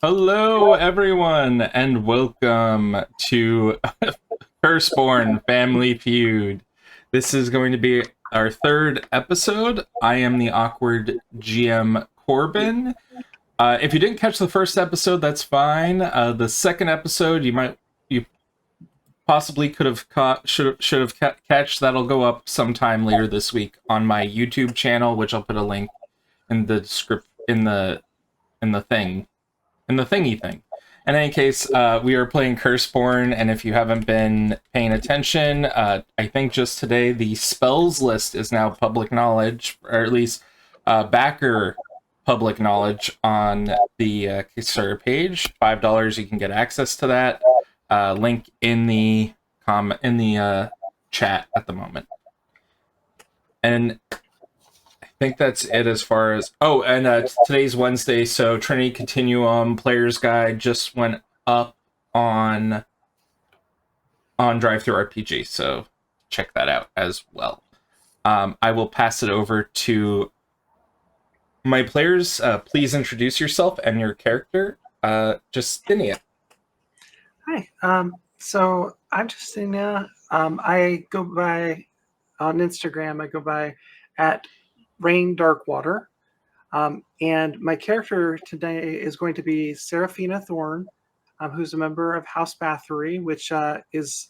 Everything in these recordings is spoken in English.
Hello, everyone, and welcome to Curseborne Family Feud. This is going to be our third episode. I am the awkward GM Corbin. If you didn't catch the first episode, that's fine. The second episode, you possibly could have caught should have catch. That'll go up sometime later this week on my YouTube channel, which I'll put a link in the script in the thing. In the thingy thing. In any case, we are playing Curseborne, and if you haven't been paying attention, I think just today the spells list is now public knowledge, or at least backer public knowledge on the Kickstarter page. $5, you can get access to that. Link in the chat at the moment. And I think that's it as far as... Oh, and today's Wednesday, so Trinity Continuum Player's Guide just went up on DriveThruRPG, so check that out as well. I will pass it over to my players. Please introduce yourself and your character. Justinia. Hi, so I'm Justinia. I go by, on Instagram, I go by at Rain Darkwater. And my character today is going to be Seraphina Thorn, who's a member of House Bathory, which it's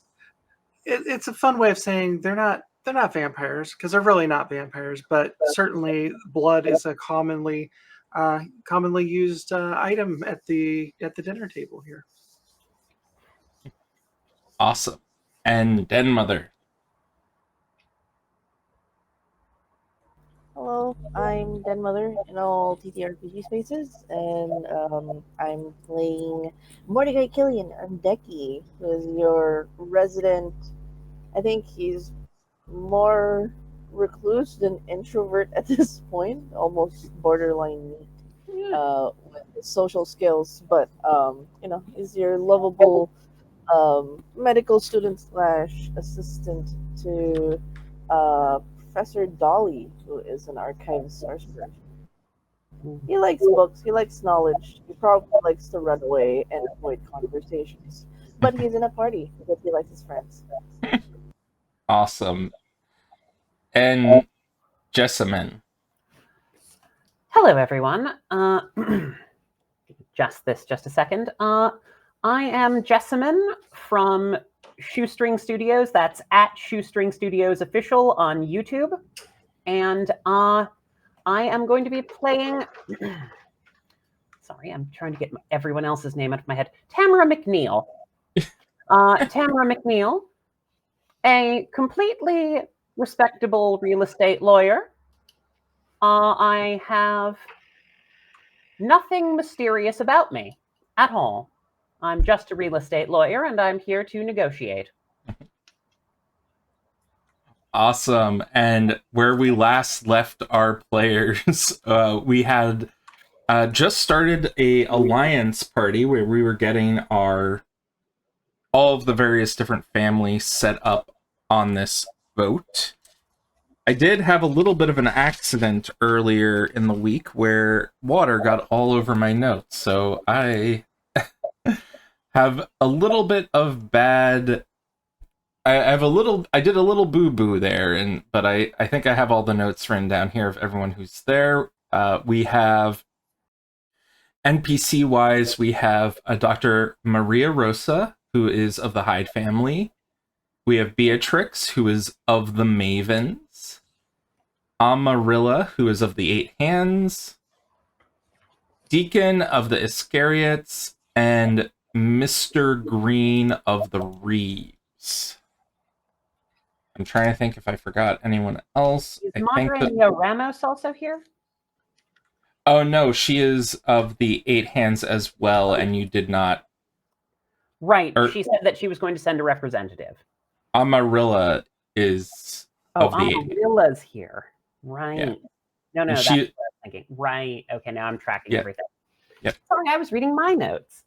a fun way of saying they're not vampires, because they're really not vampires, but certainly blood is a commonly used item at the dinner table here. Awesome. And Den Mother. Hello, I'm Den Mother in all TTRPG spaces, and I'm playing Mordecai Killian Undeki, who is your resident. I think he's more recluse than introvert at this point, almost borderline with his social skills, but he's your lovable medical student / assistant to Professor Dolly, who is an archivist sorcerer. He likes books, he likes knowledge, he probably likes to run away and avoid conversations. But he's in a party because he likes his friends. Awesome. And Jessamine. Hello, everyone. Just a second. I am Jessamine from Shoestring Studios. That's at Shoestring Studios Official on YouTube. And I am going to be playing... Sorry, I'm trying to get everyone else's name out of my head. Tamara McNeil. Tamara McNeil, a completely respectable real estate lawyer. I have nothing mysterious about me at all. I'm just a real estate lawyer, and I'm here to negotiate. Awesome. And where we last left our players, we had just started a alliance party where we were getting all of the various different families set up on this boat. I did have a little bit of an accident earlier in the week where water got all over my notes, so I have a little bit of bad... I did a little boo-boo there, but I think I have all the notes written down here of everyone who's there. We have, NPC-wise, we have a Dr. Maria Rosa, who is of the Hyde family. We have Beatrix, who is of the Mavens. Amarilla, who is of the Eight Hands. Deacon of the Iscariots, and Mr. Green of the Reeves. I'm trying to think if I forgot anyone else. Is Madre Ramos also here? Oh, no, she is of the Eight Hands as well, and you did not... Right, she said that she was going to send a representative. Amarilla is of the Amarilla's here. Right. Yeah. No, that's what I was thinking. Right, okay, now I'm tracking everything. Yep. Sorry, I was reading my notes.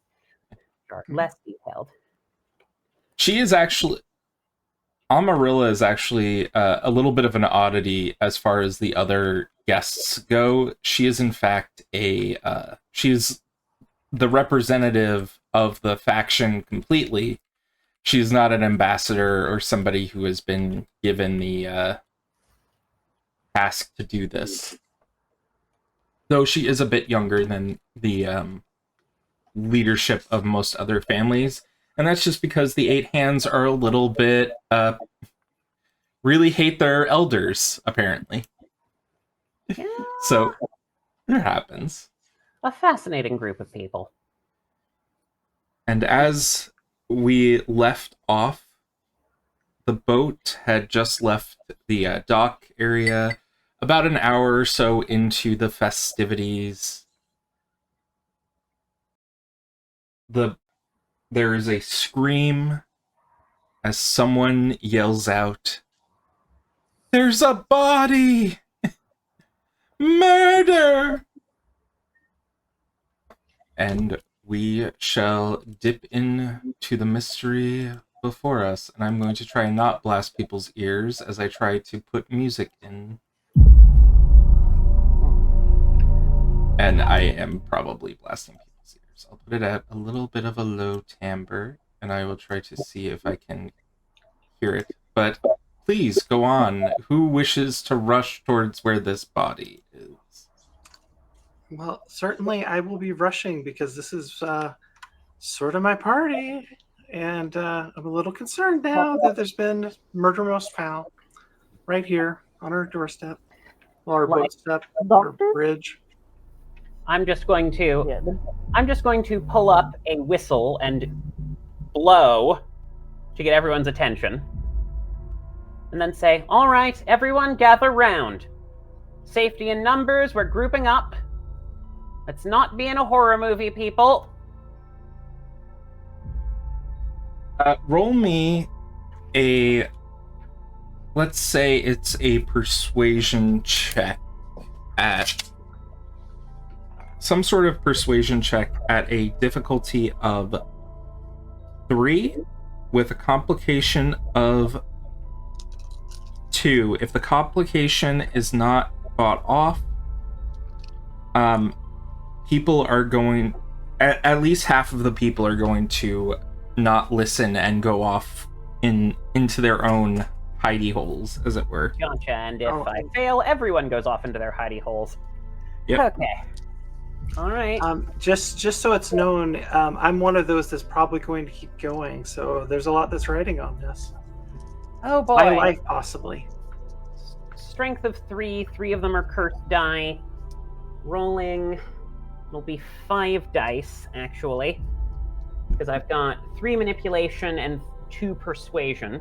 Less detailed. She is actually... Amarilla is actually a little bit of an oddity as far as the other guests go. She is in fact she is the representative of the faction completely. She's not an ambassador or somebody who has been given the task to do this. Though she is a bit younger than the leadership of most other families. And that's just because the Eight Hands are a little bit, really hate their elders, apparently. Yeah. So, it happens. A fascinating group of people. And as we left off, the boat had just left the dock area about an hour or so into the festivities. There is a scream as someone yells out, "There's a body! Murder!" And we shall dip into the mystery before us, and I'm going to try and not blast people's ears as I try to put music in. And I am probably blasting people's ears. I'll put it at a little bit of a low timbre, and I will try to see if I can hear it. But please, go on. Who wishes to rush towards where this body is? Well, certainly I will be rushing because this is sort of my party. And I'm a little concerned now that there's been murder most foul right here on our doorstep. Or our boat step, or Doctor? bridge. I'm just going to Yeah, pull up a whistle and blow to get everyone's attention. And then say, "All right, everyone gather round. Safety in numbers, we're grouping up. Let's not be in a horror movie, people." Roll me a... Let's say it's a persuasion check at... Some sort of persuasion check at a difficulty of 3 with a complication of 2. If the complication is not bought off, people are going... At least half of the people are going to not listen and go off into their own hidey holes, as it were. Gotcha, and if I fail, everyone goes off into their hidey holes. Yep. Okay. All right. Just so it's known, I'm one of those that's probably going to keep going. So there's a lot that's riding on this. Oh boy. My life, possibly. Strength of 3. 3 of them are cursed die. Rolling will be 5 dice, actually. Because I've got 3 manipulation and 2 persuasion.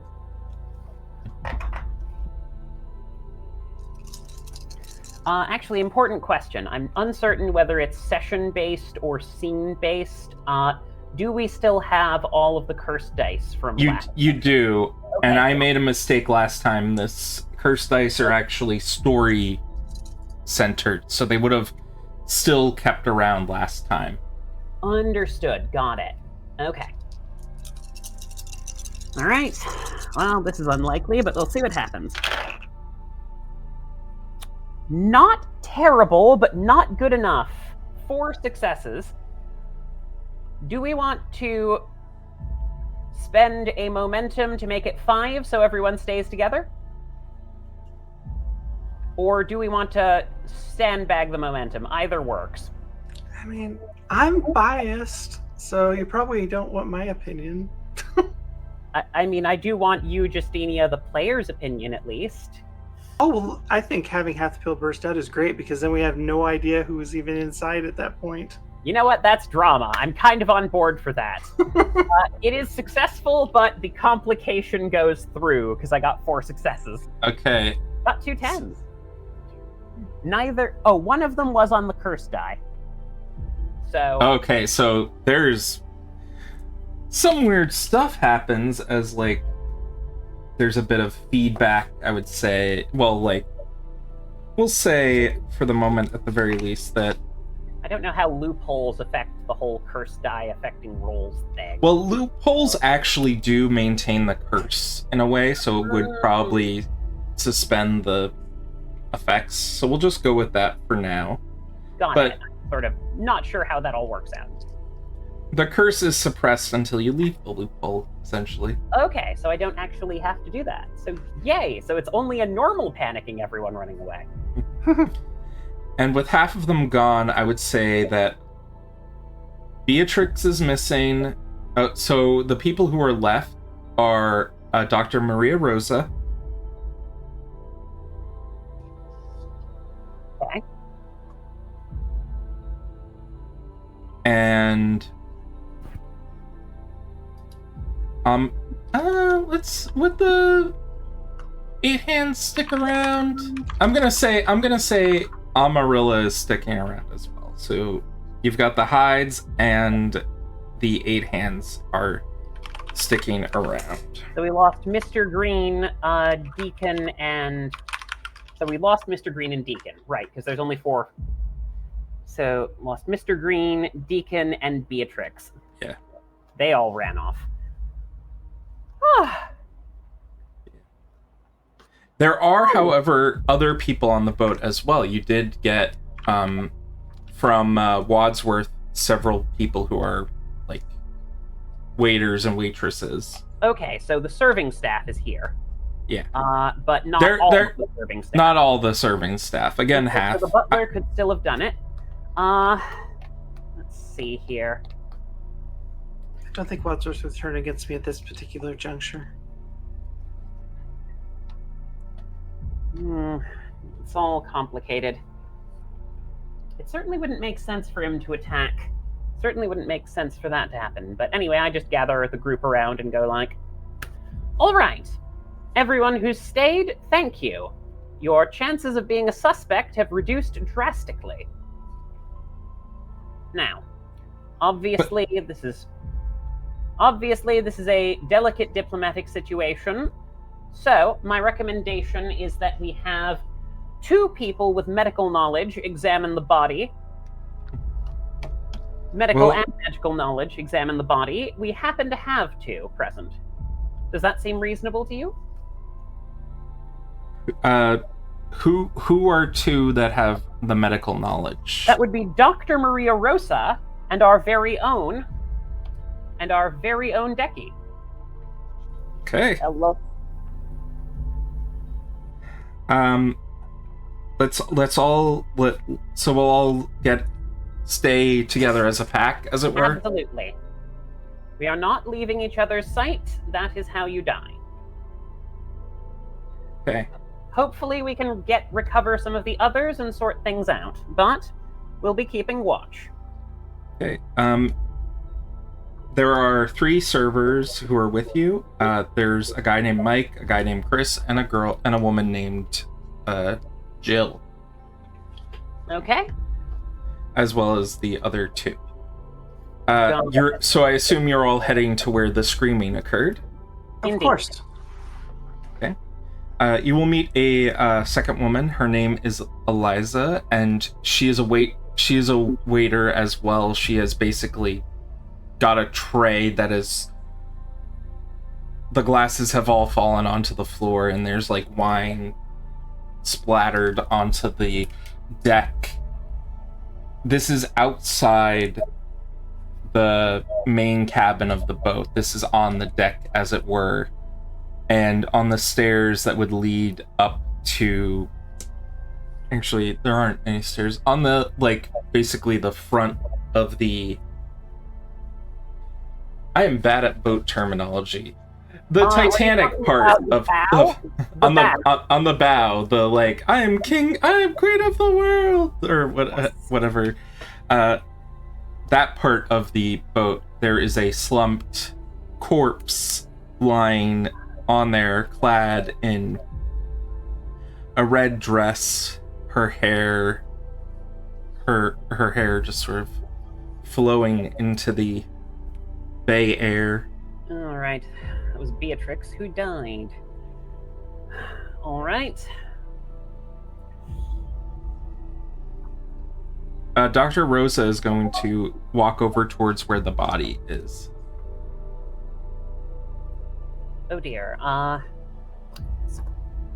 Actually, important question. I'm uncertain whether it's session-based or scene-based. Do we still have all of the cursed dice from last? You do, Okay. and I made a mistake last time. This cursed dice are actually story-centered, so they would have still kept around last time. Understood. Got it. Okay. All right. Well, this is unlikely, but we'll see what happens. Not terrible, but not good enough. 4 successes. Do we want to spend a momentum to make it 5 so everyone stays together? Or do we want to sandbag the momentum? Either works. I mean, I'm biased, so you probably don't want my opinion. I mean, I do want you, Justinia, the player's opinion at least. Oh, well, I think having half the pill burst out is great because then we have no idea who was even inside at that point. You know what? That's drama. I'm kind of on board for that. It is successful, but the complication goes through because I got 4 successes. Okay. Got 2 10s. Neither... Oh, one of them was on the curse die. So... Okay, so there's... Some weird stuff happens as, like, there's a bit of feedback, I would say. Well, like, we'll say, for the moment, at the very least, that... I don't know how loopholes affect the whole curse die affecting rolls thing. Well, loopholes actually do maintain the curse, in a way, so it would probably suspend the effects. So we'll just go with that for now. Got but- it. I'm sort of not sure how that all works out. The curse is suppressed until you leave the loophole, essentially. Okay, so I don't actually have to do that. So yay! So it's only a normal panicking everyone running away. And with half of them gone, I would say that Beatrix is missing. So the people who are left are Dr. Maria Rosa. Okay. And would the 8 hands stick around? I'm gonna say Amarilla is sticking around as well. So you've got the hides and the 8 hands are sticking around. So we lost Mr. Green, Deacon, and... So we lost Mr. Green and Deacon, right, because there's only 4. So lost Mr. Green, Deacon, and Beatrix. Yeah. They all ran off. There are, however, other people on the boat as well. You did get, from Wadsworth, several people who are, like, waiters and waitresses. Okay, so the serving staff is here. Yeah. But not all of the serving staff. Not all the serving staff. Again, Okay, half. So the butler could still have done it. Let's see here. I don't think Wadsworth would turn against me at this particular juncture. It's all complicated. It certainly wouldn't make sense for him to attack. Certainly wouldn't make sense for that to happen. But anyway, I just gather the group around and go like, all right, everyone who's stayed, thank you. Your chances of being a suspect have reduced drastically. Now, obviously this is a delicate diplomatic situation. So, my recommendation is that we have 2 people with medical knowledge examine the body. Medical and magical knowledge examine the body. We happen to have 2 present. Does that seem reasonable to you? Who are 2 that have the medical knowledge? That would be Dr. Maria Rosa and our very own Decky. Okay. Hello. So we'll all stay together as a pack, as it were. Absolutely. We are not leaving each other's sight. That is how you die. Okay. Hopefully we can recover some of the others and sort things out, but we'll be keeping watch. Okay. There are 3 servers who are with you. There's a guy named Mike, a guy named Chris, and a woman named Jill. Okay. As well as the other 2. So I assume you're all heading to where the screaming occurred. Of course. Okay. You will meet a second woman. Her name is Eliza, and she is a waiter as well. She has basically got a tray that is... The glasses have all fallen onto the floor, and there's like wine splattered onto the deck. This is outside the main cabin of the boat. This is on the deck, as it were, and on the stairs that would lead up to... Actually, there aren't any stairs. On the, like, basically the front of the... I am bad at boat terminology. The Titanic part of on the bow, the like, I am queen of the world, or whatever. That part of the boat, there is a slumped corpse lying on there, clad in a red dress. Her hair just sort of flowing into the bay air. All right. It was Beatrix who died. All right. Dr. Rosa is going to walk over towards where the body is. Oh dear. It's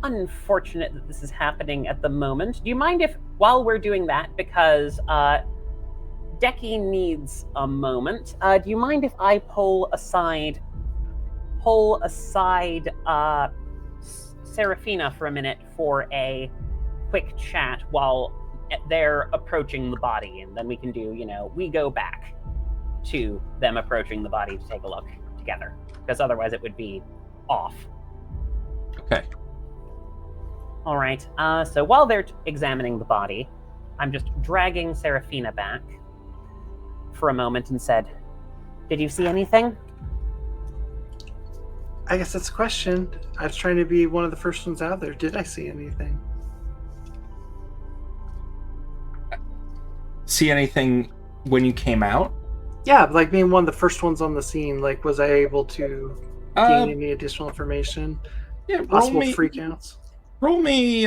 unfortunate that this is happening at the moment. Do you mind if, while we're doing that, because Decky needs a moment. Do you mind if I pull aside Serafina for a minute for a quick chat while they're approaching the body, and then we can do, we go back to them approaching the body to take a look together, because otherwise it would be off. Okay. All right. So while they're examining the body, I'm just dragging Serafina back for a moment and said, "Did you see anything?" I guess that's a question. I was trying to be one of the first ones out there. Did I see anything? See anything when you came out? Yeah, like being one of the first ones on the scene. Like, was I able to gain any additional information? Yeah, Possible freakouts? Roll me,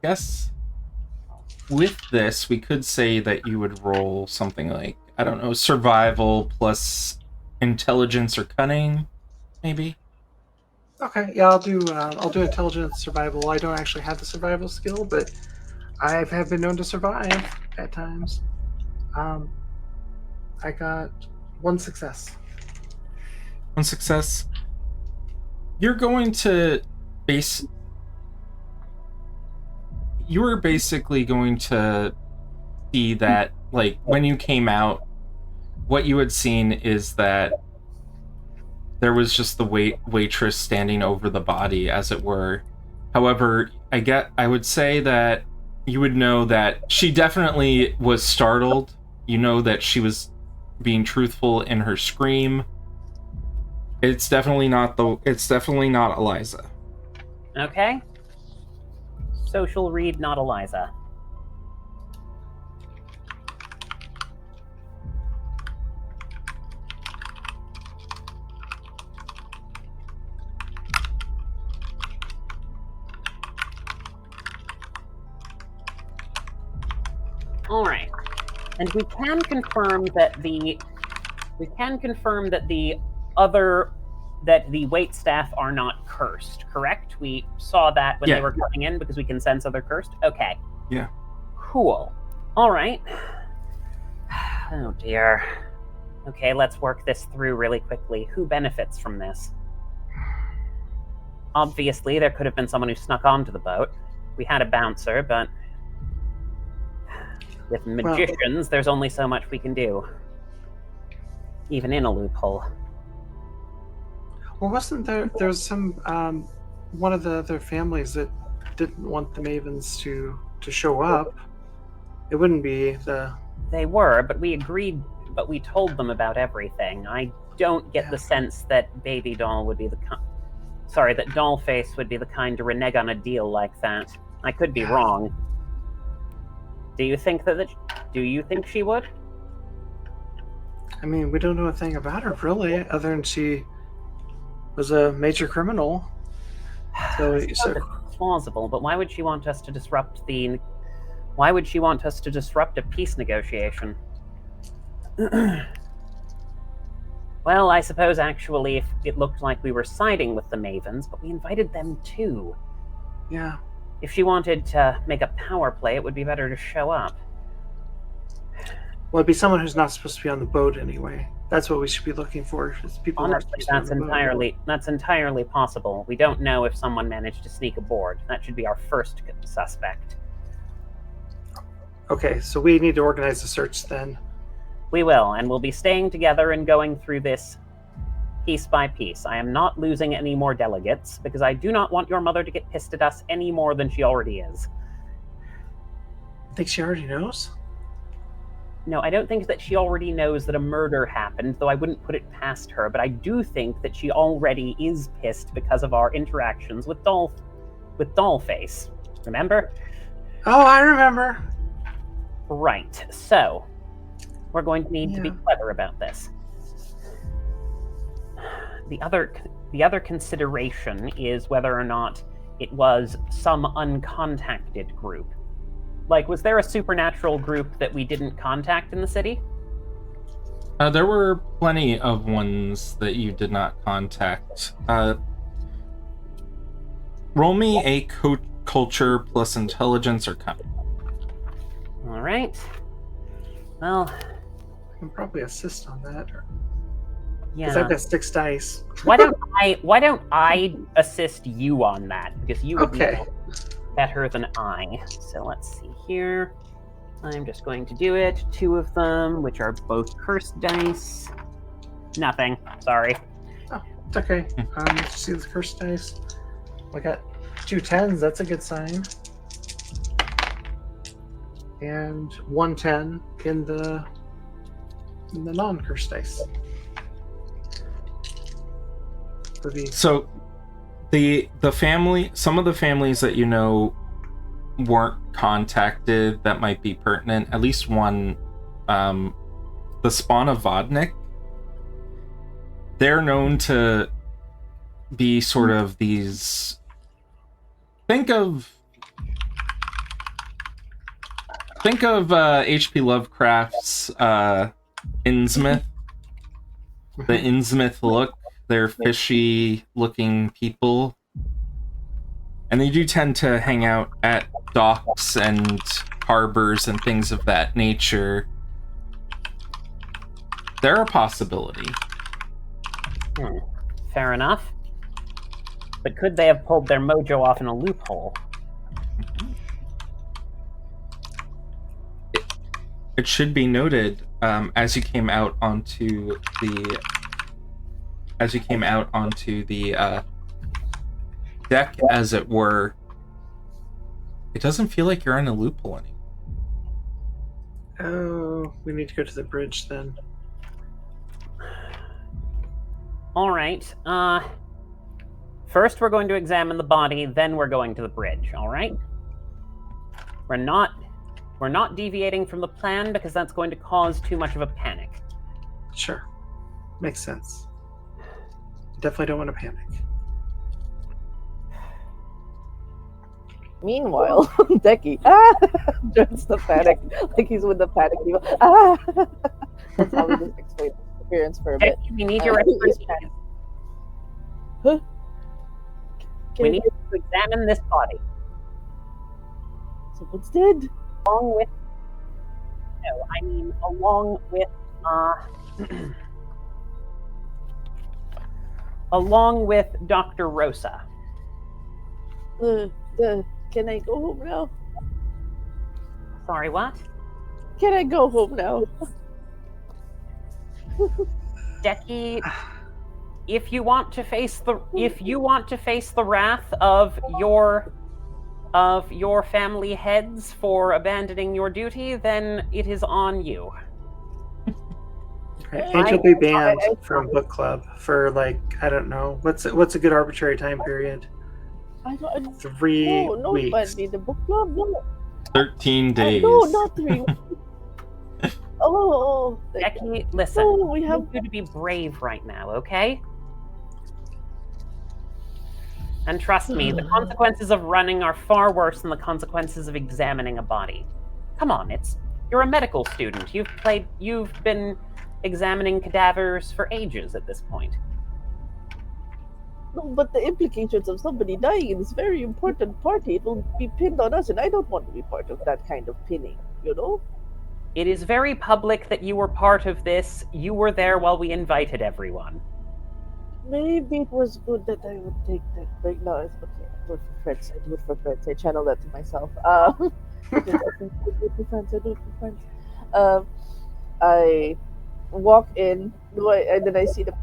guess with this, we could say that you would roll something like, I don't know, survival plus intelligence or cunning, maybe? Okay, yeah, I'll do intelligence survival. I don't actually have the survival skill, but I have been known to survive at times. I got one success. One success. You're going to you were basically going to see that, like, when you came out, what you had seen is that there was just the waitress standing over the body, as it were. However, I would say that you would know that she definitely was startled. You know that she was being truthful in her scream. It's definitely not Eliza. Okay. Social read, not Eliza. All right, and we can confirm that the wait staff are not cursed, correct? We saw that when they were coming in because we can sense other cursed. Okay. Yeah. Cool. All right. Oh dear. Okay, let's work this through really quickly. Who benefits from this? Obviously, there could have been someone who snuck onto the boat. We had a bouncer, but with magicians, there's only so much we can do. Even in a loophole. Well, wasn't there's some one of the other families that didn't want the Mavens to show up? It wouldn't be the... They were, but we agreed, but we told them about everything. I don't get the sense that Baby Doll would be that Dollface would be the kind to renege on a deal like that. I could be wrong. Do you think she would? I mean, we don't know a thing about her, really, other than she was a major criminal. So it's plausible, but why would she want us to disrupt a peace negotiation? Well, I suppose actually if it looked like we were siding with the Mavens, but we invited them too. Yeah. If she wanted to make a power play, it would be better to show up. Well, it'd be someone who's not supposed to be on the boat anyway. That's what we should be looking for. Is people honestly, that's entirely possible. We don't know if someone managed to sneak aboard. That should be our first suspect. Okay, so we need to organize the search then. We will, and we'll be staying together and going through this piece by piece. I am not losing any more delegates, because I do not want your mother to get pissed at us any more than she already is. I think she already knows? No, I don't think that she already knows that a murder happened, though I wouldn't put it past her, but I do think that she already is pissed because of our interactions with Dollface. Remember? Oh, I remember. Right, so we're going to need to be clever about this. The other consideration is whether or not it was some uncontacted group. Like, was there a supernatural group that we didn't contact in the city? There were plenty of ones that you did not contact. Roll me a culture plus intelligence or cunning. All right. Well, I can probably assist on that. Because yeah. I've got 6 dice. Why don't I assist you on that? Because you would Okay. know better than I. So let's see here. I'm just going to do it. 2 of them, which are both cursed dice. Nothing. Sorry. It's okay. Let's see the cursed dice. I got 2 10s. That's a good sign. And 1 10 in the non-cursed dice. So the family, some of the families that you know weren't contacted that might be pertinent, at least one, the spawn of Vodnik, they're known to be sort of these, think of H.P. Lovecraft's Innsmouth, the Innsmouth look. They're fishy looking people, and they do tend to hang out at docks and harbors and things of that nature. They're a possibility. Fair enough. But could they have pulled their mojo off in a loophole? It should be noted, as you came out onto the deck, as it were, it doesn't feel like you're in a loophole anymore. Oh, we need to go to the bridge then. All right. First, we're going to examine the body. Then we're going to the bridge. All right. We're not deviating from the plan because that's going to cause too much of a panic. Sure. Makes sense. Definitely don't want to panic. Meanwhile, Decky joins the panic, like he's with the panic people. That's how we just explain the experience for a bit. We need your expertise. Huh? We need to examine this body. Someone's dead. Along with Dr. Rosa. Can I go home now? Sorry, what? Can I go home now? Decky, if you want to face the wrath of your family heads for abandoning your duty, then it is on you. Angel be banned from book club for, like, I don't know, what's a good arbitrary time period? 3 weeks. But the book club, no. 13 days. No, not 3 weeks. Oh, Decky, listen. Oh, we have you to be brave right now, okay? And trust me, the consequences of running are far worse than the consequences of examining a body. Come on, you're a medical student. You've been examining cadavers for ages at this point. No, but the implications of somebody dying in this very important party, it will be pinned on us, and I don't want to be part of that kind of pinning, you know? It is very public that you were part of this. You were there while we invited everyone. Maybe it was good that I would take that break. No, it's okay. I do it for friends. I channel that to myself. I do it for friends. I walk in, and then I see the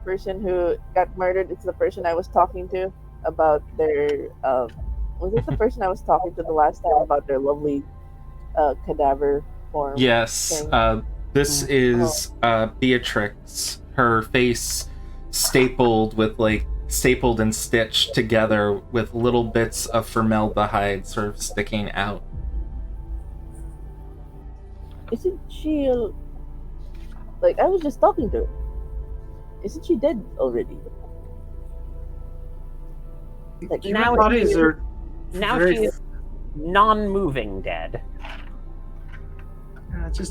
person who got murdered. It's the person I was talking to about their. Was it the person I was talking to the last time about their lovely cadaver form? Yes. This is Beatrix. Her face stapled and stitched together with little bits of formaldehyde sort of sticking out. Isn't she like, I was just talking to her? Isn't she dead already? Like, Human bodies are very... she is non-moving dead.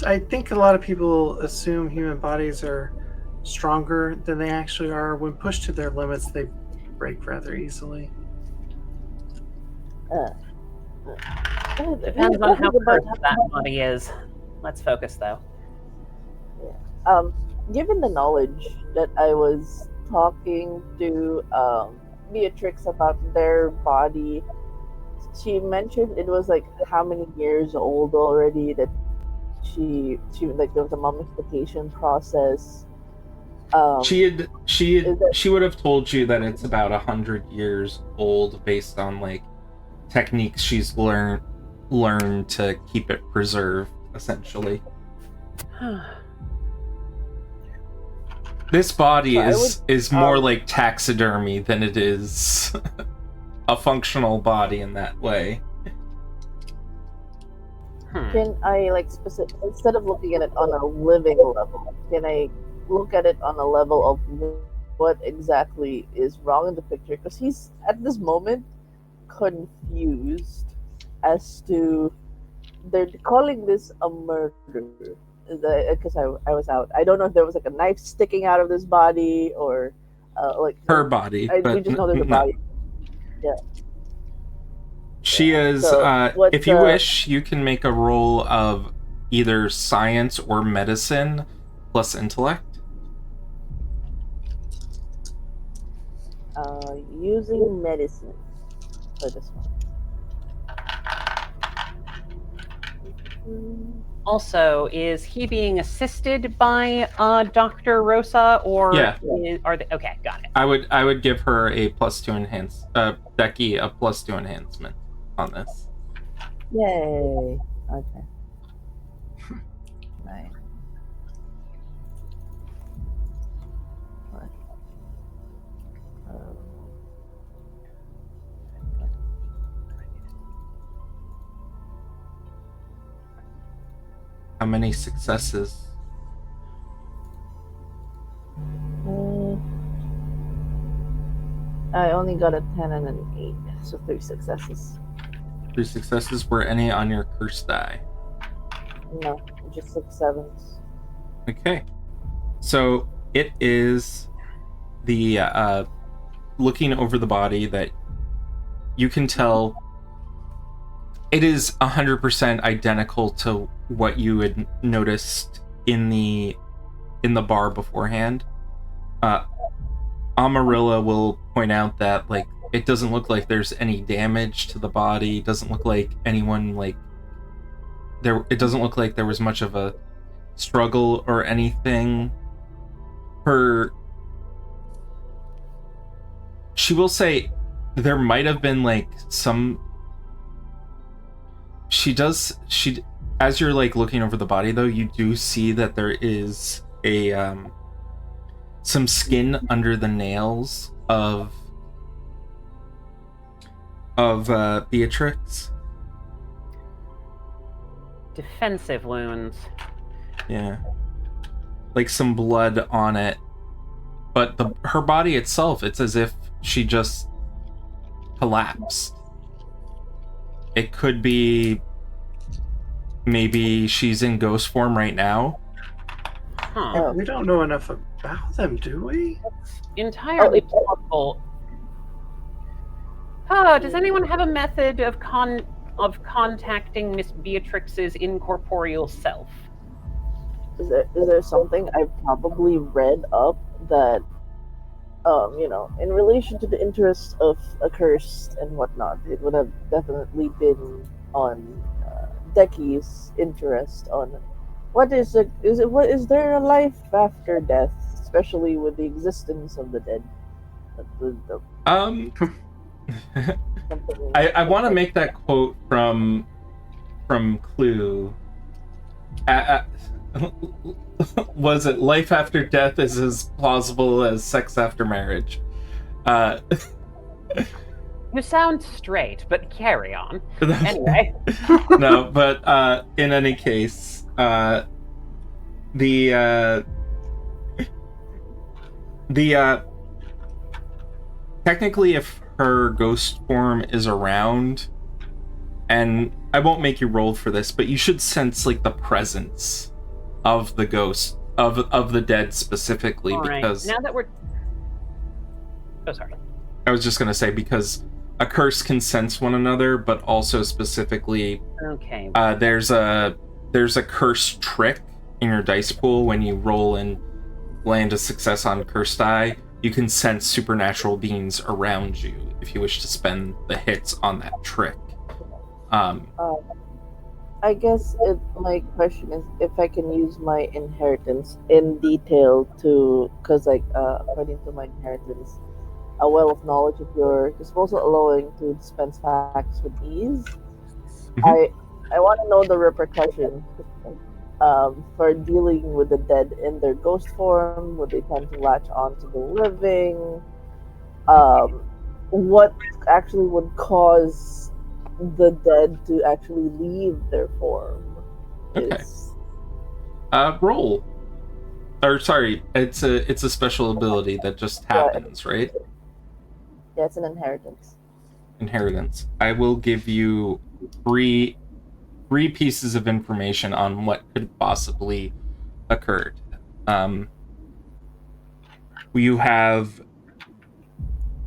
I think a lot of people assume human bodies are stronger than they actually are. When pushed to their limits, they break rather easily. Depends on how cursed that body is. Let's focus, though. Given the knowledge that I was talking to Beatrix about their body, she mentioned it was like how many years old already that she like there was a mummification process. She is that- would have told you that it's about 100 years old based on like techniques she's learned to keep it preserved, essentially. This body So is more like taxidermy than it is a functional body in that way. Can I like instead of looking at it on a living level, can I look at it on a level of what exactly is wrong in the picture? Because he's at this moment confused as to they're calling this a murder. Because I was out. I don't know if there was like a knife sticking out of this body or like Her body, but we just know there's a no. body. Yeah. She is. So, if you wish, you can make a roll of either science or medicine plus intellect. Using medicine for this one. Also, is he being assisted by Dr. Rosa, or Yeah. are they okay? Got it. I would give her a +2 enhance. Becky a +2 enhancement on this. Yay! Okay. Right. How many successes? I only got a 10 and an 8, so 3 successes. 3 successes. Were any on your curse die? No, just 6 sevens. Okay. So it is the looking over the body that you can tell it is 100% identical to what you had noticed in the bar beforehand. Amarilla will point out that like it doesn't look like there's any damage to the body. It doesn't look like anyone like there. It doesn't look like there was much of a struggle or anything. She will say there might have been like some. As you're like looking over the body though, you do see that there is a some skin under the nails of Beatrix. Defensive wounds. Yeah. Like some blood on it. But her body itself, it's as if she just collapsed. It could be maybe she's in ghost form right now. Huh. We don't know enough about them, do we? Entirely possible. Does anyone have a method of contacting Miss Beatrix's incorporeal self? Is there something I probably read up that, in relation to the interests of Accursed and whatnot, it would have definitely been on Decky's interest on what is it? What is there a life after death, especially with the existence of the dead? I want to make that quote from Clue. Was it life after death is as plausible as sex after marriage? You sound straight, but carry on. Anyway. No, but in any case, technically if her ghost form is around, and I won't make you roll for this, but you should sense like the presence of the ghost of the dead specifically. All right. Because now that we're sorry. I was just gonna say because a curse can sense one another, but also specifically Okay. there's a there's a curse trick in your dice pool. When you roll and land a success on curse die, you can sense supernatural beings around you if you wish to spend the hits on that trick. I guess my question is if I can use my inheritance in detail to, because according to my inheritance, a well of knowledge at your disposal, allowing to dispense facts with ease. Mhm. I want to know the repercussions for dealing with the dead in their ghost form. Would they tend to latch on to the living? What actually would cause the dead to actually leave their form? Okay. Is Roll. Or sorry, it's a special ability that just happens, right? yeah, it's an inheritance. Inheritance. I will give you three pieces of information on what could possibly occurred. You have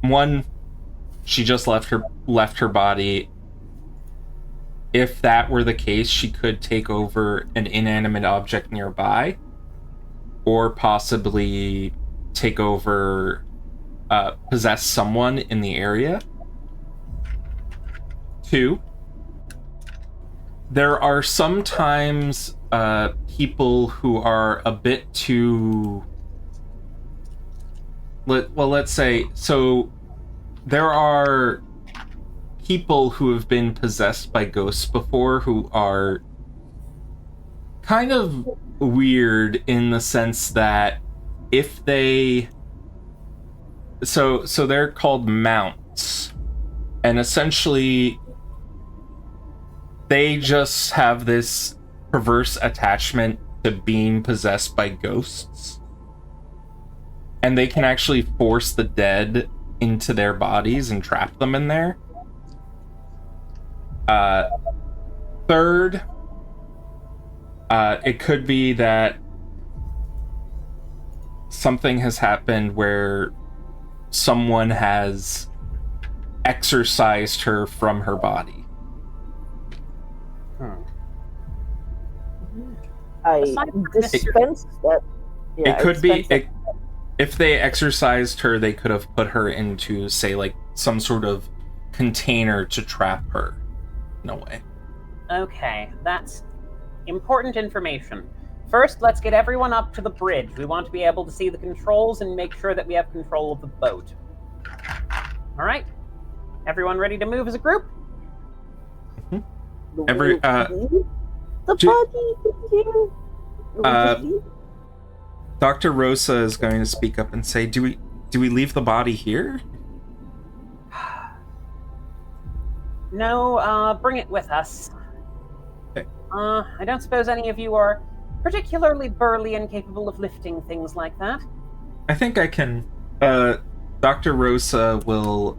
one. She just left her body. If that were the case, she could take over an inanimate object nearby, or possibly take over, possess someone in the area. 2, there are sometimes people who are a bit too. Let's say, so there are people who have been possessed by ghosts before who are kind of weird in the sense that if they so they're called mounts, and essentially they just have this perverse attachment to being possessed by ghosts, and they can actually force the dead into their bodies and trap them in there. Third, it could be that something has happened where someone has exorcised her from her body. I Aside from dispense that. Yeah, It could be dispense if they exorcised her, they could have put her into, say, like some sort of container to trap her in a way. Okay, that's important information. First, let's get everyone up to the bridge. We want to be able to see the controls and make sure that we have control of the boat. All right, everyone ready to move as a group? the Every the J- body here. Dr. Rosa is going to speak up and say, "Do we leave the body here?" No, bring it with us. Okay. I don't suppose any of you are particularly burly and capable of lifting things like that. I think I can. Dr. Rosa will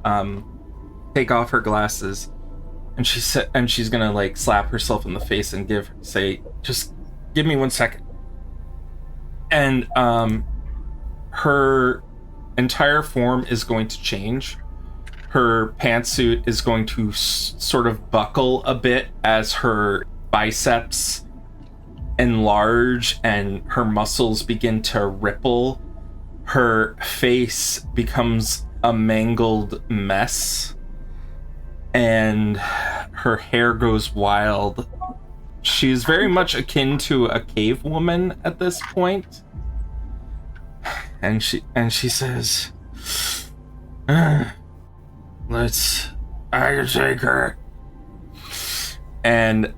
take off her glasses, and she's gonna like slap herself in the face and say, "Just give me 1 second." And her entire form is going to change. Her pantsuit is going to sort of buckle a bit as her biceps enlarge and her muscles begin to ripple. Her face becomes a mangled mess, and her hair goes wild. She's very much akin to a cave woman at this point. And she says, I can take her. And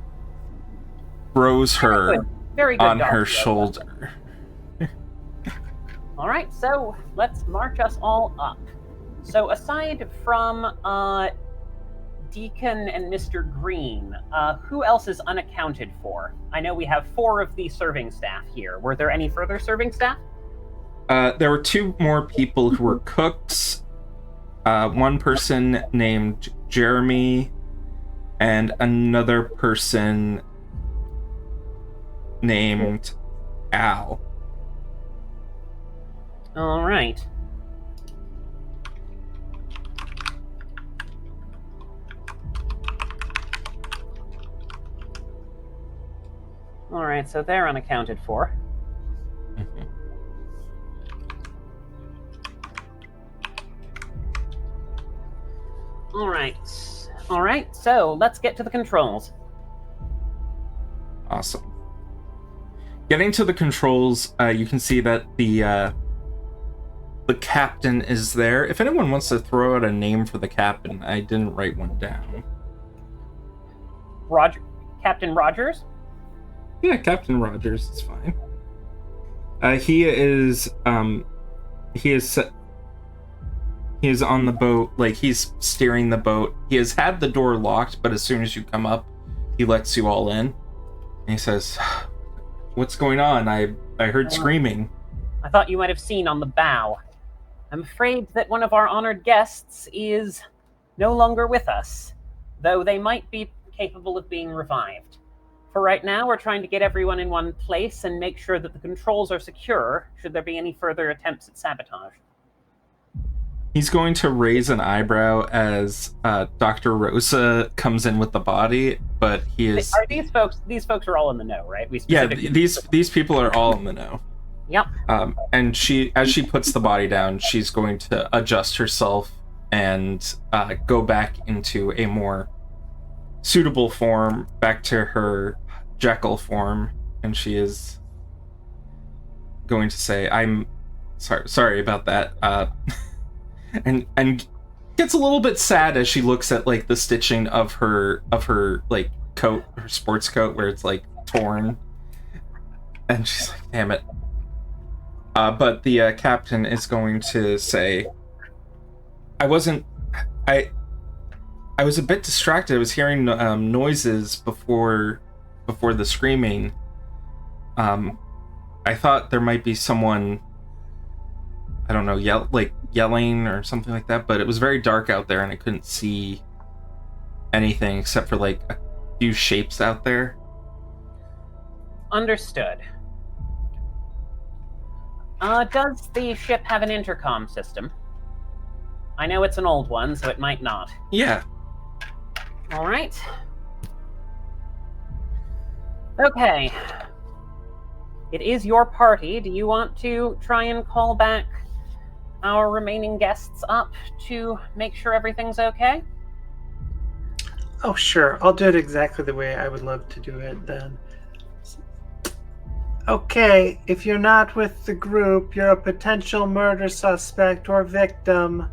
throws her Very good, on Dr. her Rosa. shoulder. All right, so let's march us all up. So aside from Deacon and Mr. Green, who else is unaccounted for? I know we have 4 of the serving staff here. Were there any further serving staff? There were 2 more people who were cooks. One person named Jeremy, and another person named Al. All right. All right, so they're unaccounted for. Mhm. All right. All right, so let's get to the controls. Awesome. Getting to the controls, you can see that the captain is there. If anyone wants to throw out a name for the captain, I didn't write one down. Captain Rogers? Yeah, Captain Rogers is fine. He is on the boat, like he's steering the boat. He has had the door locked, but as soon as you come up, he lets you all in. And he says, "What's going on? I heard screaming." I thought you might have seen on the bow. I'm afraid that one of our honored guests is no longer with us, though they might be capable of being revived. For right now, we're trying to get everyone in one place and make sure that the controls are secure should there be any further attempts at sabotage. He's going to raise an eyebrow as Dr. Rosa comes in with the body, but he is. Are these folks? These folks are all in the know, right? Yeah, these people are all in the know. Yep. And as she puts the body down, she's going to adjust herself and go back into a more suitable form, back to her Jekyll form, and she is going to say, "I'm sorry about that." And gets a little bit sad as she looks at like the stitching of her like coat, her sports coat, where it's like torn, and she's like, "Damn it." But the captain is going to say, I was a bit distracted. I was hearing noises before the screaming. I thought there might be someone, I don't know, yelling or something like that, but it was very dark out there and I couldn't see anything except for like a few shapes out there. Understood. Does the ship have an intercom system? I know it's an old one, so it might not. Yeah. All right. Okay. It is your party. Do you want to try and call back our remaining guests up to make sure everything's okay? Oh, sure. I'll do it exactly the way I would love to do it then. Okay, if you're not with the group, you're a potential murder suspect or victim.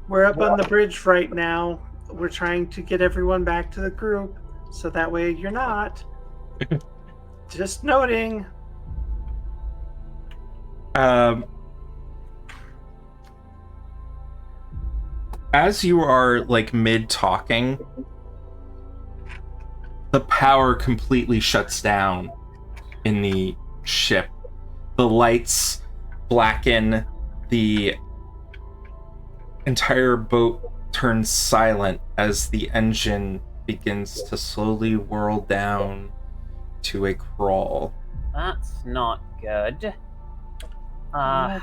We're up on the bridge right now. We're trying to get everyone back to the group, so that way you're not. Just noting. As you are like mid talking, the power completely shuts down in the ship. The lights blacken, the entire boat turns silent as the engine begins to slowly whirl down to a crawl. That's not good. What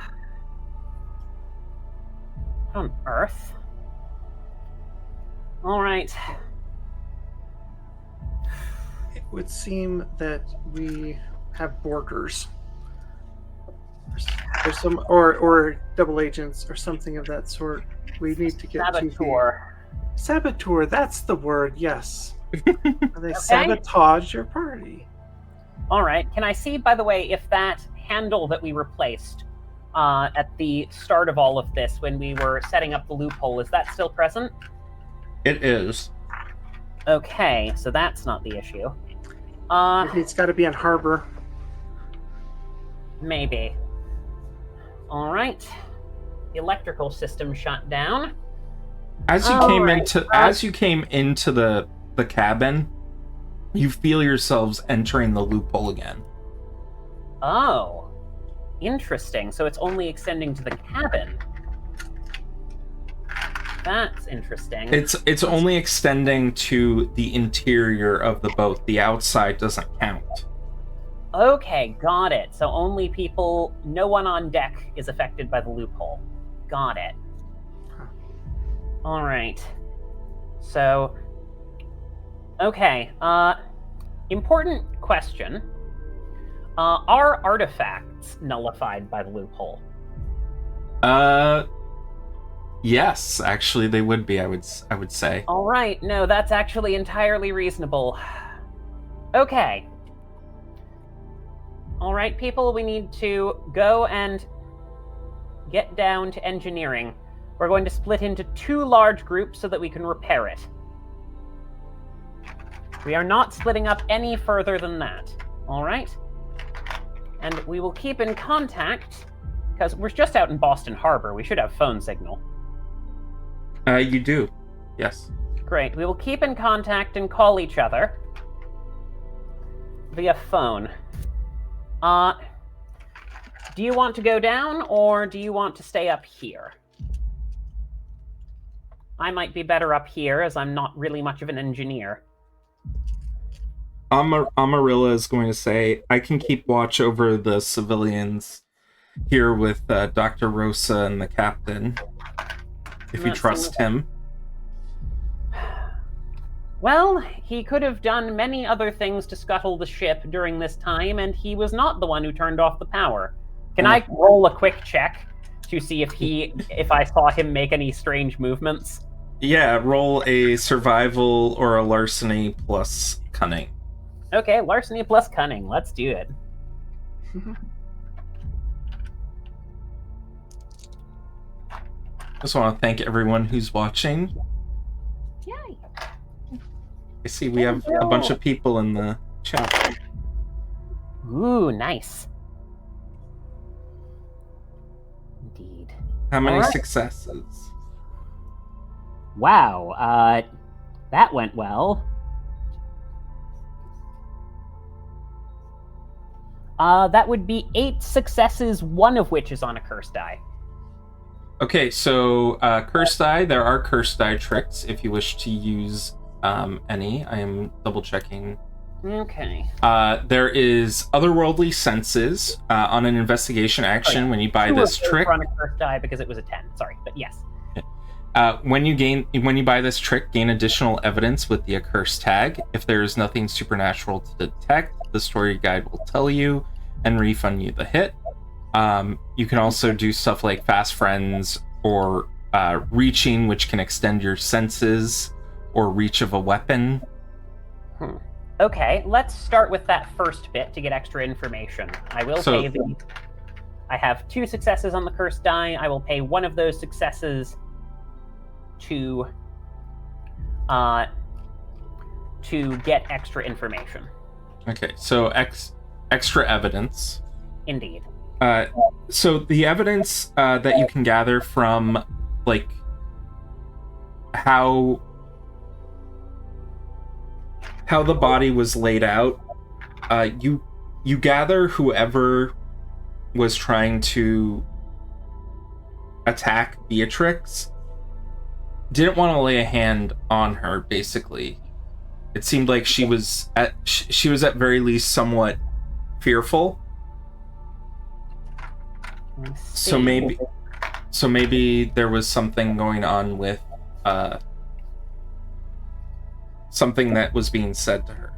on earth? All right. It would seem that we have borders. There's some or double agents or something of that sort. We need to get Saboteur. to saboteur. That's the word. Yes. They Okay. sabotage your party. All right. Can I see, by the way, if that handle that we replaced at the start of all of this, when we were setting up the loophole, is that still present? It is. Okay, so that's not the issue. It's got to be on harbor. Maybe. All right. The electrical system shut down. As you All came right. into the cabin, you feel yourselves entering the loophole again. Oh, interesting. So it's only extending to the cabin. That's interesting. It's only extending to the interior of the boat. The outside doesn't count. Okay, got it. So only people, no one on deck is affected by the loophole. Got it. All right. So, okay. Important question. Are artifacts nullified by the loophole? Yes, actually they would be, I would say. All right, no, that's actually entirely reasonable. Okay. All right, people, we need to go and get down to engineering. We're going to split into 2 large groups so that we can repair it. We are not splitting up any further than that. All right? And we will keep in contact, because we're just out in Boston Harbor. We should have phone signal. You do. Yes. Great. We will keep in contact and call each other via phone. Do you want to go down, or do you want to stay up here? I might be better up here, as I'm not really much of an engineer. Amarilla is going to say, I can keep watch over the civilians here with Dr. Rosa and the captain, if you trust him. Well, he could have done many other things to scuttle the ship during this time, and he was not the one who turned off the power. Can I roll a quick check to see if I saw him make any strange movements? Yeah, roll a survival or a larceny plus cunning. Okay, larceny plus cunning. Let's do it. Just want to thank everyone who's watching. Yay! I see we have a bunch of people in the chat. Ooh, nice. Indeed. How many Alright. successes? Wow, that went well. That would be 8 successes, one of which is on a curse die. Okay, so curse die. There are curse die tricks if you wish to use any. I am double checking. Okay. There is otherworldly senses on an investigation action when you buy this trick. On a curse die because it was a 10. Sorry, but yes. When you buy this trick, gain additional evidence with the Accursed tag. If there is nothing supernatural to detect, the story guide will tell you and refund you the hit. You can also do stuff like fast friends or reaching, which can extend your senses, or reach of a weapon. Okay, let's start with that first bit to get extra information. I will pay the... I have 2 successes on the cursed die. I will pay one of those successes to get extra information. Okay, so extra evidence. Indeed. So the evidence that you can gather from, like, how the body was laid out, you gather whoever was trying to attack Beatrix didn't want to lay a hand on her. Basically, it seemed like she was at very least somewhat fearful. So maybe there was something going on with something that was being said to her.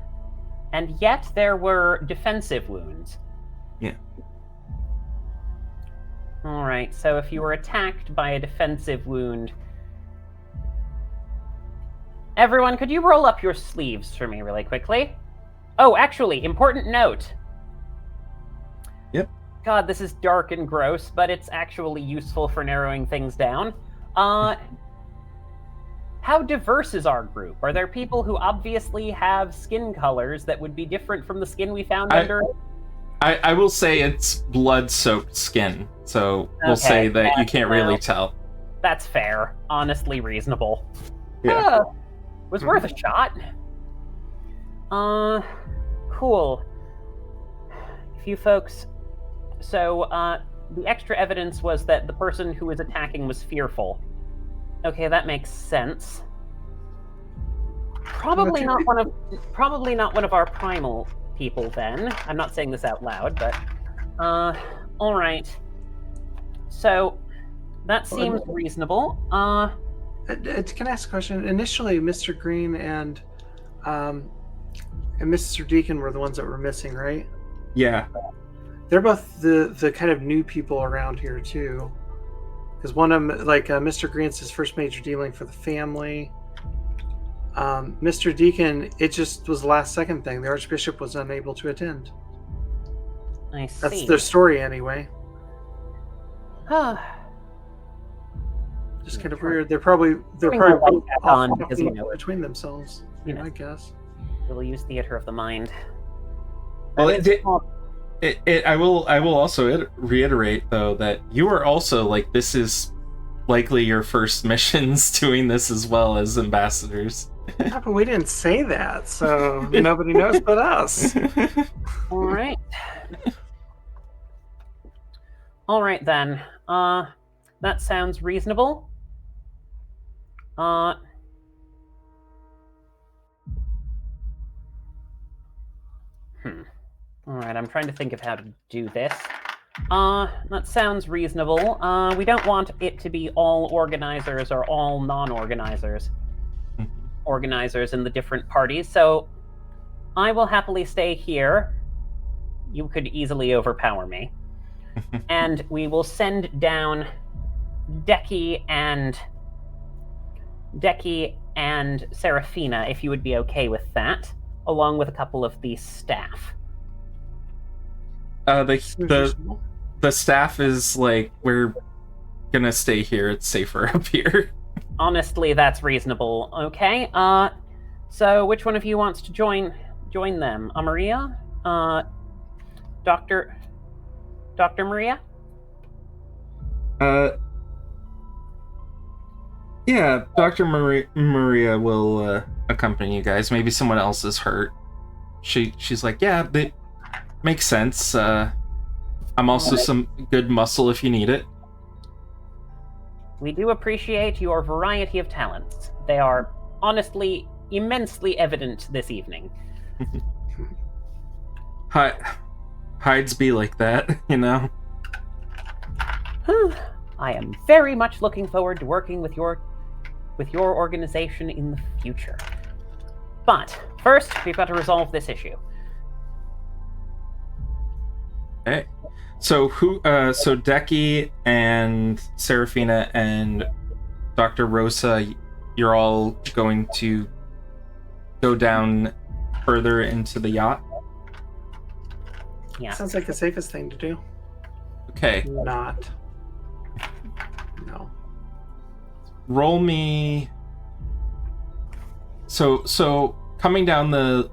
And yet there were defensive wounds. Yeah. All right, so if you were attacked by a defensive wound... Everyone, could you roll up your sleeves for me really quickly? Oh, actually, important note. Yep. God, this is dark and gross, but it's actually useful for narrowing things down. How diverse is our group? Are there people who obviously have skin colors that would be different from the skin we found under? I will say it's blood-soaked skin, so we'll say that you can't really tell. That's fair. Honestly reasonable. Yeah. Was worth a shot. Cool. A few folks. So, the extra evidence was that the person who was attacking was fearful. Okay, that makes sense. Probably not one of our primal people then. I'm not saying this out loud, but all right. So that seems reasonable. Can I ask a question? Initially, Mr. Green and and Mr. Deacon were the ones that were missing, right? Yeah. They're both the kind of new people around here too. Because one of them, like Mr. Grant's his first major dealing for the family. Mr. Deacon, it just was the last second thing. The Archbishop was unable to attend. I see. That's their story anyway. Just kind of weird. They're probably Bring my both light back off on, because, talking you know, between themselves. you know. I guess. We'll use theater of the mind. Well, That is called- I will also reiterate though that you are also like, this is likely your first missions doing this as well as ambassadors. Yeah, but we didn't say that, so nobody knows but us. All right. All right then. That sounds reasonable. All right, I'm trying to think of how to do this. That sounds reasonable. We don't want it to be all organizers or all non-organizers. Organizers in the different parties, so I will happily stay here. You could easily overpower me. And we will send down Decky and Serafina, if you would be okay with that, along with a couple of the staff. The staff is like, we're gonna stay here. It's safer up here. Honestly, that's reasonable. Okay. So which one of you wants to join them? Maria? Dr. Maria? Yeah, Dr. Maria will accompany you guys. Maybe someone else is hurt. She's like, yeah, that makes sense. I'm also some good muscle if you need it. We do appreciate your variety of talents. They are honestly immensely evident this evening. Hides be like that, you know? I am very much looking forward to working with your organization in the future. But first, we've got to resolve this issue. Okay. So so Decky and Serafina and Dr. Rosa, you're all going to go down further into the yacht? Yeah. Sounds like the safest thing to do. Okay. Not. No. Roll me. So coming down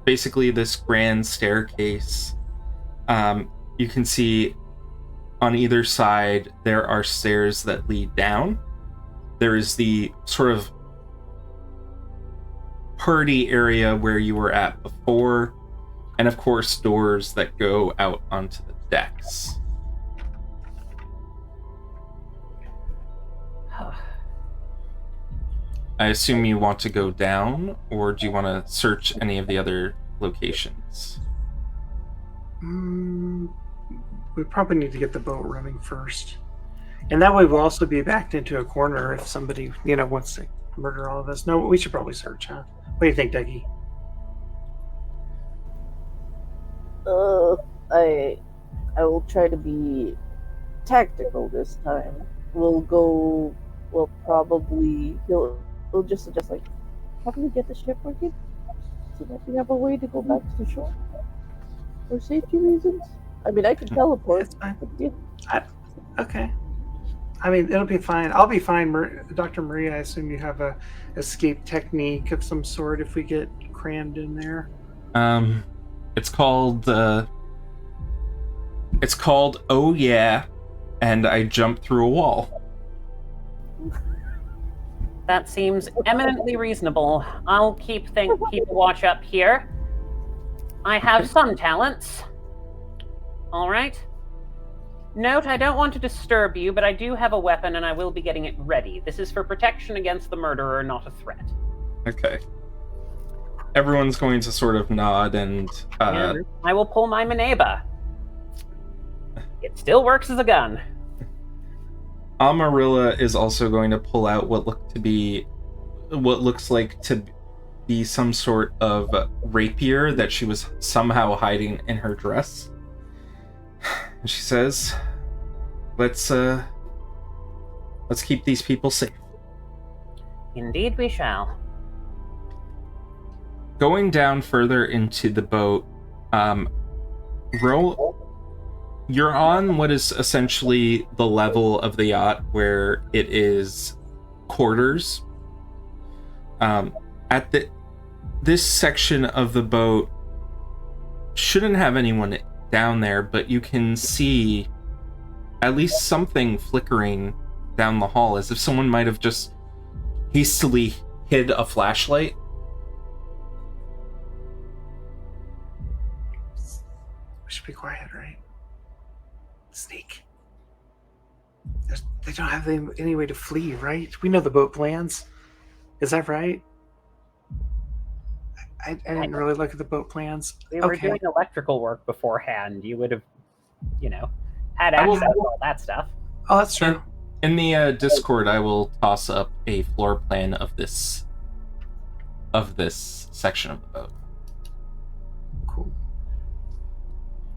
basically this grand staircase, you can see on either side there are stairs that lead down. There is the sort of party area where you were at before, and of course doors that go out onto the decks. I assume you want to go down, or do you want to search any of the other locations? We probably need to get the boat running first. And that way we'll also be backed into a corner if somebody, wants to murder all of us. No, we should probably search, huh? What do you think, Dougie? I will try to be tactical this time. We'll probably, we'll just suggest, how can we get the ship working? So that we have a way to go back to the shore? For safety reasons? I mean, I can teleport. It's fine. Yeah. Okay. I mean, it'll be fine. I'll be fine. Dr. Maria, I assume you have a escape technique of some sort if we get crammed in there. It's called Oh Yeah, and I jumped through a wall. That seems eminently reasonable. I'll keep a watch up here. I have some talents. All right. Note, I don't want to disturb you, but I do have a weapon and I will be getting it ready. This is for protection against the murderer, not a threat. Okay. Everyone's going to sort of nod and... I will pull my Maneba. It still works as a gun. Amarilla is also going to pull out what looks like to be some sort of rapier that she was somehow hiding in her dress. And she says, let's keep these people safe. Indeed we shall. Going down further into the boat, you're on what is essentially the level of the yacht where it is quarters. This section of the boat shouldn't have anyone down there, but you can see at least something flickering down the hall, as if someone might have just hastily hid a flashlight. We should be quiet, right? Sneak. They don't have any way to flee, right? We know the boat plans. Is that right? I didn't really look at the boat plans. We were doing electrical work beforehand. You would have, had access to all that stuff. Oh, that's true. In the Discord, I will toss up a floor plan of this section of the boat. Cool.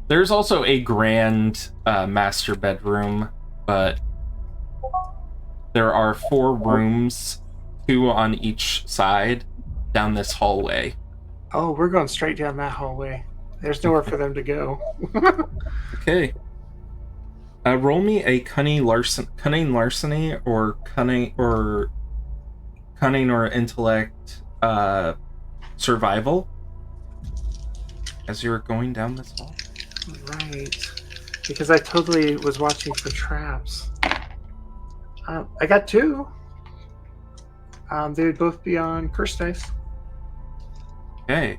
There's also a grand master bedroom, but there are 4 rooms, 2 on each side, down this hallway. Oh, we're going straight down that hallway. There's nowhere for them to go. Okay. Roll me a cunning larceny or cunning or intellect survival as you're going down this hall. Right. Because I totally was watching for traps. I got 2. They would both be on curse dice. Okay.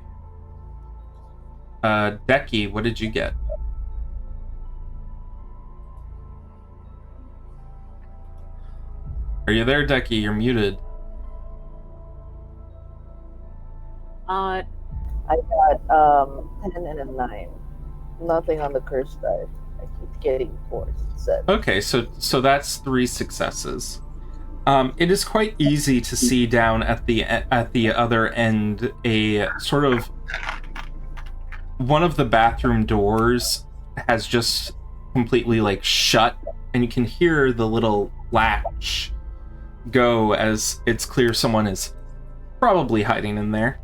Decky, what did you get? Are you there, Decky? You're muted. I got 10 and a 9. Nothing on the curse die. I keep getting 4s instead. Okay, so that's 3 successes. It is quite easy to see down at the other end a sort of one of the bathroom doors has just completely shut, and you can hear the little latch go as it's clear someone is probably hiding in there.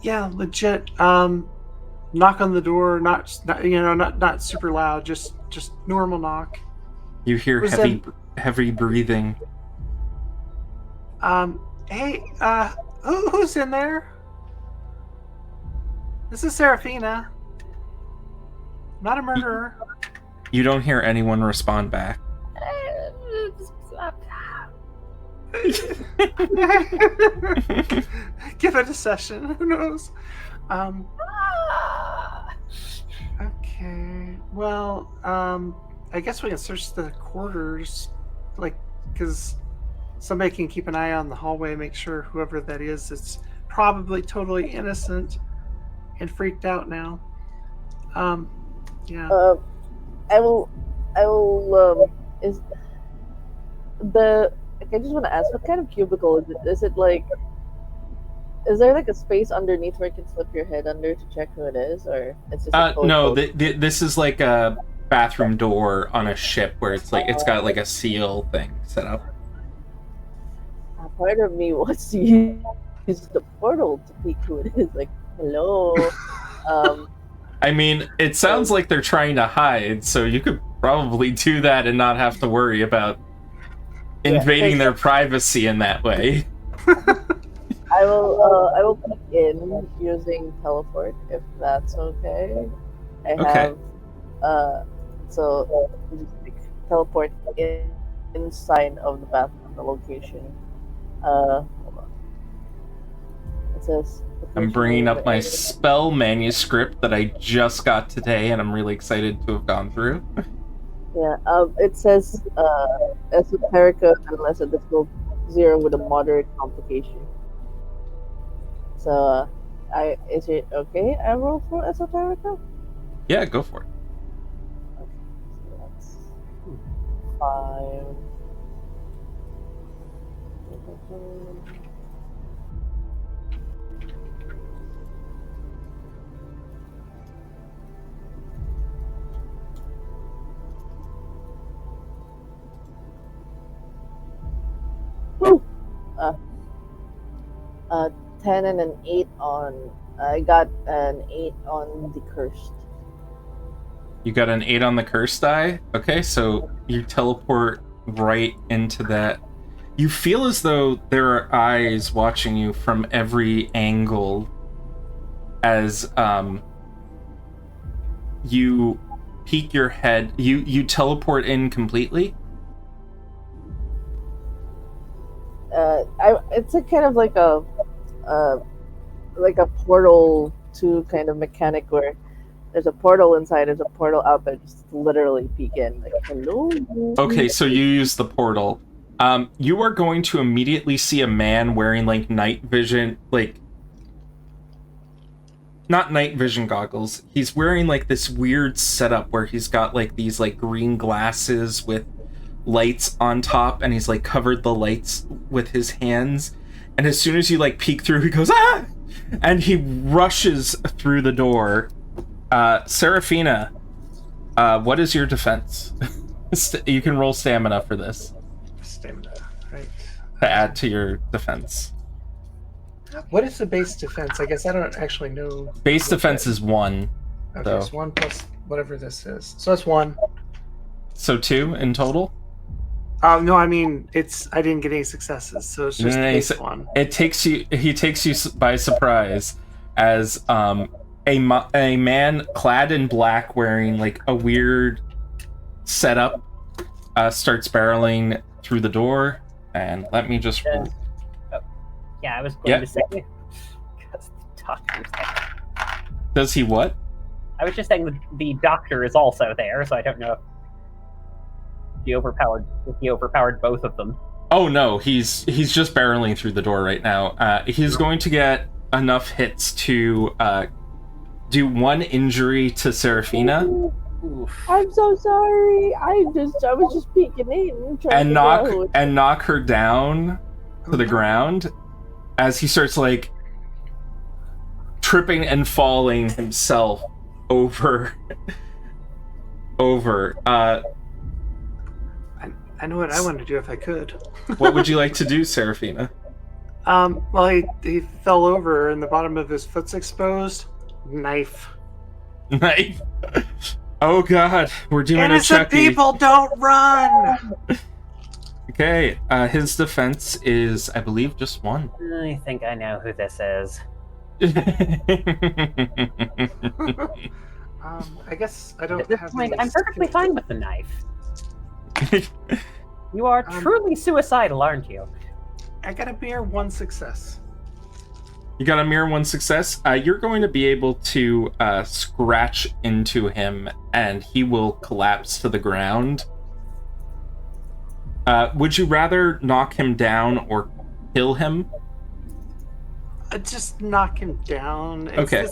Yeah, legit. Knock on the door, not super loud, just normal knock. You hear heavy breathing. Hey, who's in there? This is Serafina. Not a murderer. You don't hear anyone respond back. Give it a session. Who knows? Okay. Well, I guess we can search the quarters, because somebody can keep an eye on the hallway, make sure whoever that is, it's probably totally innocent and freaked out now. Yeah. I will. Is the? I just want to ask, what kind of cubicle is it? Is it is there a space underneath where you can slip your head under to check who it is, or it's just no? This is like a bathroom door on a ship where it's it's got a seal thing set up. A part of me wants to use the portal to peek who it is. Hello. I mean, it sounds like they're trying to hide, so you could probably do that and not have to worry about invading their privacy in that way. I will peek in using teleport if that's okay. I have so just teleport inside of the bathroom, the location. Hold on. It says. I'm bringing up my spell manuscript that I just got today, and I'm really excited to have gone through. Yeah, it says esoterica unless a difficult 0 with a moderate complication. So, is it okay? I roll for esoterica? Yeah, go for it. Okay, so that's 5. 10 and an 8 on. I got an 8 on the Cursed. You got an 8 on the curse die? Okay, so you teleport right into that. You feel as though there are eyes watching you from every angle as you peek your head. You teleport in completely? It's a kind of like a Portal 2 kind of mechanic where there's a portal inside, there's a portal out there, just literally peek in, like, hello. Okay, so you use the portal. You are going to immediately see a man wearing, like, night vision, like, not night vision goggles. He's wearing, like, this weird setup where he's got, like, these, like, green glasses with lights on top, and he's, like, covered the lights with his hands. And as soon as you, like, peek through, he goes, ah! And he rushes through the door. Serafina, what is your defense? You can roll stamina for this. Stamina, right. To add to your defense. What is the base defense? I guess I don't actually know. Base defense is 1. Okay, so. it's 1 plus whatever this is. So that's 1. So 2 in total? No, I mean, I didn't get any successes, so it's just base 1. He takes you by surprise as a man clad in black wearing like a weird setup starts barreling through the door, and let me just Yeah, I was going to say because the doctor's there. Does he what? I was just saying the doctor is also there, so I don't know if he overpowered both of them. Oh no, he's just barreling through the door right now. He's going to get enough hits to do 1 injury to Serafina. Oof. I'm so sorry. I was just peeking in and knock her down to the ground as he starts like tripping and falling himself over. I know what I want to do if I could. What would you like to do, Serafina? Well, he fell over and the bottom of his foot's exposed. Knife. Knife. Oh god, we're doing Innocent a Chucky. people don't run. Okay, his defense is, I believe, just 1. I think I know who this is. I guess I don't At this have point, any I'm perfectly skills. fine with the knife. You are truly suicidal, aren't you? I got a mere 1 success. You got a mere 1 success. You're going to be able to scratch into him, and he will collapse to the ground. Would you rather knock him down or kill him? Just knock him down. Okay.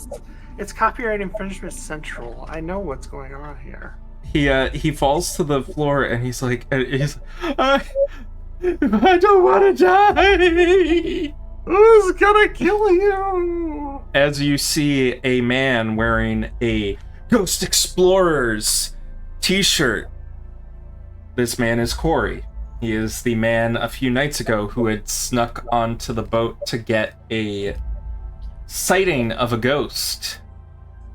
It's copyright infringement central. I know what's going on here. He falls to the floor, and he's like, I don't want to die. Who's gonna kill you? As you see a man wearing a Ghost Explorers t-shirt. This man is Corey. He is the man a few nights ago who had snuck onto the boat to get a sighting of a ghost.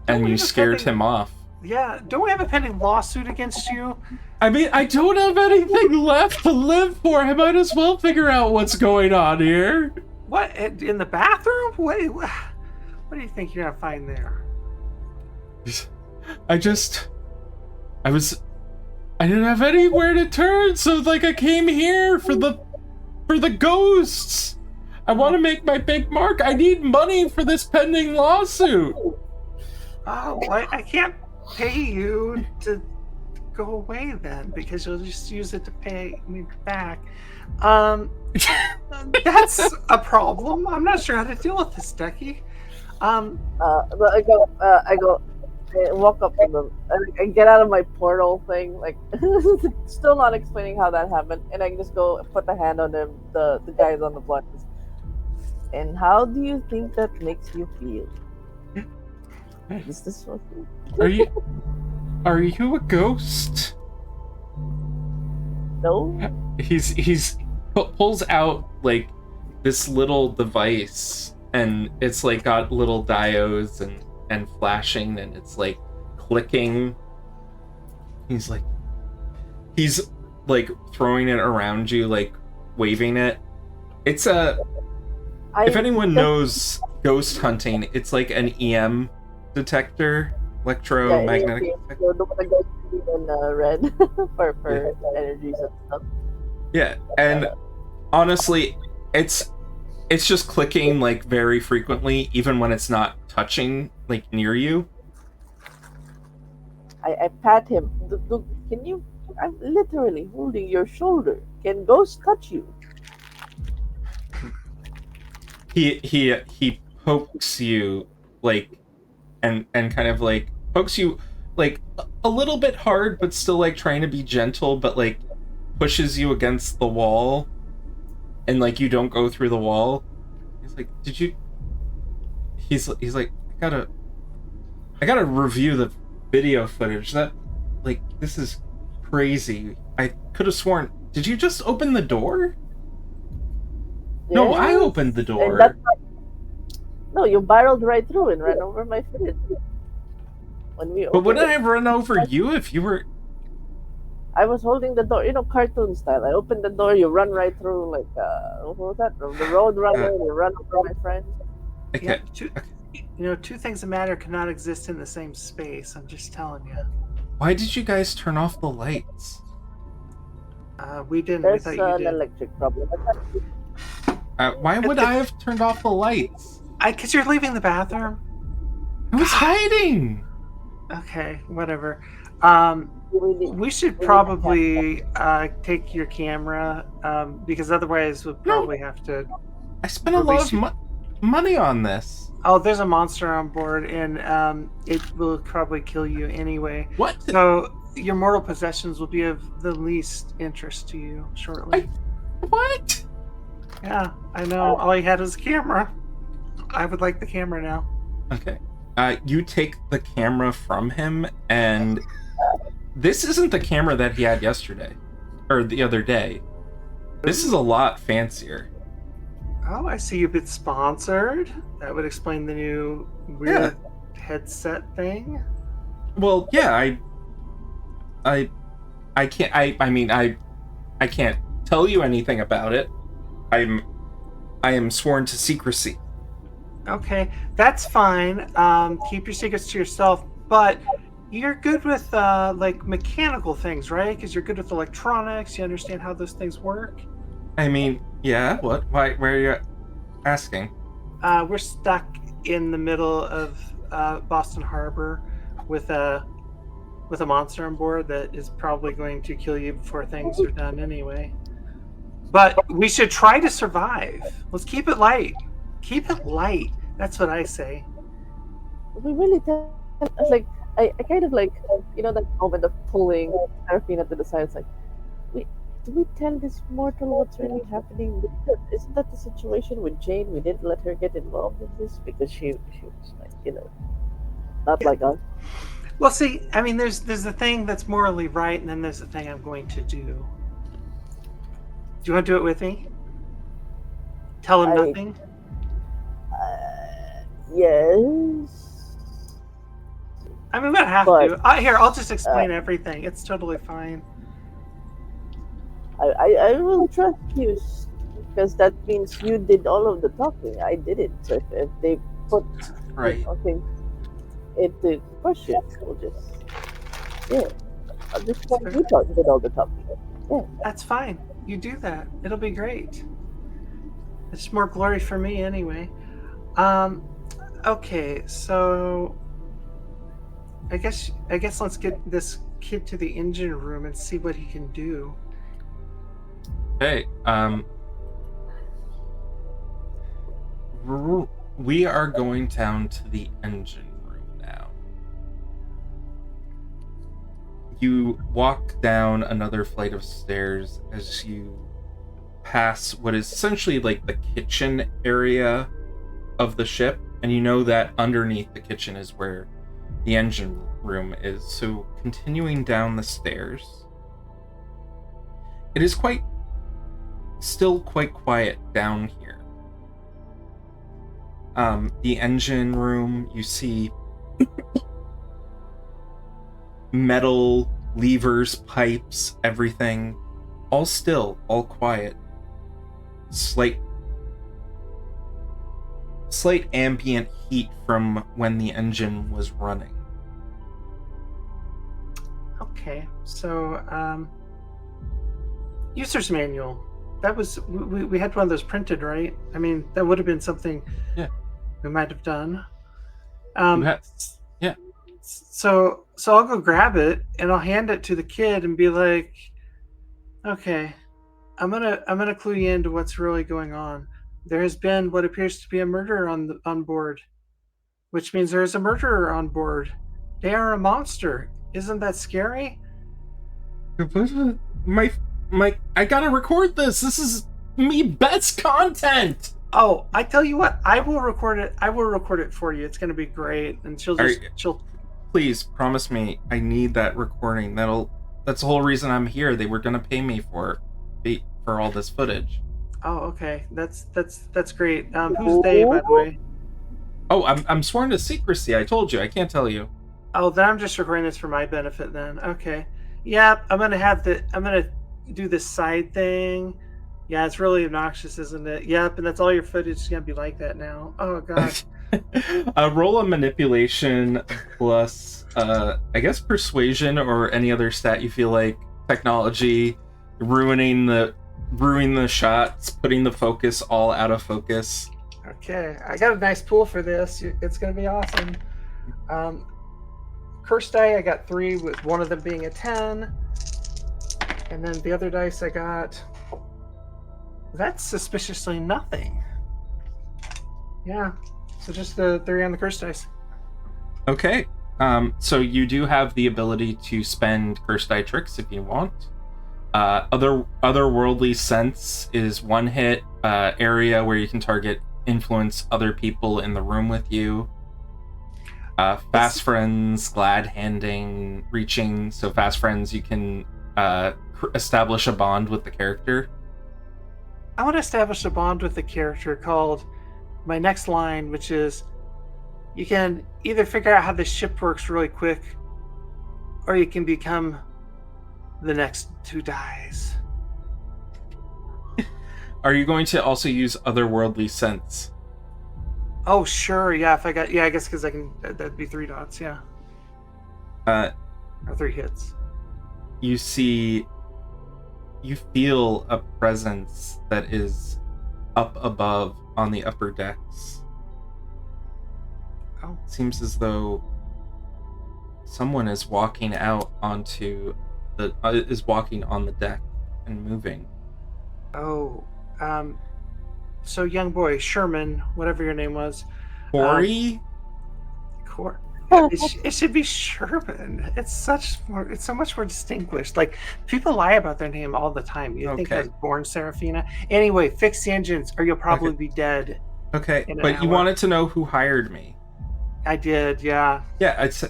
And you scared him off. Yeah, don't we have a pending lawsuit against you? I mean, I don't have anything left to live for. I might as well figure out what's going on here. What, in the bathroom? What do you think you're gonna find there? I didn't have anywhere to turn, so like I came here for the ghosts. I want to make my big mark. I need money for this pending lawsuit. Oh, I can't pay you to go away then, because you'll just use it to pay me back. That's a problem. I'm not sure how to deal with this, Decky. But I walk up to them. I get out of my portal thing, like still not explaining how that happened, and I just go put the hand on them, the guys on the block. And how do you think that makes you feel? Is this what? Are you a ghost? No. He's pulls out like this little device and it's like got little diodes and flashing, and it's like clicking. He's like throwing it around you, like waving it. It's if anyone knows ghost hunting, it's like an EM detector, electromagnetic detector. So the one that goes green and red for energies and stuff. Yeah, and honestly, it's just clicking like very frequently, even when it's not touching like near you. I pat him. Can you? I'm literally holding your shoulder. Can ghosts touch you? He pokes you like and kind of like pokes you like a little bit hard, but still like trying to be gentle, but like pushes you against the wall, and like you don't go through the wall. He's like, did you? He's like, I gotta review the video footage. That like this is crazy. I could have sworn. Did you just open the door? No, I Yes. opened the And door. that's no, you barreled right through and ran over my fridge. When we But opened wouldn't I it, have run over you if you were? I was holding the door, cartoon style. I opened the door, you run right through, like what was that? The road runner, you run over my friend. Okay. Yeah, two things that matter cannot exist in the same space. I'm just telling you. Why did you guys turn off the lights? We didn't. We There's thought you an did. electric problem. Why would I have turned off the lights? Because you're leaving the bathroom. I was hiding. Okay, whatever. We We should probably take your camera because otherwise we'll probably have to. I spent a lot of money on this. Oh, there's a monster on board, and it will probably kill you anyway. What? So your mortal possessions will be of the least interest to you shortly. What? Yeah, I know. All you had was a camera. I would like the camera now. Okay. You take the camera from him, and this isn't the camera that he had yesterday or the other day. This is a lot fancier. Oh, I see you've been sponsored. That would explain the new weird headset thing. Well, yeah, I can't. I mean, I can't tell you anything about it. I am sworn to secrecy. Okay, that's fine. Keep your secrets to yourself. But you're good with like mechanical things, right? Because you're good with electronics. You understand how those things work. I mean, yeah. What? Why? Where are you asking? We're stuck in the middle of Boston Harbor with a monster on board that is probably going to kill you before things are done anyway. But we should try to survive. Let's keep it light. Keep it light. That's what I say. we really like I kind of like that moment of pulling Serafina to the side. It's like do we tell this mortal what's really happening? Isn't that the situation with Jane? We didn't let her get involved in this because she was like not like us. Well, see, I mean, there's the thing that's morally right, and then there's the thing I'm going to do. Do you want to do it with me? Tell him nothing? Yes. I mean, we don't have But, to. Here, I'll just explain everything. It's totally fine. I will trust you because that means you did all of the talking. I didn't. So if they put Right. things into question, we'll just I'll just want you did all the talking. Yeah. That's fine. You do that. It'll be great. It's more glory for me anyway. Okay, so I guess let's get this kid to the engine room and see what he can do. Hey, we are going down to the engine room now. You walk down another flight of stairs as you pass what is essentially like the kitchen area of the ship, and you know that underneath the kitchen is where the engine room is. So continuing down the stairs, it is still quite quiet down here. The engine room, you see metal levers, pipes, everything, all still, all quiet. Slight ambient heat from when the engine was running. Okay, so user's manual. That was we had one of those printed, right? I mean, that would have been something. Yeah. We might have done. Yeah. So I'll go grab it and I'll hand it to the kid and be like, "Okay, I'm gonna clue you into what's really going on. There has been what appears to be a murder on board, which means there is a murderer on board. They are a monster. Isn't that scary?" My, I gotta record this. This is me best content. Oh, I tell you what, I will record it. I will record it for you. It's gonna be great, and she'll. Please promise me. I need that recording. That's the whole reason I'm here. They were gonna pay me for all this footage. Oh, okay. That's great. Who's they, by the way? Oh, I'm sworn to secrecy. I told you. I can't tell you. Oh, then I'm just recording this for my benefit then. Okay. Yeah, I'm gonna do this side thing. Yeah, it's really obnoxious, isn't it? Yep, and that's all your footage is gonna be like that now. Oh god. Roll a manipulation plus I guess persuasion or any other stat you feel like technology ruining the shots, putting the focus all out of focus. Okay, I got a nice pool for this. It's gonna be awesome. Curse die, I got 3, with one of them being a 10. And then the other dice I got... That's suspiciously nothing. Yeah, so just the 3 on the curse dice. Okay, so you do have the ability to spend curse die tricks if you want. Otherworldly sense is 1 hit area where you can target influence other people in the room with you. Fast friends, glad handing, reaching. So fast friends, you can establish a bond with the character. I want to establish a bond with the character called my next line, which is you can either figure out how this ship works really quick, or you can become the next who dies. Are you going to also use otherworldly sense? Oh, sure. Yeah, I guess because I can. That'd be 3 dots. Yeah. Or 3 hits. You feel a presence that is up above on the upper decks. Oh. Seems as though someone is walking out onto is walking on the deck and moving. Oh. So young boy Sherman, whatever your name was. Corey? It should be Sherman. It's so much more distinguished. Like, people lie about their name all the time. You think I was born Serafina. Anyway, fix the engines or you'll probably be dead. Okay, but you wanted to know who hired me. I did, yeah. Yeah, I'd say.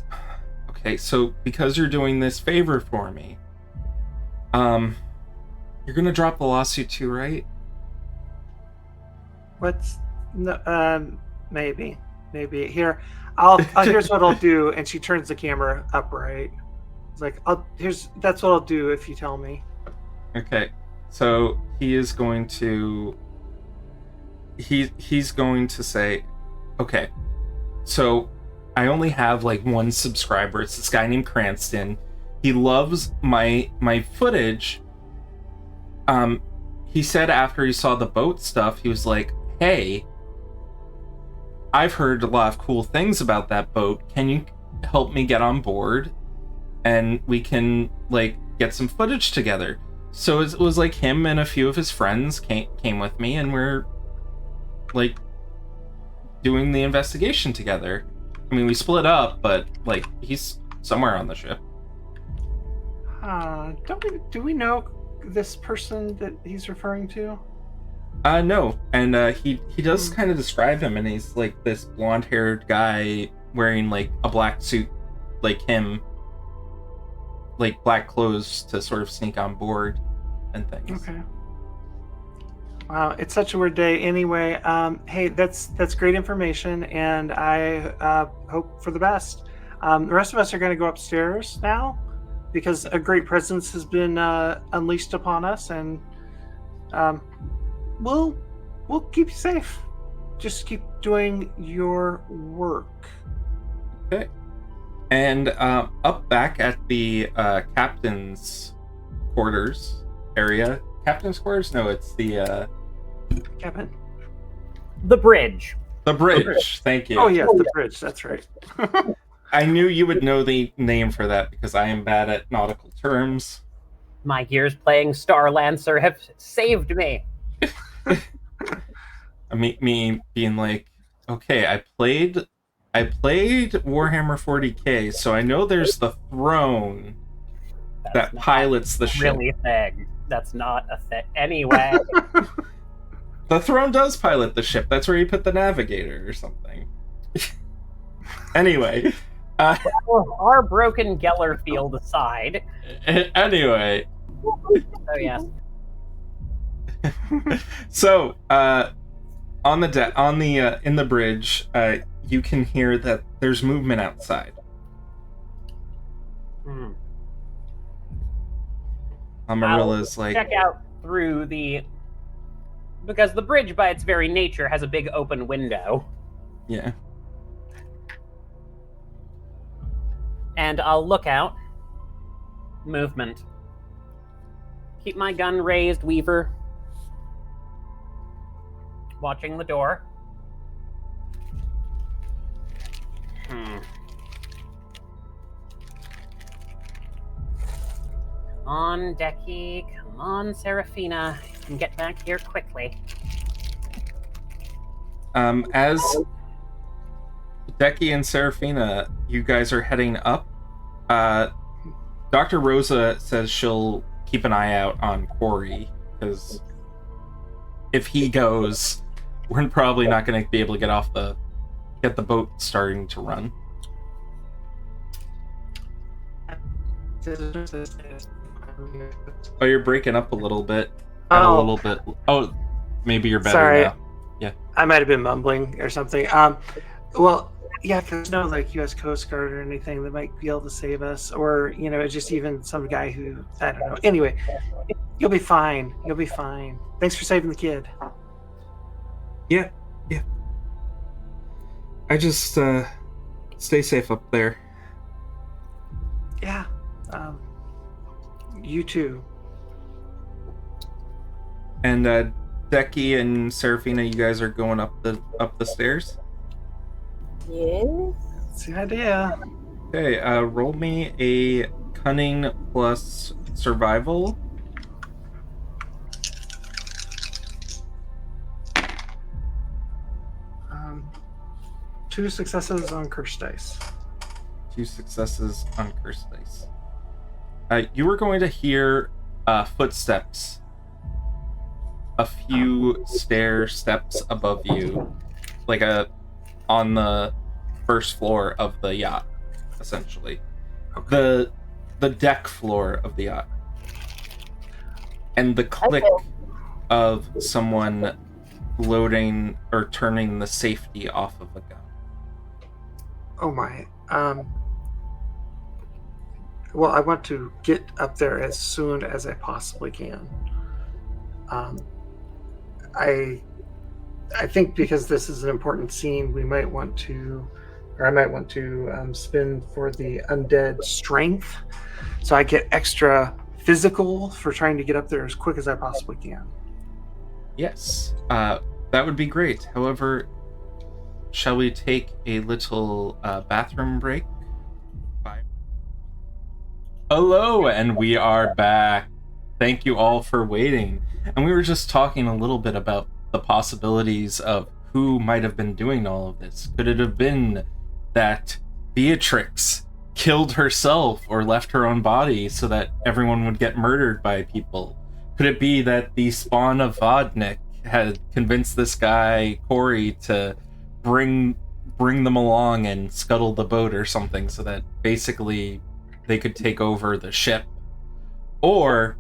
Okay, so because you're doing this favor for me, you're gonna drop the lawsuit too, right? Maybe here. Here's what I'll do, and she turns the camera upright. It's like, that's what I'll do if you tell me. Okay, so he's going to say, okay, so I only have like 1 subscriber. It's this guy named Cranston. He loves my footage. He said after he saw the boat stuff, he was like, hey, I've heard a lot of cool things about that boat. Can you help me get on board? And we can, like, get some footage together. So it was like him and a few of his friends came with me, and we're, like, doing the investigation together. I mean, we split up, but, like, he's somewhere on the ship. Do we know this person that he's referring to? No, and he does kind of describe him, and he's like this blonde-haired guy wearing like a black suit, like him, like black clothes to sort of sneak on board and things. Okay. Wow, it's such a weird day. Anyway, hey, that's great information, and I hope for the best. The rest of us are going to go upstairs now because a great presence has been unleashed upon us, and um, we'll keep you safe. Just keep doing your work. Okay. And up back at the captain's quarters area. Captain's quarters? No, it's the Kevin. The bridge. the bridge. Thank you. Oh yes, the bridge. That's right. I knew you would know the name for that because I am bad at nautical terms. My years playing Star Lancer have saved me. Me being like, okay, I played Warhammer 40K, so I know there's the throne that not pilots the ship. Really thing. That's not a thing. Anyway. The throne does pilot the ship. That's where you put the navigator or something. Anyway. Our broken Geller field aside. Anyway. Oh, yes. So, on the in the bridge, you can hear that there's movement outside. Amarilla's like, check out through because the bridge by its very nature has a big open window. yeah. And I'll look out. Movement. Keep my gun raised, Weaver. Watching the door. Come on, Decky. Come on, Serafina. You can get back here quickly. As Decky and Serafina, you guys are heading up. Dr. Rosa says she'll keep an eye out on Corey, because if he goes, we're probably not going to be able to get the boat starting to run. Oh, you're breaking up a little bit. And a little bit. Oh, maybe you're better Sorry. now. Yeah. I might have been mumbling or something. Well, yeah, if there's no like U.S. Coast Guard or anything that might be able to save us, or just even some guy who I don't know. Anyway, you'll be fine. You'll be fine. Thanks for saving the kid. Yeah. I just stay safe up there. Yeah. You too. And Decky and Serafina, you guys are going up the stairs? Yes. That's the idea. Okay, roll me a cunning plus survival. Two successes on curse dice. 2 successes on curse dice. You were going to hear footsteps a few steps above you, like on the first floor of the yacht, essentially. Okay. The deck floor of the yacht. And the click of someone loading or turning the safety off of a gun. Oh my. Well, I want to get up there as soon as I possibly can. I think because this is an important scene, I might want to spin for the undead strength, so I get extra physical for trying to get up there as quick as I possibly can. Yes, that would be great. However, shall we take a little bathroom break? Bye. Hello, and we are back. Thank you all for waiting. And we were just talking a little bit about the possibilities of who might have been doing all of this. Could it have been that Beatrix killed herself or left her own body so that everyone would get murdered by people? Could it be that the spawn of Vodnik had convinced this guy, Corey, to bring them along and scuttle the boat or something so that basically they could take over the ship? Or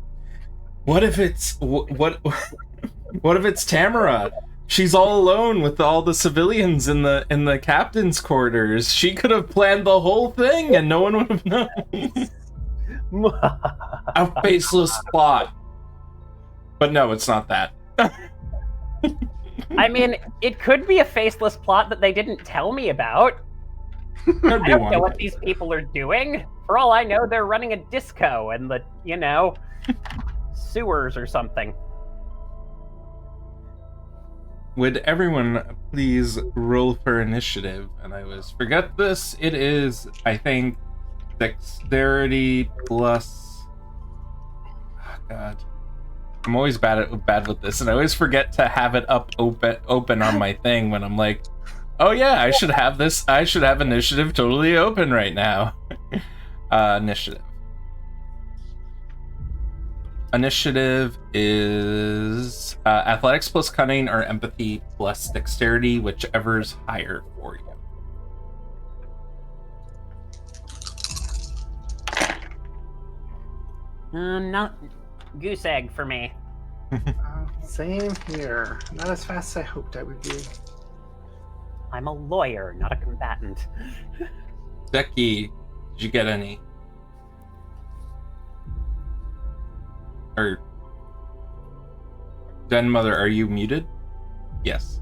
what if it's what What if it's Tamara? She's all alone with all the civilians in the captain's quarters. She could have planned the whole thing and no one would have known. A faceless plot. But no, it's not that. I mean, it could be a faceless plot that they didn't tell me about. Could I be don't one. know what these people are doing. For all I know, they're running a disco in the, sewers or something. Would everyone please roll for initiative? And I always forget this. It is, I think, dexterity plus... Oh, God. I'm always bad with this, and I always forget to have it up open on my thing when I'm like, oh yeah, I should have this. I should have initiative totally open right now. Initiative. Initiative is athletics plus cunning or empathy plus dexterity, whichever's higher for you. Not goose egg for me. Same here. Not as fast as I hoped I would be. I'm a lawyer, not a combatant. Becky, did you get any? Or Den Mother, are you muted? Yes.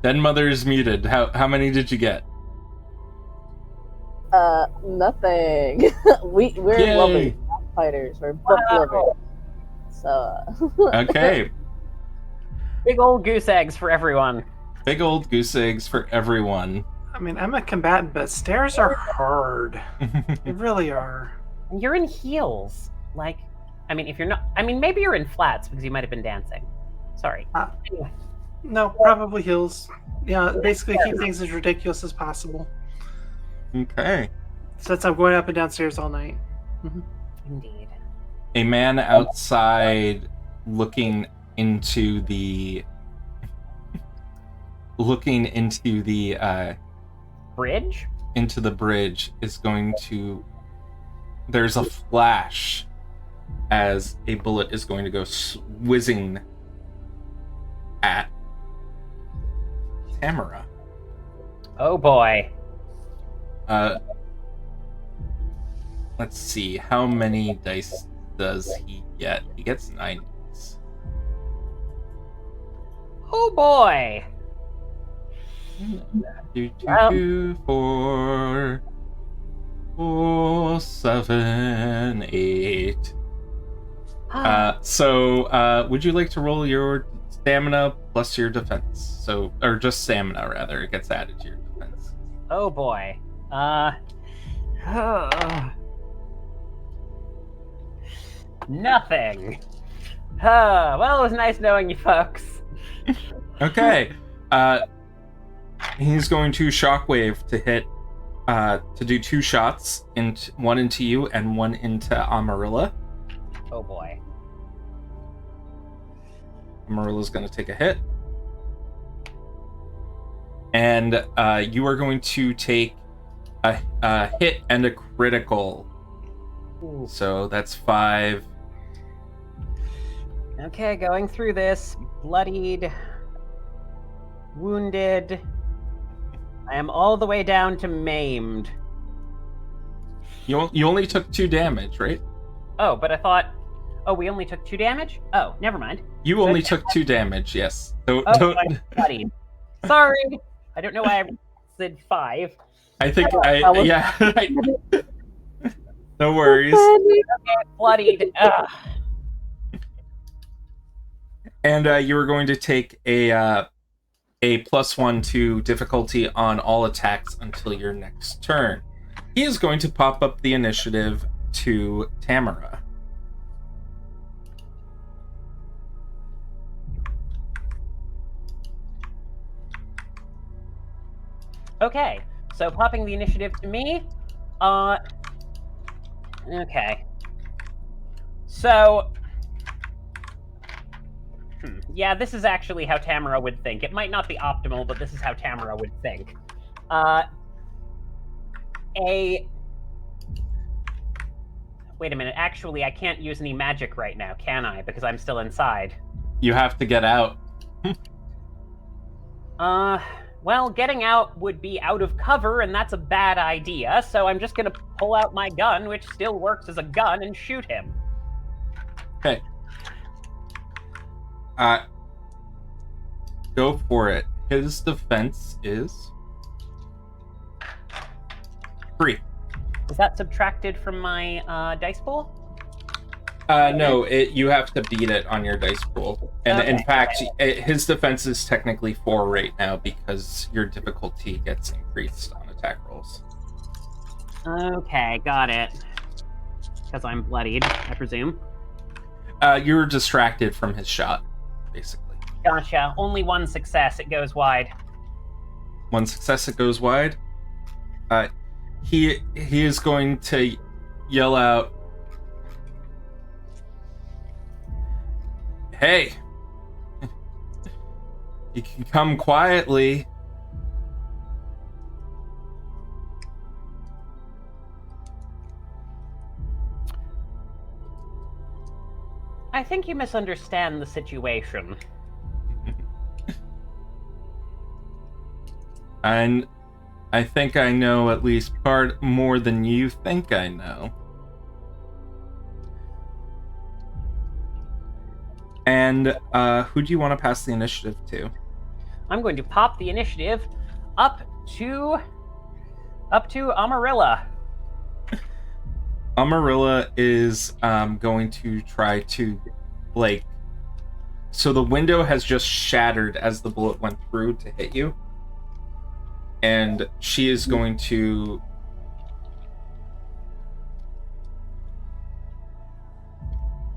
Den Mother is muted. How many did you get? Nothing. We're Yay. lovers, not fighters. We're book lovers. So. Okay. Big old goose eggs for everyone. Big old goose eggs for everyone. I mean, I'm a combatant, but stairs are hard. They really are. You're in heels. Like, I mean, if you're not, maybe you're in flats because you might have been dancing. Sorry. Anyway. No, probably heels. Yeah, basically keep things as ridiculous as possible. Okay. Since I'm going up and down stairs all night. Indeed. A man outside looking into the Bridge? into the bridge is going to... There's a flash as a bullet is going to go whizzing at Tamara. Oh boy. Let's see. How many dice does he get? He gets 9 dice. Oh boy. 2, 2, 4, 4, 7, 8. So, would you like to roll your stamina plus your defense? So, or just stamina rather. It gets added to your defense. Oh boy. Nothing. Well, it was nice knowing you folks. Okay. He's going to shockwave to hit, to do 2 shots, one into you and one into Amarilla. Oh boy. Amarilla's going to take a hit. And you are going to take a hit and a critical. Ooh. So that's 5. Okay, going through this. Bloodied. Wounded. I am all the way down to maimed. You only took 2 damage, right? Oh, but I thought... Oh, we only took 2 damage? Oh, never mind. You only took 2 damage, yes. Don't. I'm bloodied. Sorry. I don't know why I said 5. I think yeah. No Oh, worries. Okay, bloodied. Ugh. And you were going to take a +1 to difficulty on all attacks until your next turn. He is going to pop up the initiative to Tamara. Okay, so popping the initiative to me. Okay. So, yeah, this is actually how Tamara would think. It might not be optimal, but this is how Tamara would think. Wait a minute. Actually, I can't use any magic right now, can I? Because I'm still inside. You have to get out. Well, getting out would be out of cover, and that's a bad idea, so I'm just gonna pull out my gun, which still works as a gun, and shoot him. Okay. Go for it. His defense is 3. Is that subtracted from my dice pool? No, you have to beat it on your dice pool. And in Okay. fact, his defense is technically 4 right now because your difficulty gets increased on attack rolls. Okay, got it. Because I'm bloodied, I presume. You're distracted from his shot, basically. Gotcha. Only one success. It goes wide. 1 success, it goes wide. He is going to yell out, "Hey, you can come quietly." I think you misunderstand the situation. And I think I know at least part more than you think I know. And who do you want to pass the initiative to? I'm going to pop the initiative up to Amarilla. Amarilla is going to try to, like... So the window has just shattered as the bullet went through to hit you. And she is going to...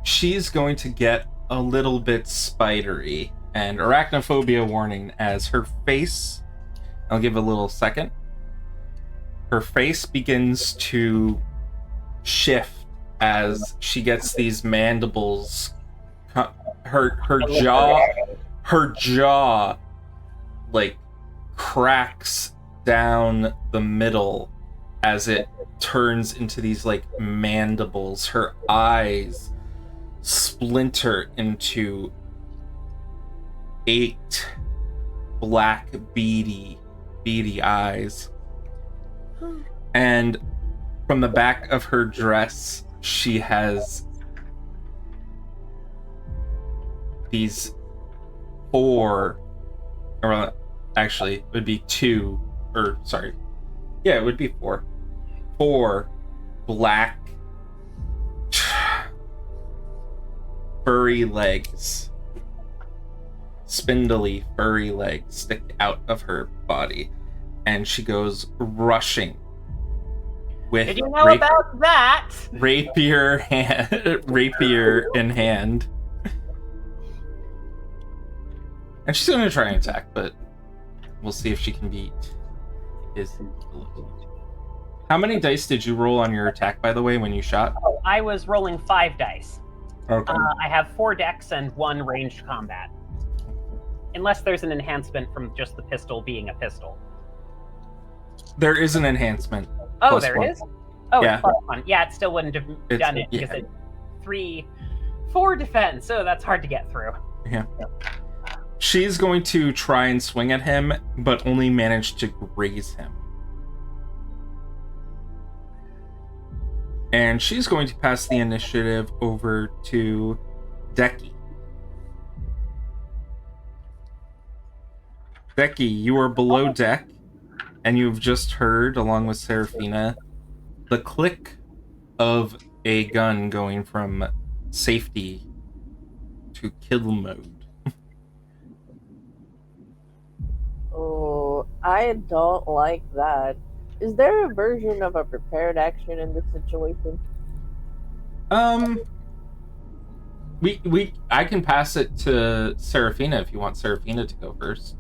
She's going to get a little bit spidery. And arachnophobia warning, as her face... I'll give a little second. Her face begins to shift as she gets these mandibles. Her jaw like cracks down the middle as it turns into these like mandibles. Her eyes splinter into 8 black beady eyes. And from the back of her dress, she has these 4, or actually, it would be 2, or sorry. Yeah, it would be 4. 4 black furry legs. Spindly furry legs stick out of her body. And she goes rushing with Did you know about that? rapier in hand. And she's going to try and attack, but we'll see if she can beat his ability. How many dice did you roll on your attack, by the way, when you shot? Oh, I was rolling 5 dice. Okay. I have 4 dex and 1 ranged combat. Unless there's an enhancement from just the pistol being a pistol. There is an enhancement. Oh, Plus there 1. is? Oh, Yeah. it's +1. Yeah, it still wouldn't have done it because it's 4 defense. So that's hard to get through. Yeah. She's going to try and swing at him, but only manage to graze him. And she's going to pass the initiative over to Decky. Decky, you are below deck, and you've just heard, along with Seraphina, the click of a gun going from safety to kill mode. Oh, I don't like that. Is there a version of a prepared action in this situation? I can pass it to Seraphina if you want Seraphina to go first.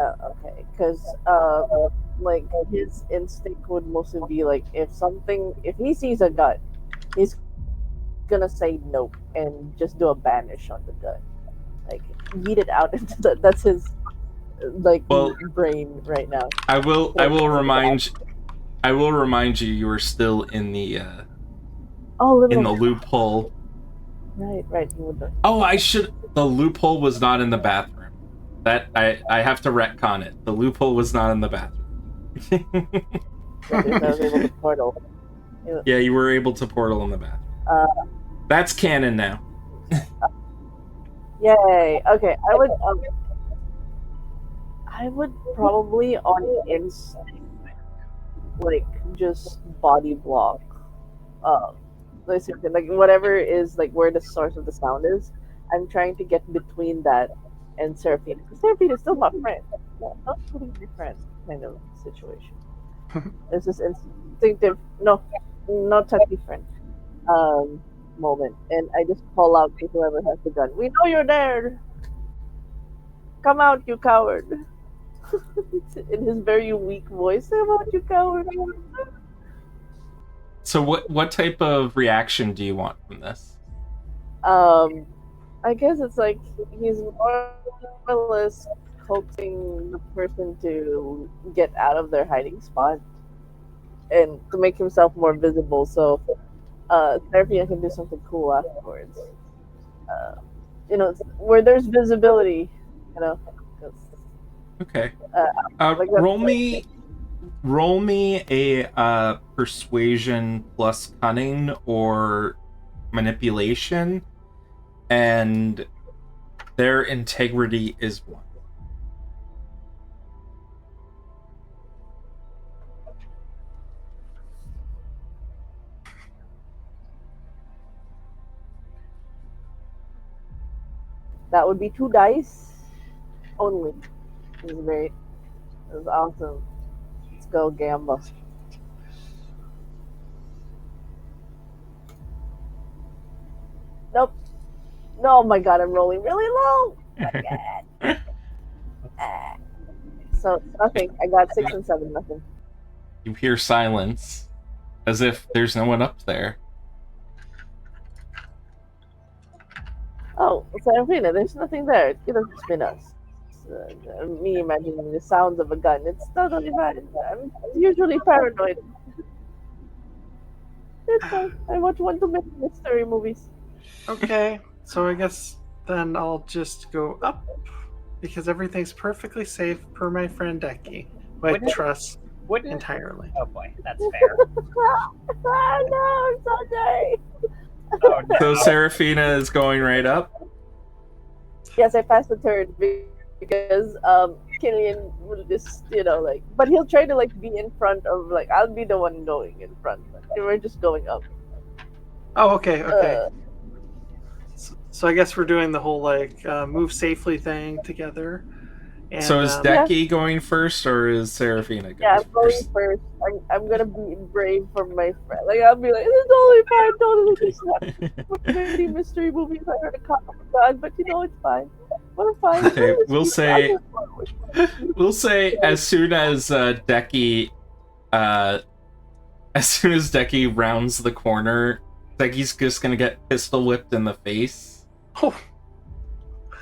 Okay, because like his instinct would mostly be like if he sees a gun, he's gonna say nope and just do a banish on the gun, like yeet it out into that's his brain right now. I will remind you are still in the Oh, in little. the loophole. Right. He would. Oh, the loophole was not in the bathroom. That I have to retcon it. The loophole was not in the bathroom. That is, I was able to portal. Yeah, you were able to portal in the bathroom. Uh, That's canon now. Yay. Okay, I would probably on instinct, like just body block. Like whatever is like where the source of the sound is. I'm trying to get between that and Seraphina. Because Seraphina is still my friend. Not completely friend kind of situation. It's just instinctive. No, not touchy friend. Moment, and I just call out to whoever has the gun. We know you're there. Come out, you coward! In his very weak voice, come out, you coward! So what type of reaction do you want from this? I guess it's like he's more or less coaxing the person to get out of their hiding spot and to make himself more visible. So, Seraphina can do something cool afterwards. Uh, where there's visibility, you know. 'Cause, Okay. like Roll me a persuasion plus cunning or manipulation, and their integrity is 1. that would be 2 dice only. This is great. This is awesome. Let's go, Gamba. Nope. No, oh my god, I'm rolling really low. My god. Ah. So nothing. I got 6 and 7. Nothing. You hear silence, as if there's no one up there. Oh, Seraphina, there's nothing there. It could have just been us. Me imagining the sounds of a gun. It's totally fine. I'm usually paranoid. It's fine. I watch one too many mystery movies. Okay, so I guess then I'll just go up because everything's perfectly safe per my friend Decky, who I Wouldn't it- trust Wouldn't it? entirely. Oh boy, that's fair. No, Sunday. Oh no. So Seraphina is going right up. Yes, I passed the turn because Killian will just but he'll try to be in front of I'll be the one going in front. We're just going up. Oh, okay. So I guess we're doing the whole move safely thing together. And, So is Decky going first, or is Seraphina going Yeah, I'm going first? first. I'm gonna be brave for my friend. I'll be like, it's totally fine, totally just like many mystery movies. I heard a cop of a gun, but it's fine. We're fine. Okay, we'll say as soon as Decky rounds the corner, Decky's just gonna get pistol whipped in the face. Oh.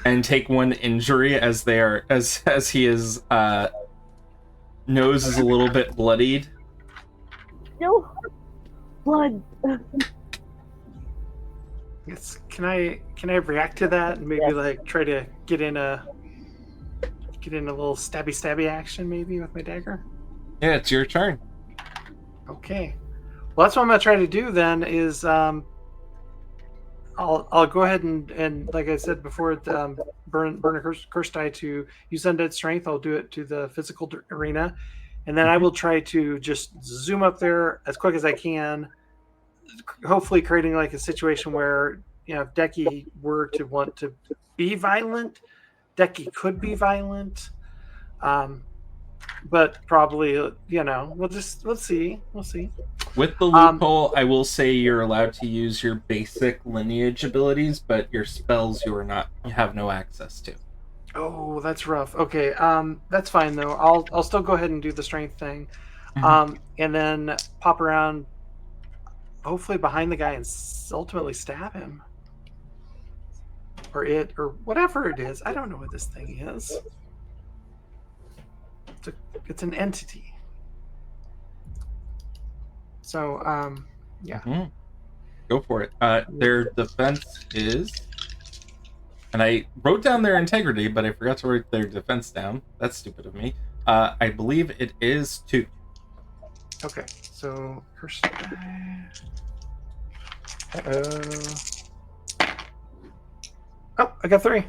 And take 1 injury as he is nose is a little bit bloodied. No blood. Can I react to that and maybe try to get in a little stabby action maybe with my dagger? Yeah, it's your turn. Okay. Well, that's what I'm gonna try to do then. Is I'll go ahead and like I said before, burn a curse die to use undead strength. I'll do it to the physical arena, and then I will try to just zoom up there as quick as I can. Hopefully, creating a situation where if Decky were to want to be violent, Decky could be violent. But probably we'll see. With the loophole, I will say you're allowed to use your basic lineage abilities, but your spells you have no access to. Oh, that's rough. Okay, that's fine though. I'll still go ahead and do the strength thing, and then pop around, hopefully behind the guy, and ultimately stab him, or whatever it is. I don't know what this thing is. It's an entity. So, yeah. Go go for it. Their defense is, and I wrote down their integrity, but I forgot to write their defense down. That's stupid of me. I believe it is 2. Okay, so cursed die. Oh, I got 3.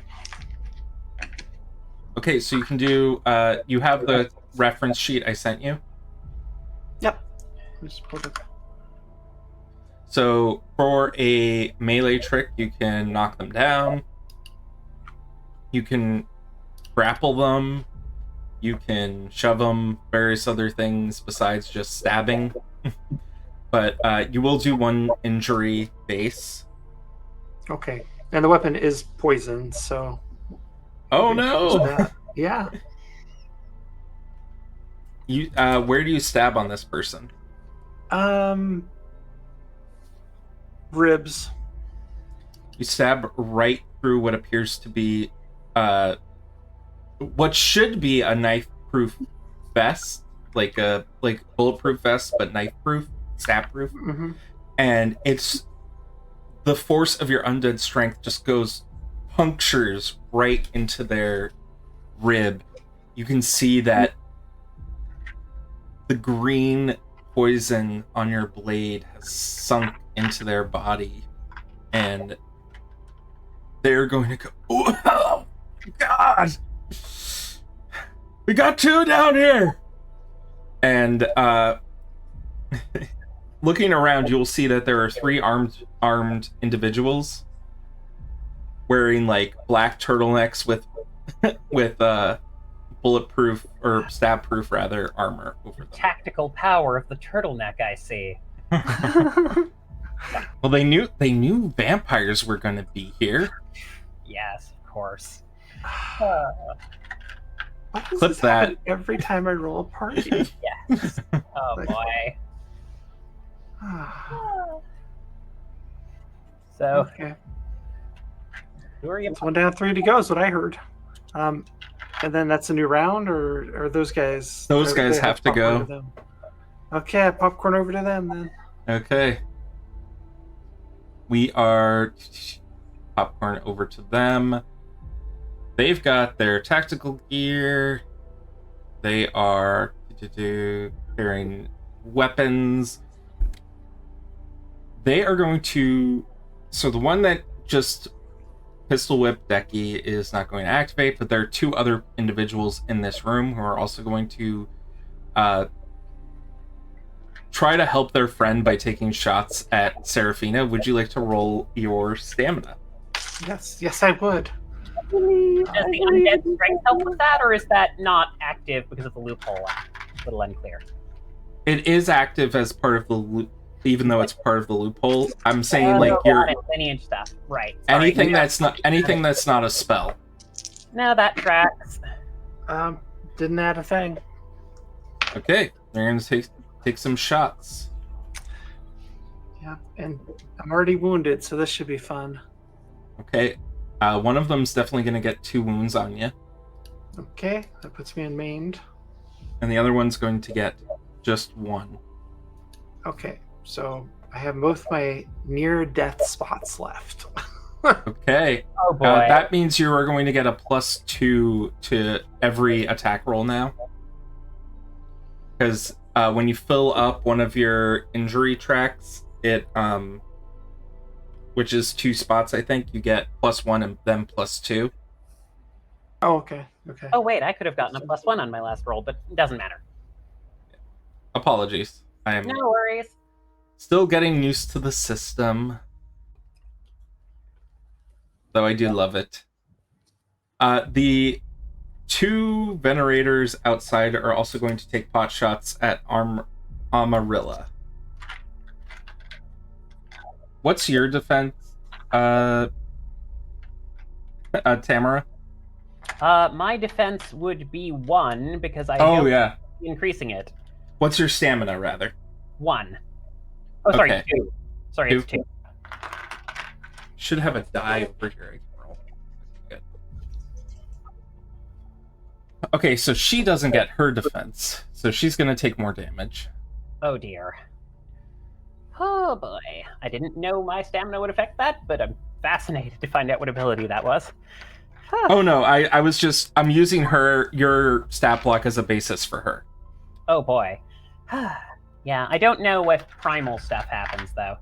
Okay, so you can do. You have the reference sheet I sent you. Yep. Just pulled it. So for a melee trick, you can knock them down. You can grapple them. You can shove them. Various other things besides just stabbing. But you will do 1 injury base. Okay, and the weapon is poison, so. Oh no! That. Yeah. You where do you stab on this person? Ribs. You stab right through what appears to be what should be a knife-proof vest, like bulletproof vest, but knife-proof, stab-proof. Mm-hmm. And it's the force of your undead strength just punctures right into their rib. You can see that the green poison on your blade has sunk into their body, and they're going to go, oh God, we got 2 down here. And looking around, you'll see that there are 3 armed individuals wearing like black turtlenecks with bulletproof or stab-proof rather armor over them. Tactical power of the turtleneck, I see. Well, they knew vampires were going to be here. Yes, of course. Why does Clip this that. happen every time I roll a party? Yes. Oh Like- boy. So, Okay. who are you? It's 1 down, 3 to go is what I heard. And then that's a new round, or are those guys? Those or guys they have to popcorn go. them? Okay, I popcorn over to them then. Okay. We are popcorn over to them. They've got their tactical gear. They are carrying weapons. They are going to... So the one that just pistol whipped Decky is not going to activate, but there are 2 other individuals in this room who are also going to try to help their friend by taking shots at Serafina. Would you like to roll your stamina? Yes, I would. Does the undead strength help with that, or is that not active because of the loophole? A little unclear. It is active as part of the loop, even though it's part of the loophole. I'm saying like your lineage stuff, right? Sorry. anything that's not a spell. No, that tracks. Didn't add a thing. Okay, they're gonna take some shots. Yeah, and I'm already wounded, so this should be fun. Okay, one of them's definitely gonna get 2 wounds on you, Okay, that puts me in maimed. and the other one's going to get just 1. Okay, so I have both my near-death spots left. Okay, Oh boy. that means you are going to get a +2 to every attack roll now, because when you fill up one of your injury tracks, it which is 2 spots, I think, you get +1 and then +2. Oh, okay. Okay. Oh wait, I could have gotten a +1 on my last roll, but it doesn't matter. Apologies. I am No worries. still getting used to the system, though I do love it. The 2 Venerators outside are also going to take pot shots at Amarilla. What's your defense, Tamara? My defense would be 1 because I Oh don't yeah. be increasing it. What's your stamina, rather? 1. Oh, sorry, Okay. 2. Sorry, it's 2. Should have a die over here I can roll. Good. Okay, so she doesn't get her defense, so she's gonna take more damage. Oh dear. Oh boy, I didn't know my stamina would affect that, but I'm fascinated to find out what ability that was. Oh no, I'm using your stat block as a basis for her. Oh boy. Yeah, I don't know what primal stuff happens though.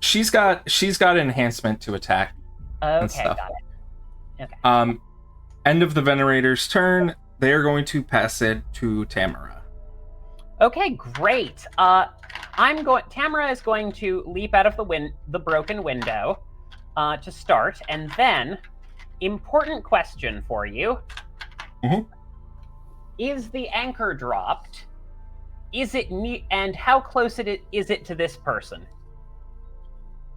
She's got enhancement to attack and Okay, stuff. got it. Okay. End of the Venerator's turn. They are going to pass it to Tamara. Okay, great. Tamara is going to leap out of the broken window to start, and then important question for you: Mhm. Is the anchor dropped? Is it and how close is it to this person?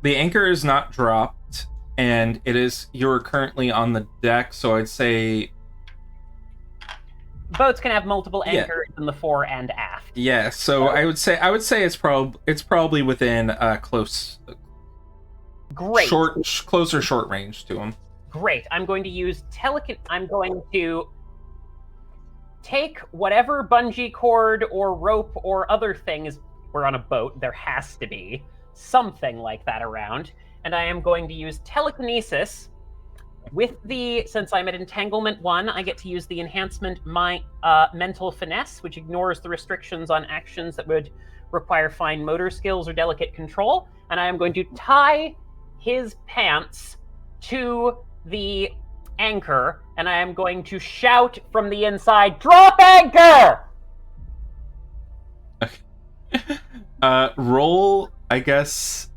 The anchor is not dropped, and you're currently on the deck, so I'd say Boats can have multiple anchors in the fore and aft. yeah. So I would say it's probably within close, Great. close or short range to him. Great. I'm going to use I'm going to take whatever bungee cord or rope or other things. We're on a boat. There has to be something like that around. And I am going to use telekinesis. Since I'm at entanglement 1, I get to use the enhancement mental finesse, which ignores the restrictions on actions that would require fine motor skills or delicate control. And I am going to tie his pants to the anchor, and I am going to shout from the inside, "Drop anchor!" Roll, I guess,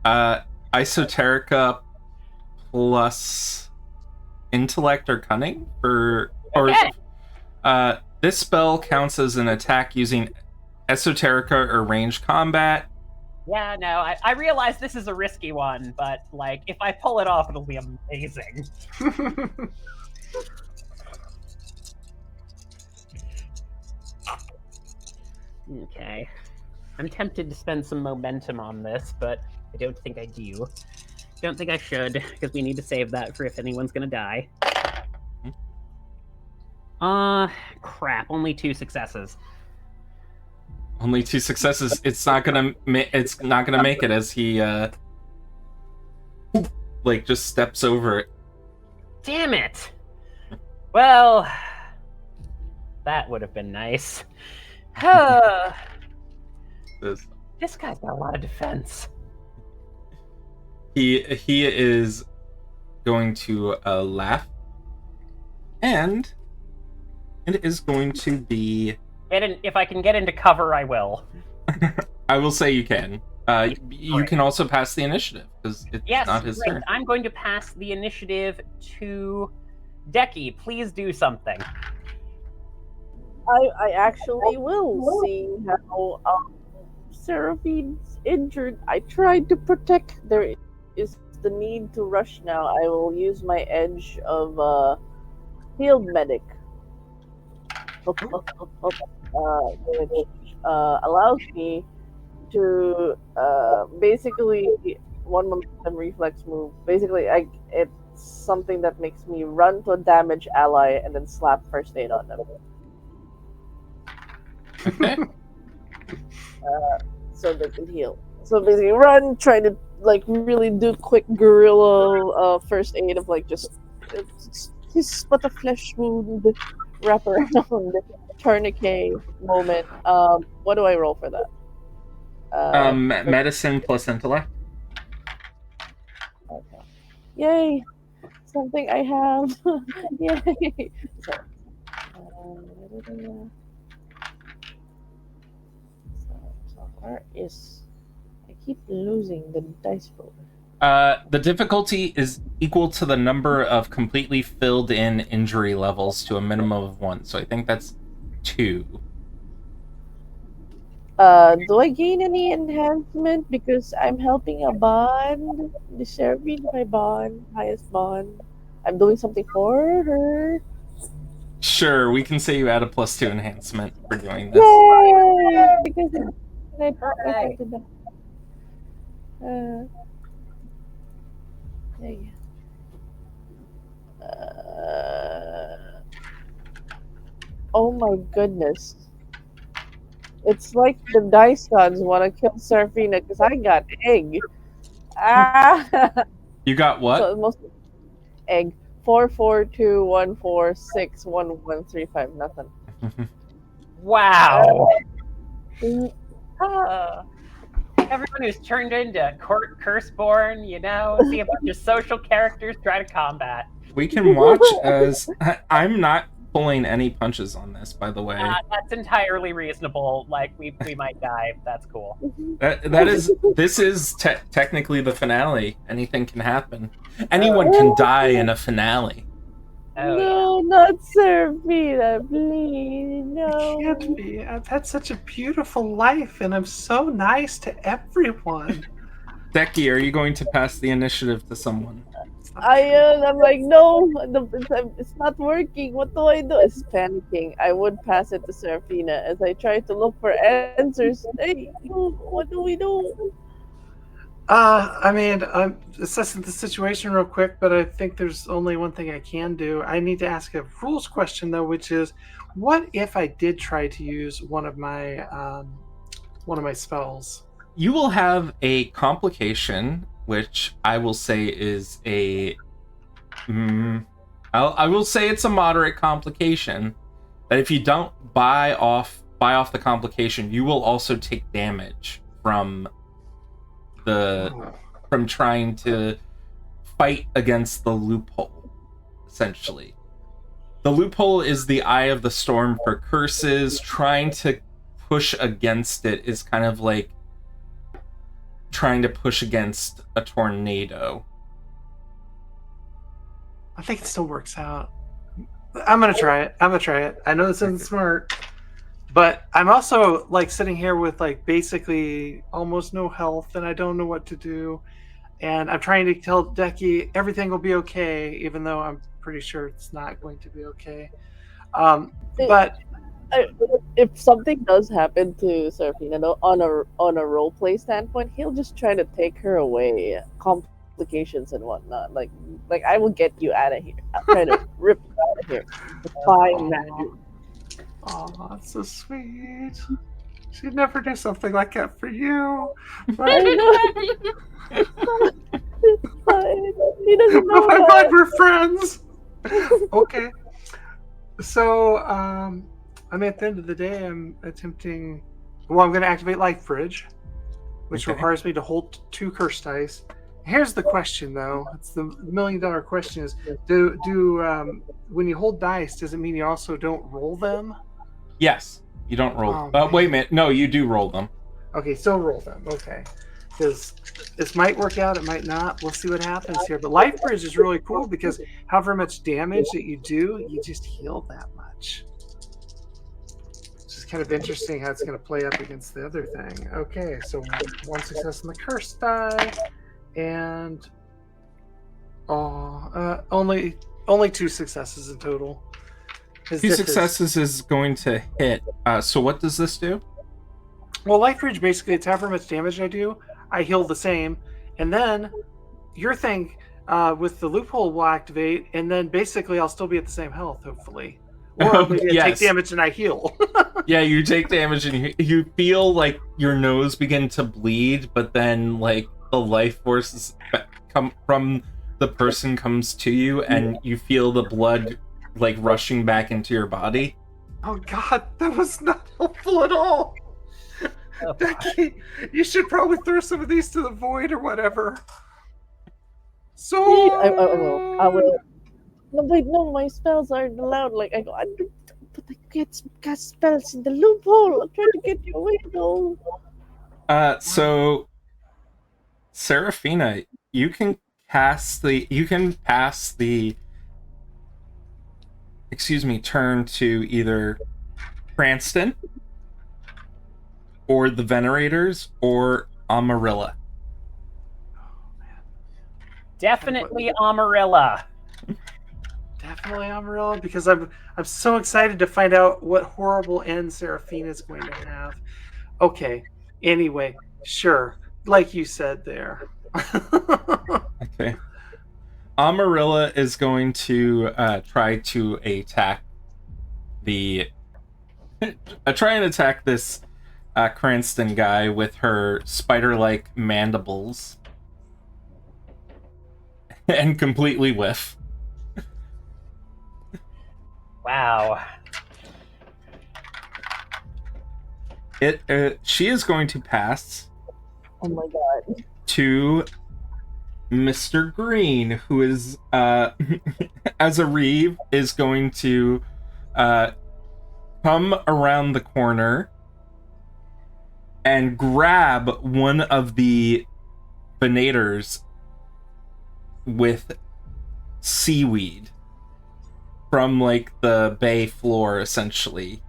esoterica plus intellect or cunning this spell counts as an attack using esoterica or ranged combat. Yeah, no, I realize this is a risky one, but like if I pull it off, it'll be amazing. Okay. I'm tempted to spend some momentum on this, but I don't think I do. Don't think I should, because we need to save that for if anyone's gonna die. Crap, only 2 successes. Only 2 successes. It's not gonna make it as he just steps over it. Damn it! Well, that would have been nice. This guy's got a lot of defense. He is going to laugh, and it is going to be. If I can get into cover, I will. I will say you can. You can also pass the initiative because it's not his turn. I'm going to pass the initiative to Decky. Please do something. I actually will see how Seraphine's injured. I tried to protect. There is the need to rush now. I will use my edge of field medic, which allows me to basically one momentum reflex move. Basically, it's something that makes me run to a damaged ally and then slap first aid on them. Okay. So they can heal. So basically, run, try to really do quick guerrilla first aid of just but a flesh wound, wrap around, tourniquet moment. What do I roll for that? Medicine plus intellect. Okay. Yay! Something I have. Yay! So where is? I keep losing the dice roll. The difficulty is equal to the number of completely filled in injury levels to a minimum of 1. So I think that's 2. Do I gain any enhancement because I'm helping a bond? Deserving my bond, highest bond. I'm doing something for her. Sure, we can say you add a +2 enhancement for doing this. Yay! Because I perfected that. Oh my goodness. It's like the dice gods want to kill Serafina because I got egg. Ah, You got what? so most egg 44214611135. Nothing. Wow. Mm, Everyone who's turned into Curseborne, you know, see a bunch of social characters try to combat. We can watch as I'm not pulling any punches on this, by the way. That's entirely reasonable. Like we might die. That's cool. This is technically the finale. Anything can happen. Anyone can die in a finale. Oh, no, not Serafina, please. It No. can't be. I've had such a beautiful life, and I'm so nice to everyone. Deki, are you going to pass the initiative to someone? I'm like, no, it's not working. What do I do? It's panicking. I would pass it to Serafina as I try to look for answers. Hey, what do we do? I mean, I'm assessing the situation real quick, but I think there's only one thing I can do. I need to ask a rules question though, which is, what if I did try to use one of my spells? You will have a complication, which I will say is a. I will say it's a moderate complication. That if you don't buy off the complication, you will also take damage from trying to fight against the loophole. Essentially, the loophole is the eye of the storm for curses. Trying to push against it is kind of like trying to push against a tornado. I think it still works out. I'm gonna try it. I know this isn't smart, but I'm also like sitting here with like basically almost no health, and I don't know what to do. And I'm trying to tell Deki everything will be okay, even though I'm pretty sure it's not going to be okay. But If something does happen to Serafina though, on a role play standpoint, he'll just try to take her away, complications and whatnot. Like I will get you out of here. I'll try to rip you out of here. Fine, magic. oh, that's so sweet. She'd never do something like that for you. I But know. It's fine. He doesn't know I'm that. glad we're friends. Okay. So, I mean, at the end of the day, I'm attempting. Well, I'm going to activate Life Bridge, which Okay. requires me to hold 2 curse dice. Here's the question, though. It's the $1,000,000 question: is do when you hold dice, does it mean you also don't roll them? Yes, you don't roll. Oh, Wait a man. minute. No, you do roll them. Okay, still roll them. Okay, because this might work out, it might not. We'll see what happens here. But Life Bridge is really cool because however much damage that you do, you just heal that much. Which is kind of interesting how it's going to play up against the other thing. Okay, so 1 success on the curse die, and only 2 successes in total. 'Cause 2 this is- successes is going to hit. So what does this do? Well, Life Bridge basically, it's however much damage I do, I heal the same, and then your thing with the loophole will activate, and then basically I'll still be at the same health, hopefully. Or maybe I Yes. take damage and I heal. Yeah, you take damage and you feel like your nose begin to bleed, but then like the life force come from the person comes to you, and you feel the blood like rushing back into your body. Oh God, that was not helpful at all. Oh, Becky, you should probably throw some of these to the void or whatever. So I will. No, wait, no, my spells aren't allowed. Like I go, but I can't cast spells in the loophole. I'm trying to get you away, though. So Serafina, you can pass the turn to either Cranston or the Venerators or Amarilla. definitely Amarilla. definitely Amarillo, because I'm so excited to find out what horrible end Seraphina is going to have. Okay. Anyway, sure. Like you said there. Okay. Amarilla is going to try to attack the try and attack this Cranston guy with her spider-like mandibles and completely whiff. Wow. She is going to pass Oh my god. to Mr. Green, who is, as a Reeve, is going to come around the corner and grab one of the venators with seaweed from, like, the bay floor, essentially.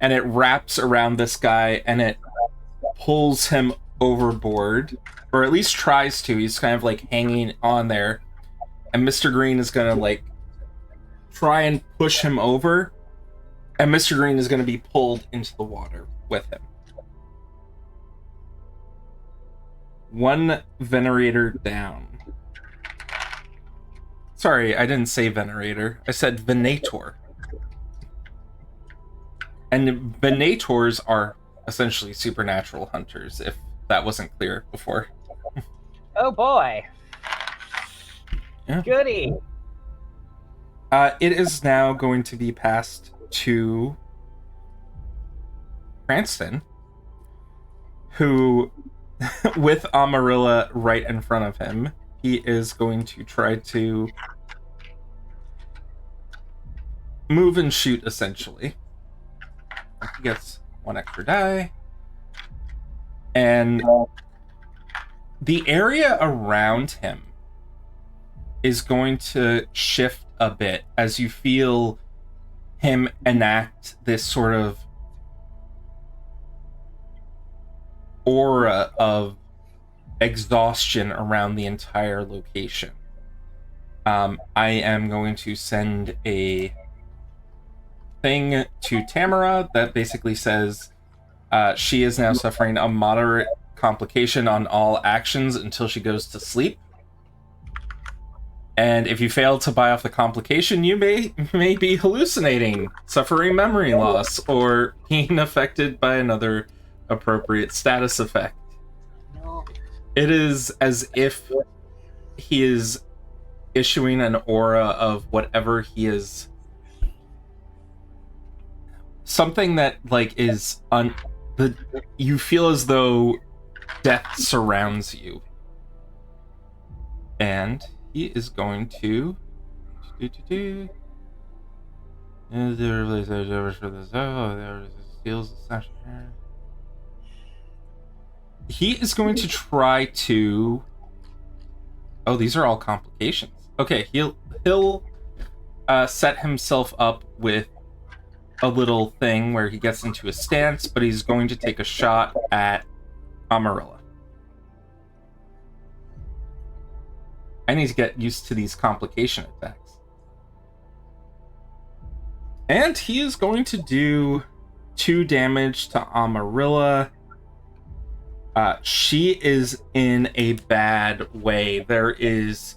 And it wraps around this guy, and it pulls him overboard, or at least tries to. He's kind of, like, hanging on there. And Mr. Green is gonna, like, try and push him over, and Mr. Green is gonna be pulled into the water with him. One Venerator down. Sorry, I didn't say Venerator. I said Venator. And Venators are essentially supernatural hunters, if that wasn't clear before. Oh boy. Yeah. Goody. It is now going to be passed to Cranston, who, with Amarilla right in front of him, he is going to try to move and shoot, essentially. He gets one extra die. And the area around him is going to shift a bit as you feel him enact this sort of aura of exhaustion around the entire location. I am going to send a thing to Tamara that basically says she is now suffering a moderate complication on all actions until she goes to sleep. And if you fail to buy off the complication, you may be hallucinating, suffering memory loss, or being affected by another appropriate status effect. It is as if he is issuing an aura of whatever he is. Something that, like, is you feel as though death surrounds you. And he is going to he is going to try to... Oh, these are all complications. Okay, he'll set himself up with a little thing where he gets into a stance, but he's going to take a shot at Amarilla. I need to get used to these complication attacks. And he is going to do 2 damage to Amarilla. She is in a bad way. There is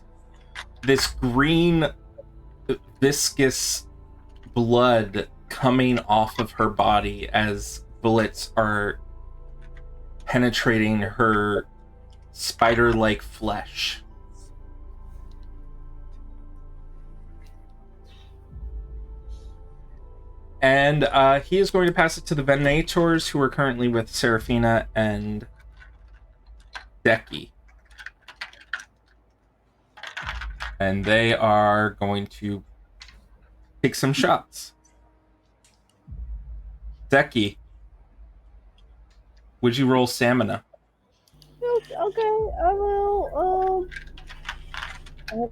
this green, viscous blood coming off of her body as bullets are penetrating her spider-like flesh. And he is going to pass it to the Venators, who are currently with Seraphina and Decky. And they are going to take some shots. Decky, would you roll stamina? Okay, I will. I have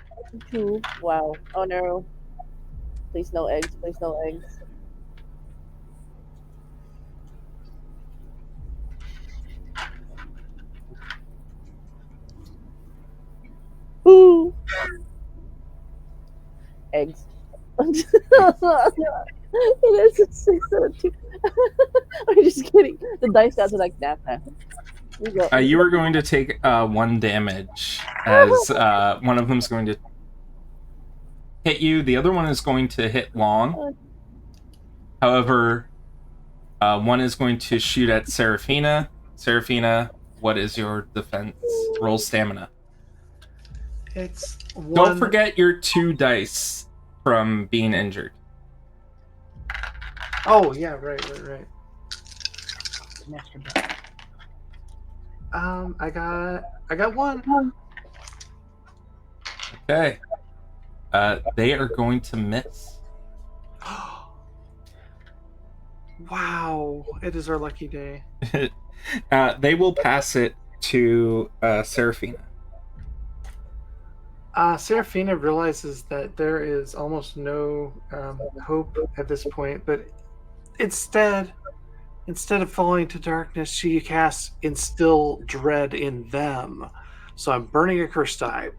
2. Wow. Oh no. Please no eggs. Please no eggs. Ooh. Eggs. It is a 6 and a 2. I'm just kidding. The dice got to like nap. You are going to take 1 damage as one of them is going to hit you. The other one is going to hit long. However, One is going to shoot at Seraphina. Seraphina, what is your defense? Roll stamina. It's one. Don't forget your 2 dice from being injured. Oh yeah, right. Master Builder. I got one. Okay. They are going to miss. Wow, it is our lucky day. They will pass it to Seraphina. Seraphina realizes that there is almost no hope at this point, but instead of falling to darkness, she casts Instill Dread in them. So I'm burning a cursed die.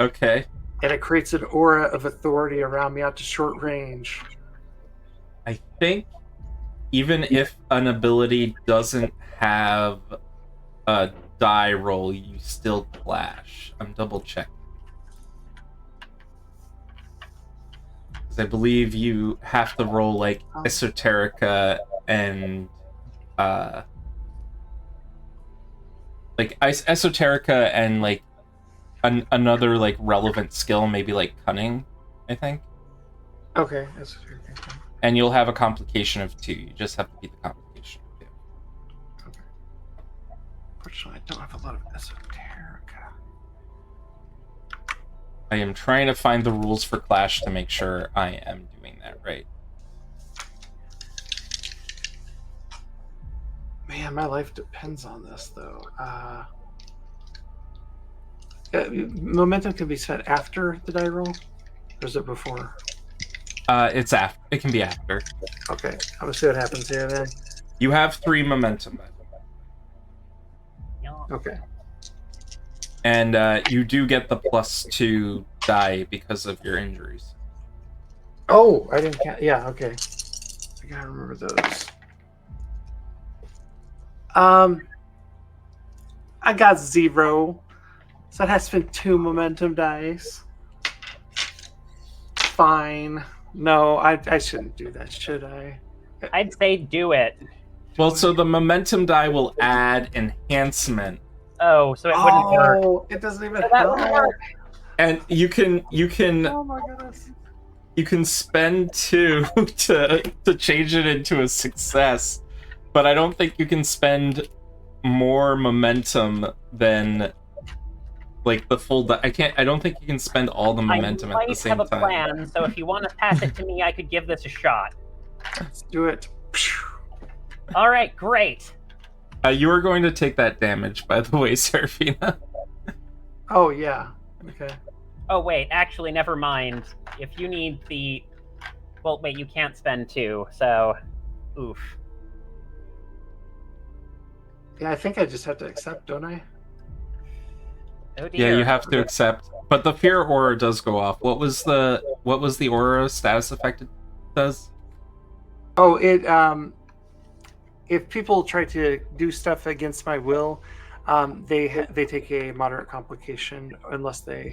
Okay. And it creates an aura of authority around me out to short range. I think even if an ability doesn't have a die roll, you still clash. I'm double checking. Because I believe you have to roll like Esoterica and Esoterica and like another like relevant skill, maybe like Cunning, I think. Okay, Esoterica. And you'll have a complication of 2. You just have to beat the complication of 2. Okay. Unfortunately, I don't have a lot of Esoterica. I am trying to find the rules for Clash to make sure I am doing that right. Man, my life depends on this, though. Momentum can be set after the die roll, or is it before? It's after. It can be after. Okay, I'm gonna see what happens here then. You have 3 momentum, by the way. Okay. And you do get the +2 die because of your injuries. Oh, I didn't count. Yeah, okay. I gotta remember those. I got 0, so it has to spend 2 momentum dice. Fine. No, I shouldn't do that, should I? I'd say do it. Well, so the momentum die will add enhancement, Oh, so it wouldn't work. Oh, it doesn't even So that would help. work. and you can Oh my goodness. you can spend 2 to change it into a success, but I don't think you can spend more momentum than like the full. I don't think you can spend all the momentum I at the might same have a time. plan, so if you want to pass it to me, I could give this a shot. Let's do it. All right, great. You are going to take that damage, by the way, Seraphina. Oh yeah. Okay. Oh wait, actually, never mind. If you need the, well, wait, you can't spend 2, so, oof. Yeah, I think I just have to accept, don't I? Oh dear. Yeah, you have to accept. But the fear aura does go off. What was the aura status effect it does? Oh, it if people try to do stuff against my will, they take a moderate complication unless they.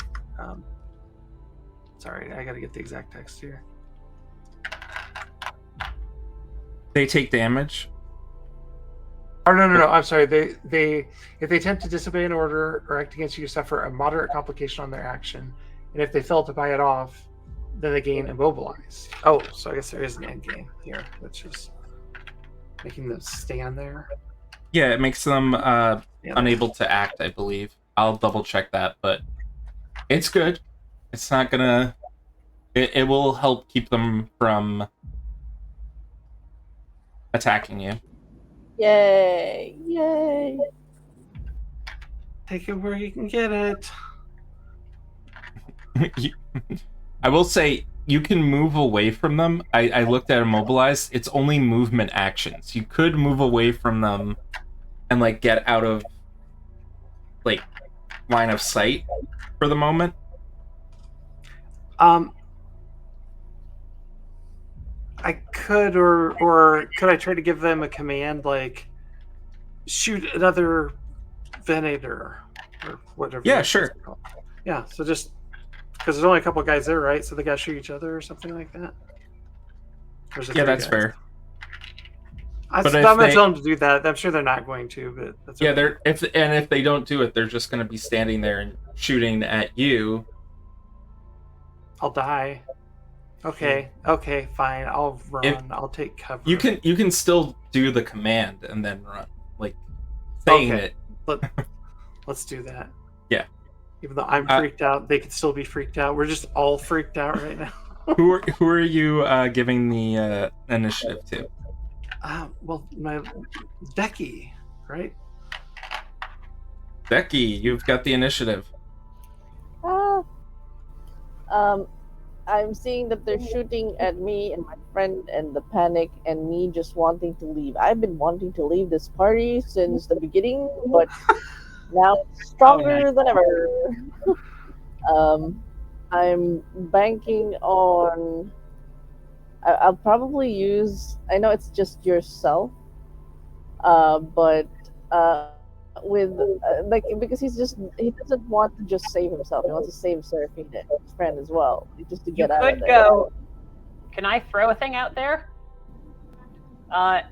Sorry, I got to get the exact text here. They take damage. Oh no! I'm sorry. They if they attempt to disobey an order or act against you, suffer a moderate complication on their action, and if they fail to buy it off, then they gain immobilize. Oh, so I guess there is an end game here, which is making them stand there. Yeah, it makes them Yeah. unable to act, I believe. I'll double check that, but it's good. It's not gonna. It will help keep them from attacking you. Yay! Yay! Take it where you can get it. I will say you can move away from them. I looked at immobilized. It's only movement actions. You could move away from them and like get out of like line of sight for the moment. I could or could I try to give them a command like shoot another venator or whatever? Yeah, that's sure. called. Yeah, so just because there's only a couple of guys there, right? So they gotta shoot each other or something like that. Or is it Yeah, three that's guys? fair. But I'm if gonna they- tell them to do that. I'm sure they're not going to, but that's Yeah, okay. if they don't do it, they're just going to be standing there and shooting at you. I'll die. Okay, fine. I'll run. I'll take cover. You can still do the command and then run, like saying Okay. it. Let's do that. Yeah. Even though I'm freaked out, they could still be freaked out. We're just all freaked out right now. Who are you giving the initiative to? Well, my Becky, right? Becky, you've got the initiative. I'm seeing that they're shooting at me and my friend, and the panic, and me just wanting to leave. I've been wanting to leave this party since the beginning, but now it's stronger than ever. I'm banking on. I'll probably use. I know it's just yourself, but with like, because he doesn't want to just save himself. He wants to save Seraphina, his friend, as well, just to You get out of could there. go. Can I throw a thing out there? I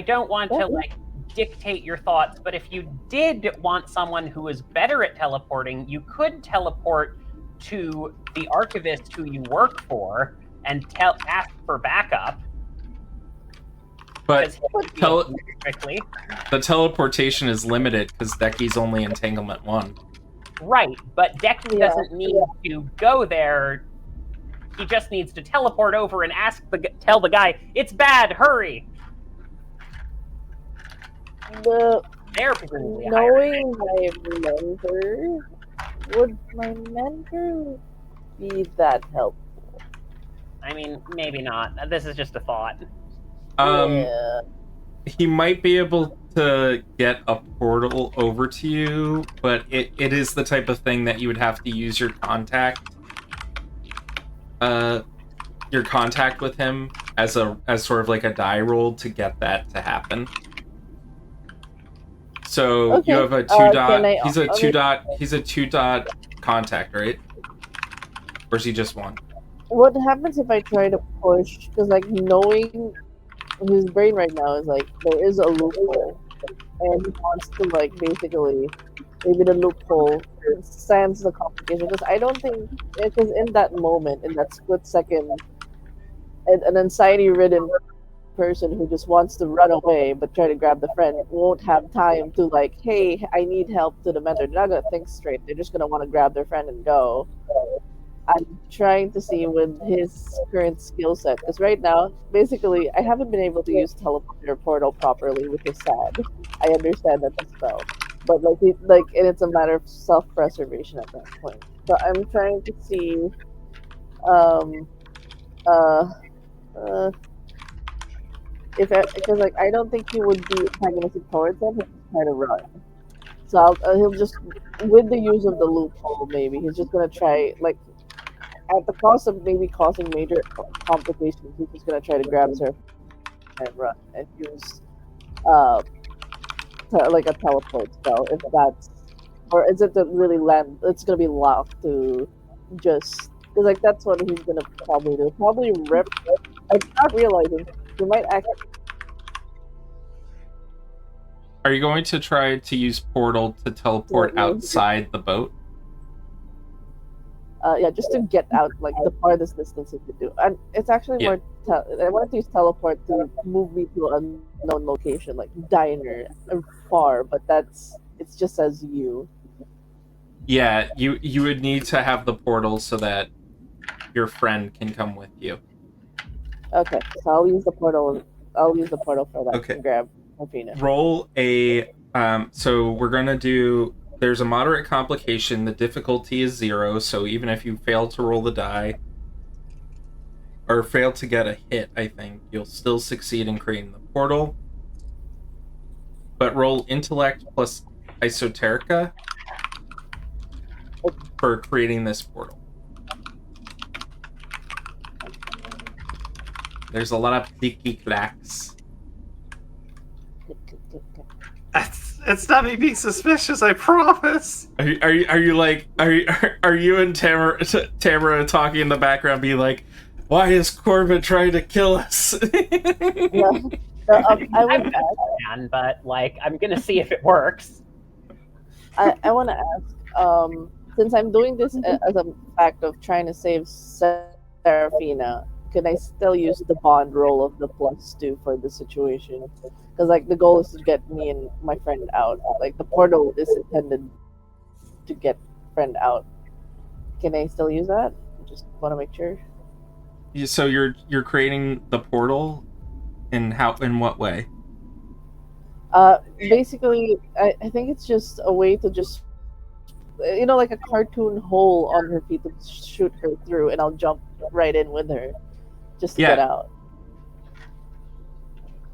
don't want to like dictate your thoughts, but if you did want someone who is better at teleporting, you could teleport to the archivist who you work for and ask for backup. But Quickly. the teleportation is limited because Decky's only entanglement 1. Right, but Decky Yeah. doesn't need to go there. He just needs to teleport over and tell the guy, "It's bad, hurry." They're presumably higher. Knowing my mentor, would my mentor be that helpful? I mean, maybe not. This is just a thought. Yeah. He might be able to get a portal over to you, but it is the type of thing that you would have to use your contact with him as sort of like a die roll to get that to happen. So Okay. you have a 2-dot. Can I- He's a 2-dot. He's a 2-dot contact, right? Or is he just 1? What happens if I try to push? Because like knowing his brain right now is like there is a loophole, and he wants to like basically maybe the loophole stands the complication. Because I don't think because in that moment, in that split second, an anxiety-ridden person who just wants to run away but try to grab the friend won't have time to like, hey, I need help to the mentor. They're not gonna think straight. They're just gonna want to grab their friend and go. I'm trying to see with his current skill set, because right now, basically, I haven't been able to use teleporter portal properly, which is sad. I understand that the spell, but and it's a matter of self-preservation at that point. So I'm trying to see, because I don't think he would be antagonistic towards them. He'll just try to run. So he'll just, with the use of the loophole, maybe he's just gonna try like. At the cost of maybe causing major complications, he's just gonna try to grab her and run and use like a teleport spell. If that's, or is it to really land? It's gonna be locked to just because like that's what he's gonna probably do. Probably rip. I'm not realizing he might actually. Are you going to try to use portal to teleport outside the boat? Yeah, just to get out, like the farthest distance he could do, and it's actually more. I wanted to use teleport to move me to an unknown location, like diner, far, but it's just as you. Yeah, you would need to have the portal so that your friend can come with you. Okay, so I'll use the portal. I'll use the portal for that. Okay. And grab Martina. Roll a. So we're gonna do. There's a moderate complication. The difficulty is 0, so even if you fail to roll the die, or fail to get a hit, I think, you'll still succeed in creating the portal. But roll intellect plus esoterica for creating this portal. There's a lot of clicky clacks. It's not me being suspicious, I promise. Are you and Tamara talking in the background, being like, "Why is Corbin trying to kill us?" Yeah. I would I'm fan, but like I'm gonna see if it works. I want to ask, since I'm doing this as a fact of trying to save Serafina, can I still use the bond roll of the +2 for the situation? Because like the goal is to get me and my friend out. Like the portal is intended to get friend out. Can I still use that? Just want to make sure. So you're creating the portal in what way? Basically, I think it's just a way to just, like a cartoon hole on her feet to shoot her through, and I'll jump right in with her, just to get out.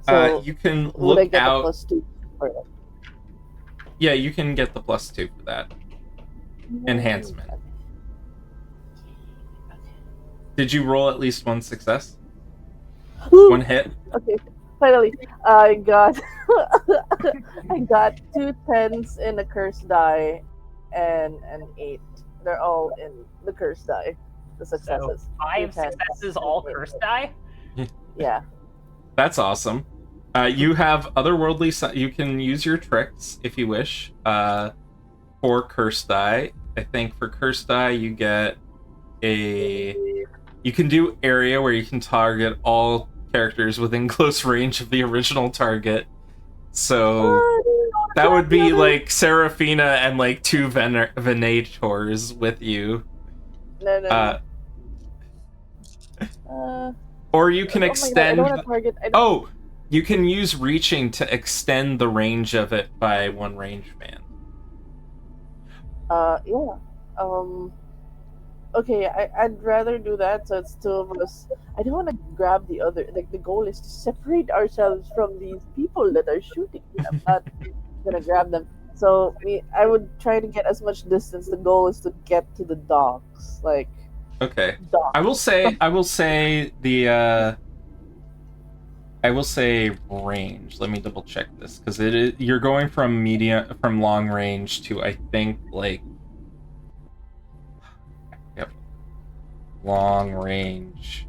So you can would I look get out. the +2 for it? Yeah, you can get the +2 for that enhancement. Did you roll at least one success? One hit? Okay, finally, I got I got 2 10s in a curse die and an 8. They're all in the curse die. The successes. So 5 successes, all curse die. Yeah. That's awesome. You have otherworldly. You can use your tricks if you wish. For curse die, I think for curse die you get a. You can do area where you can target all characters within close range of the original target. So that would be like Serafina and like 2 Venators with you. No. Or you can extend. God, I don't want to target. You can use reaching to extend the range of it by 1 range band. Yeah. Okay, I'd rather do that so it's 2 of us. I don't want to grab the other. Like, the goal is to separate ourselves from these people that are shooting. I'm not gonna grab them. So I would try to get as much distance. The goal is to get to the docks. Like, okay. docks. I will say range. Let me double check this because you're going from long range to I think like long range.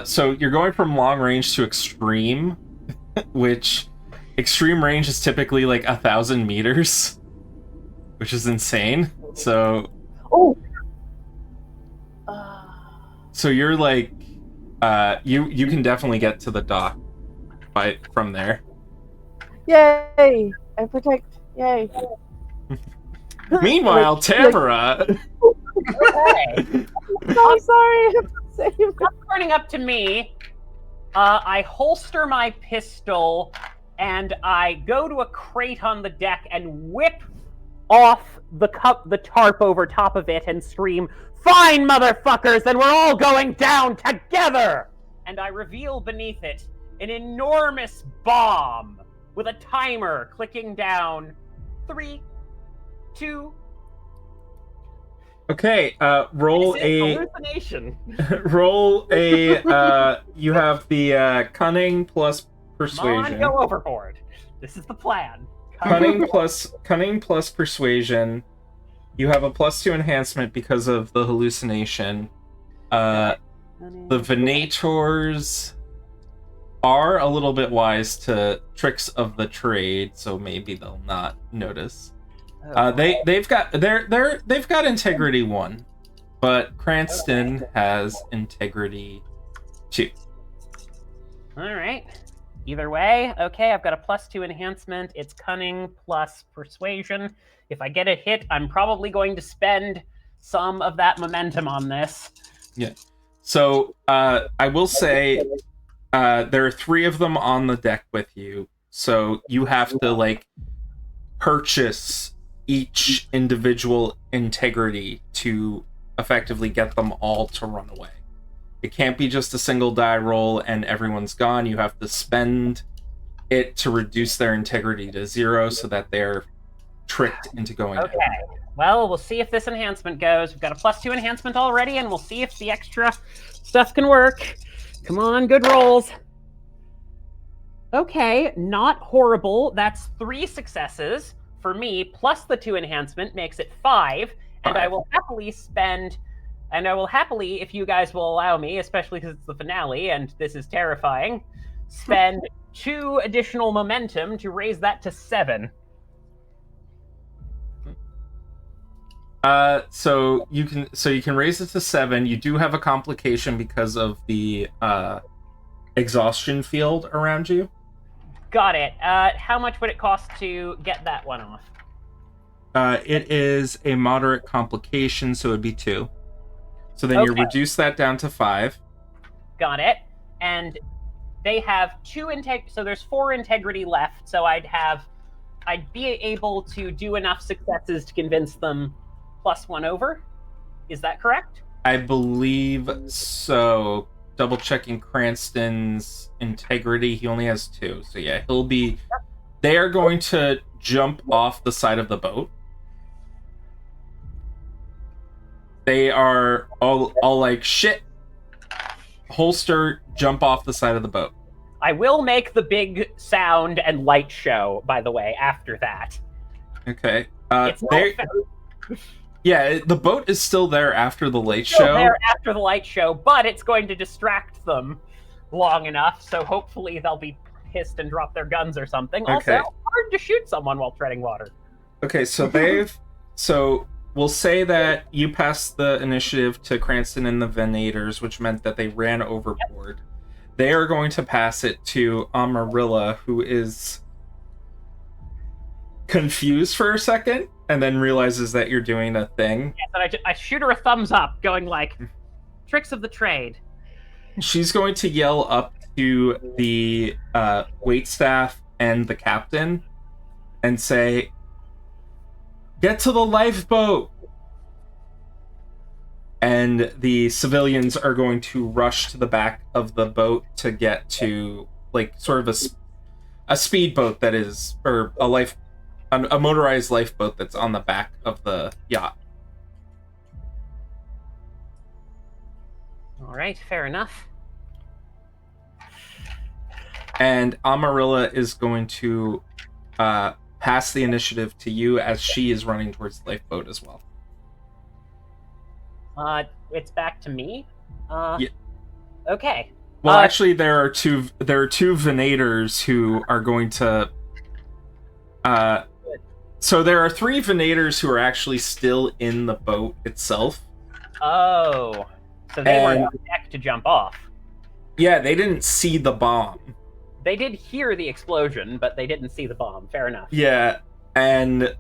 So you're going from long range to extreme, which extreme range is typically like 1,000 meters, which is insane. So so you're like you can definitely get to the dock from there. Yay! I protect. Yay! Meanwhile, Tamara. I'm sorry. Running up to me, I holster my pistol and I go to a crate on the deck and whip off the tarp over top of it and scream, "Fine, motherfuckers, then we're all going down together!" And I reveal beneath it an enormous bomb with a timer clicking down. 3, 2. Okay, roll a hallucination. Roll a. You have the cunning plus persuasion. Come on, go overboard. This is the plan. Cunning plus persuasion. You have a +2 enhancement because of the hallucination. The Venators are a little bit wise to tricks of the trade, so maybe they'll not notice. They've got integrity 1, but Cranston has integrity 2. All right. Either way, okay, I've got a +2 enhancement. It's cunning plus persuasion. If I get a hit, I'm probably going to spend some of that momentum on this. Yeah. So I will say there are 3 of them on the deck with you. So you have to like purchase each individual integrity to effectively get them all to run away. It can't be just a single die roll and everyone's gone. You have to spend it to reduce their integrity to 0 so that they're tricked into going Okay. Well, we'll see if this enhancement goes. We've got a +2 enhancement already, and we'll see if the extra stuff can work. Come on, good rolls. Okay, not horrible. That's 3 successes for me, plus the 2 enhancement makes it 5. And I will happily if you guys will allow me, especially because it's the finale and this is terrifying, spend 2 additional momentum to raise that to 7. So you can raise it to 7. You do have a complication because of the exhaustion field around you. Got it. How much would it cost to get that one off? It is a moderate complication, so it'd be 2. So then you Okay. reduce that down to 5. Got it. And they have 2 so there's 4 integrity left, so I'd be able to do enough successes to convince them +1 over. Is that correct? I believe so. Double checking Cranston's integrity. He only has 2. So yeah, he'll be... They are going to jump off the side of the boat. They are all like, shit, holster, jump off the side of the boat. I will make the big sound and light show, by the way, after that. Okay. It's not Yeah, the boat is still there after the light still show. there after the light show, but it's going to distract them long enough, so hopefully they'll be pissed and drop their guns or something. Okay. Also, hard to shoot someone while treading water. Okay, so so we'll say that you passed the initiative to Cranston and the Venators, which meant that they ran overboard. Yep. They are going to pass it to Amarilla, who is confused for a second, and then realizes that you're doing a thing. Yes, and I shoot her a thumbs up, going like, tricks of the trade. She's going to yell up to the waitstaff and the captain and say, "Get to the lifeboat!" And the civilians are going to rush to the back of the boat to get to, like, sort of a speedboat that is, or a motorized lifeboat that's on the back of the yacht. All right, fair enough. And Amarilla is going to pass the initiative to you as she is running towards the lifeboat as well. It's back to me. Yeah. Okay. Well, actually, there are two Venators who are going to. So there are 3 Venators who are actually still in the boat itself. Oh, so they were on deck to jump off. Yeah, they didn't see the bomb. They did hear the explosion, but they didn't see the bomb. Fair enough. Yeah, and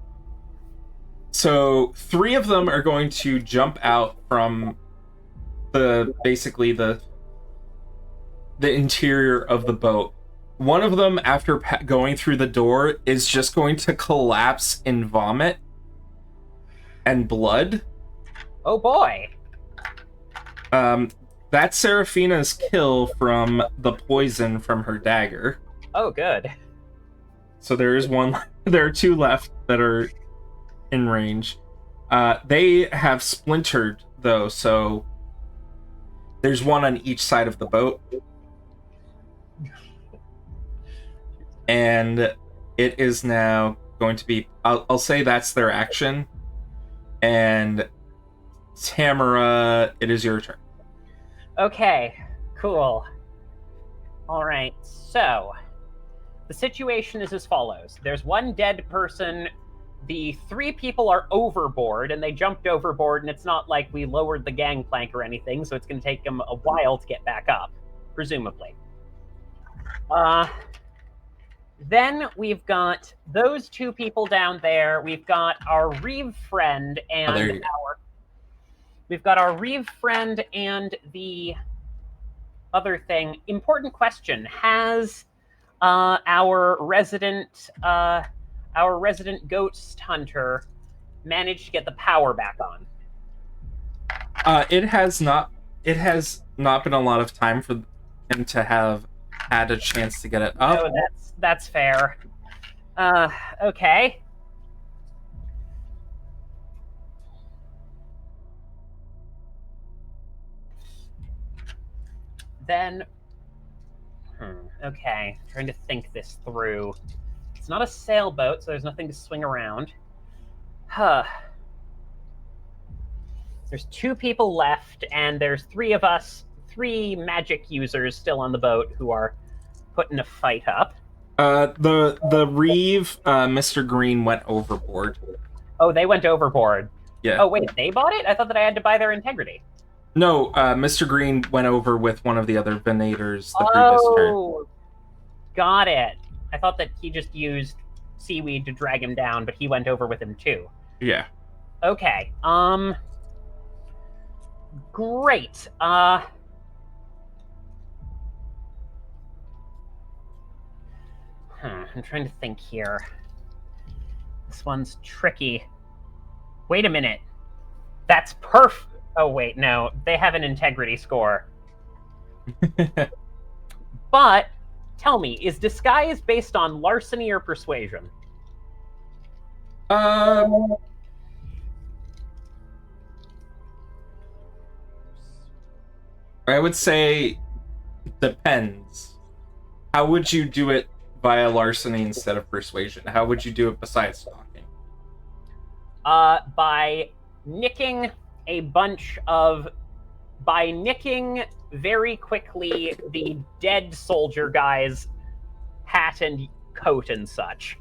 so 3 of them are going to jump out from basically the interior of the boat. One of them, after going through the door, is just going to collapse in vomit and blood. Oh boy. That's Seraphina's kill from the poison from her dagger. Oh, good. So there is one. There are 2 left that are in range. They have splintered, though, so there's 1 on each side of the boat. And it is now going to be... I'll say that's their action. And Tamara, it is your turn. Okay, cool. All right, so the situation is as follows. There's 1 dead person. The 3 people are overboard, and they jumped overboard, and it's not like we lowered the gangplank or anything, so it's going to take them a while to get back up, presumably. Then we've got those 2 people down there. We've got our Reeve friend and we've got our Reeve friend and the other thing. Important question: has our resident ghost hunter managed to get the power back on? It has not been a lot of time for him to have had a chance to get it up. Oh, that's fair. Okay. Then, okay, trying to think this through. It's not a sailboat, so there's nothing to swing around. There's 2 people left, and there's 3 of us, 3 magic users still on the boat who are putting a fight up. The Reeve, Mr. Green went overboard. Oh, they went overboard. Yeah. Oh, wait, they bought it? I thought that I had to buy their integrity. No, Mr. Green went over with one of the other Venators the previous turn. Oh, got it. I thought that he just used seaweed to drag him down, but he went over with him too. Yeah. Okay. Great. I'm trying to think here. This one's tricky. Wait a minute. That's perfect. Oh, wait, no. They have an integrity score. But, tell me, is disguise based on larceny or persuasion? I would say depends. How would you do it via larceny instead of persuasion? How would you do it besides stalking? By nicking very quickly the dead soldier guy's hat and coat and such.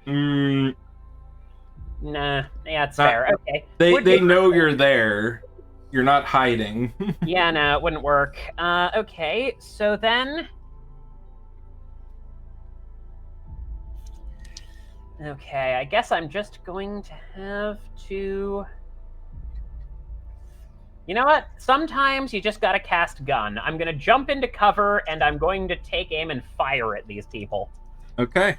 Nah, yeah, it's fair. Okay. They know you're there. You're not hiding. Yeah, no, it wouldn't work. Okay, so then... Okay, I guess I'm just going to have to... You know what? Sometimes you just gotta cast gun. I'm gonna jump into cover, and I'm going to take aim and fire at these people. Okay.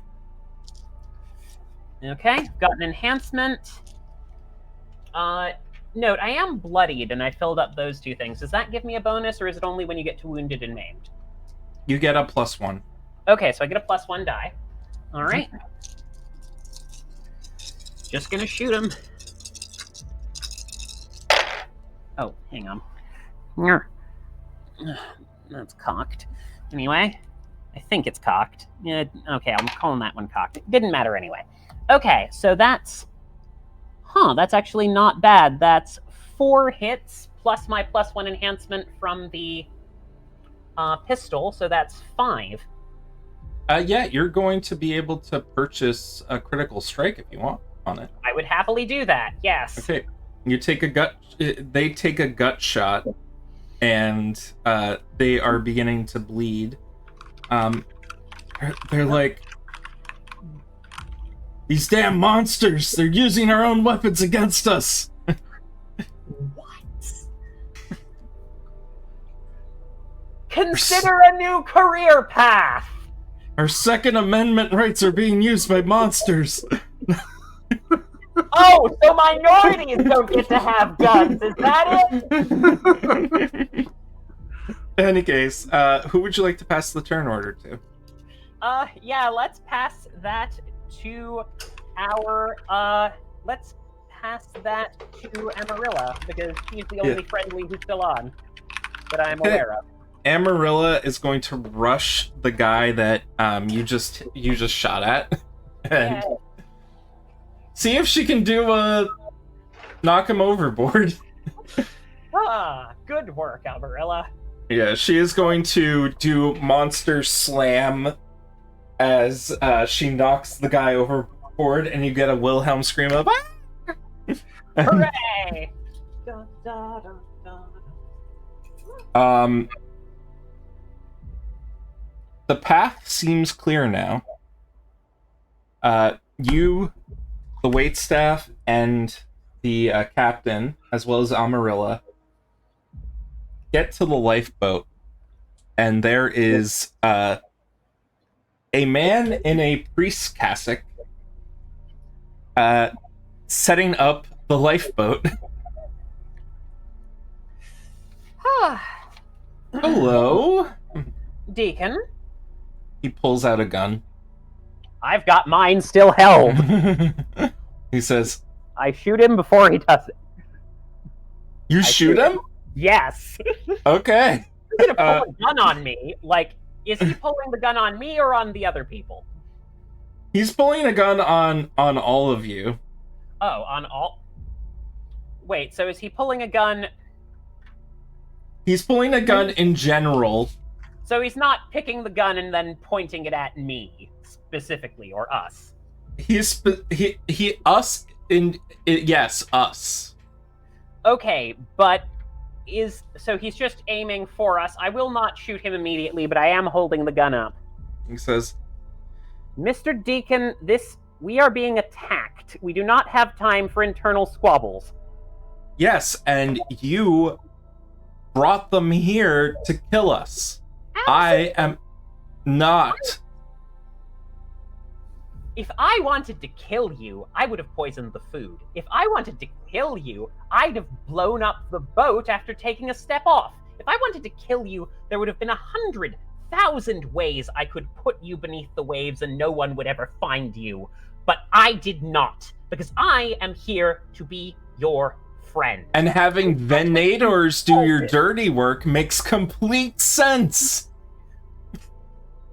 Okay, got an enhancement. Note, I am bloodied, and I filled up those two things. Does that give me a bonus, or is it only when you get to wounded and maimed? You get a +1. Okay, so I get a +1 die. All right. Just gonna shoot him. Oh, hang on. That's cocked. Anyway, I think it's cocked. Yeah, okay, I'm calling that one cocked. It didn't matter anyway. Okay, so that's... that's actually not bad. That's 4 hits plus my +1 enhancement from the pistol, so that's 5. Yeah, you're going to be able to purchase a critical strike if you want on it. I would happily do that, yes. Okay. You take a gut... They take a gut shot, and they are beginning to bleed. They're like... These damn monsters! They're using our own weapons against us! What? Consider a new career path! Our Second Amendment rights are being used by monsters! Oh, so minorities don't get to have guns, is that it? In any case, who would you like to pass the turn order to? Yeah, let's pass that to our, let's pass that to Amarilla, because she's the only friendly who's still on that I'm aware of. Amarilla is going to rush the guy that you just shot at, and see if she can do knock him overboard. Good work, Amarilla. Yeah, she is going to do Monster Slam as she knocks the guy overboard, and you get a Wilhelm scream of "Ah!" Hooray! The path seems clear now. You, the waitstaff, and the captain, as well as Amarilla, get to the lifeboat, and there is a man in a priest's cassock setting up the lifeboat. Hello, Deacon. He pulls out a gun. I've got mine still held. He says, I shoot him before he does it. "You shoot him?" Yes. Okay. He's gonna pull a gun on me. Like, is he pulling the gun on me or on the other people? He's pulling a gun on all of you. Oh, on all... Wait, so is he pulling a gun... He's pulling a gun in general So he's not picking the gun and then pointing it at me specifically, or us. Yes, us. Okay, but so he's just aiming for us. I will not shoot him immediately, but I am holding the gun up. He says, Mr. Deacon, we are being attacked. We do not have time for internal squabbles. yes, and you brought them here to kill us. I am not. If I wanted to kill you, I would have poisoned the food. If I wanted to kill you, I'd have blown up the boat after taking a step off. If I wanted to kill you, there would have been 100,000 ways I could put you beneath the waves and no one would ever find you. But I did not, because I am here to be your friend. And having Venators do your dirty work makes complete sense.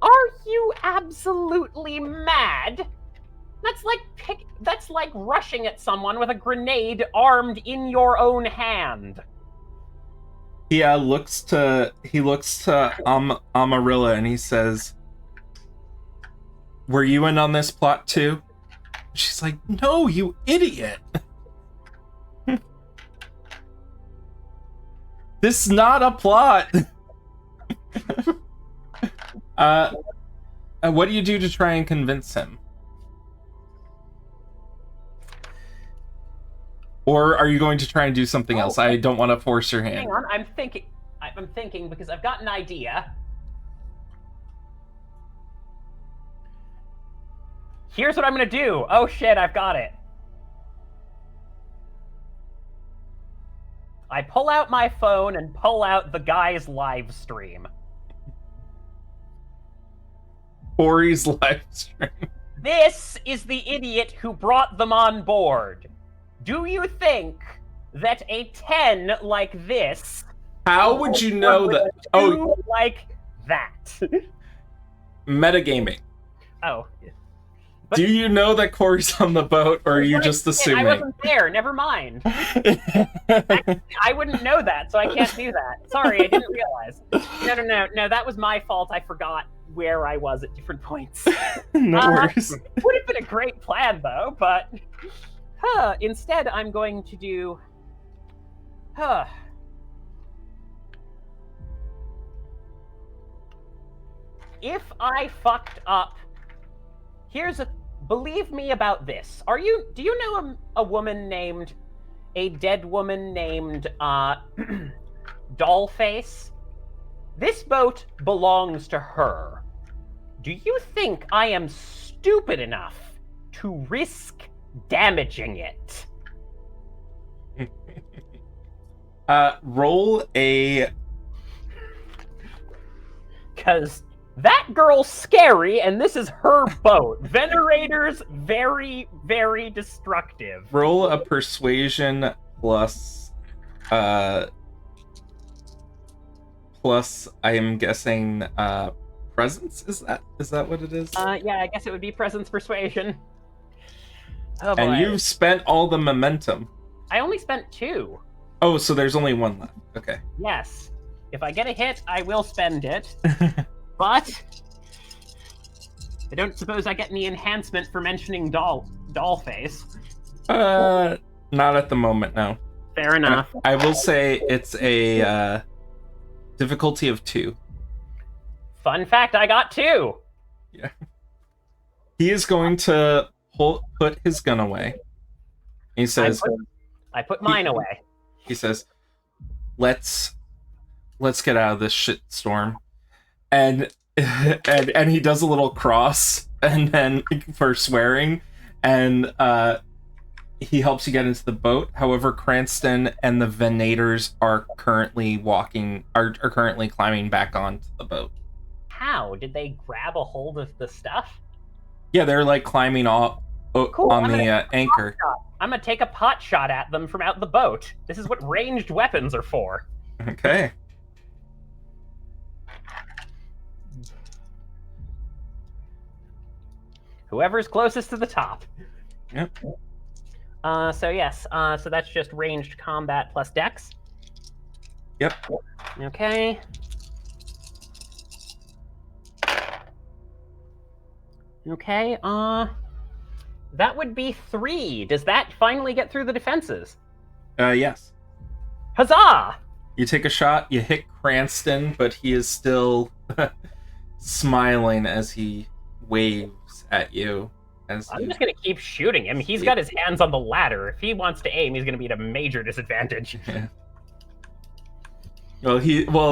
Are you absolutely mad? That's like rushing at someone with a grenade armed in your own hand. He looks to Amarilla and he says, "Were you in on this plot too?" She's like, "No, you idiot. This is not a plot." What do you do to try and convince him? Or are you going to try and do something else? I don't want to force your hand. Hang on, I'm thinking because I've got an idea. Here's what I'm gonna do. Oh shit, I've got it. I pull out my phone and pull out the guy's live stream. Corey's live stream. This is the idiot who brought them on board. Do you think that a 10 like this... How would you know that? Oh, like that. Metagaming. Oh. Do you know that Corey's on the boat, or are you just assuming? I wasn't there, never mind. Actually, I wouldn't know that, so I can't do that. Sorry, I didn't realize. No, that was my fault. I forgot where I was at different points. No worries. Would have been a great plan, though, but... instead, I'm going to do... If I fucked up... Believe me about this. Do you know a dead woman named, Dollface? This boat belongs to her. Do you think I am stupid enough to risk damaging it? Roll a... Because that girl's scary, and this is her boat. Venerators, very, very destructive. Roll a persuasion plus, I am guessing, presence? Is that what it is? Yeah, I guess it would be presence persuasion. Oh, boy. And you've spent all the momentum. I only spent 2. Oh, so there's only 1 left. Okay. Yes. If I get a hit, I will spend it. But I don't suppose I get any enhancement for mentioning Dollface. Not at the moment, no. Fair enough. I will say it's a difficulty of 2. Fun fact, I got 2. Yeah. He is going to put his gun away. He says, I put mine away. He says, let's get out of this shit storm. And he does a little cross and then for swearing, and he helps you get into the boat. However, Cranston and the Venators are currently currently climbing back onto the boat. How? Did they grab a hold of the stuff? Yeah, they're like climbing off on the anchor. I'm gonna take a pot shot at them from out the boat. This is what ranged weapons are for. Okay. Whoever's closest to the top. Yep. So yes, so that's just ranged combat plus dex. Yep. Okay. Okay, that would be 3. Does that finally get through the defenses? Yes. Huzzah! You take a shot, you hit Cranston, but he is still smiling as he waves at you. I'm just gonna keep shooting him. He's got his hands on the ladder. If he wants to aim, he's gonna be at a major disadvantage. Yeah.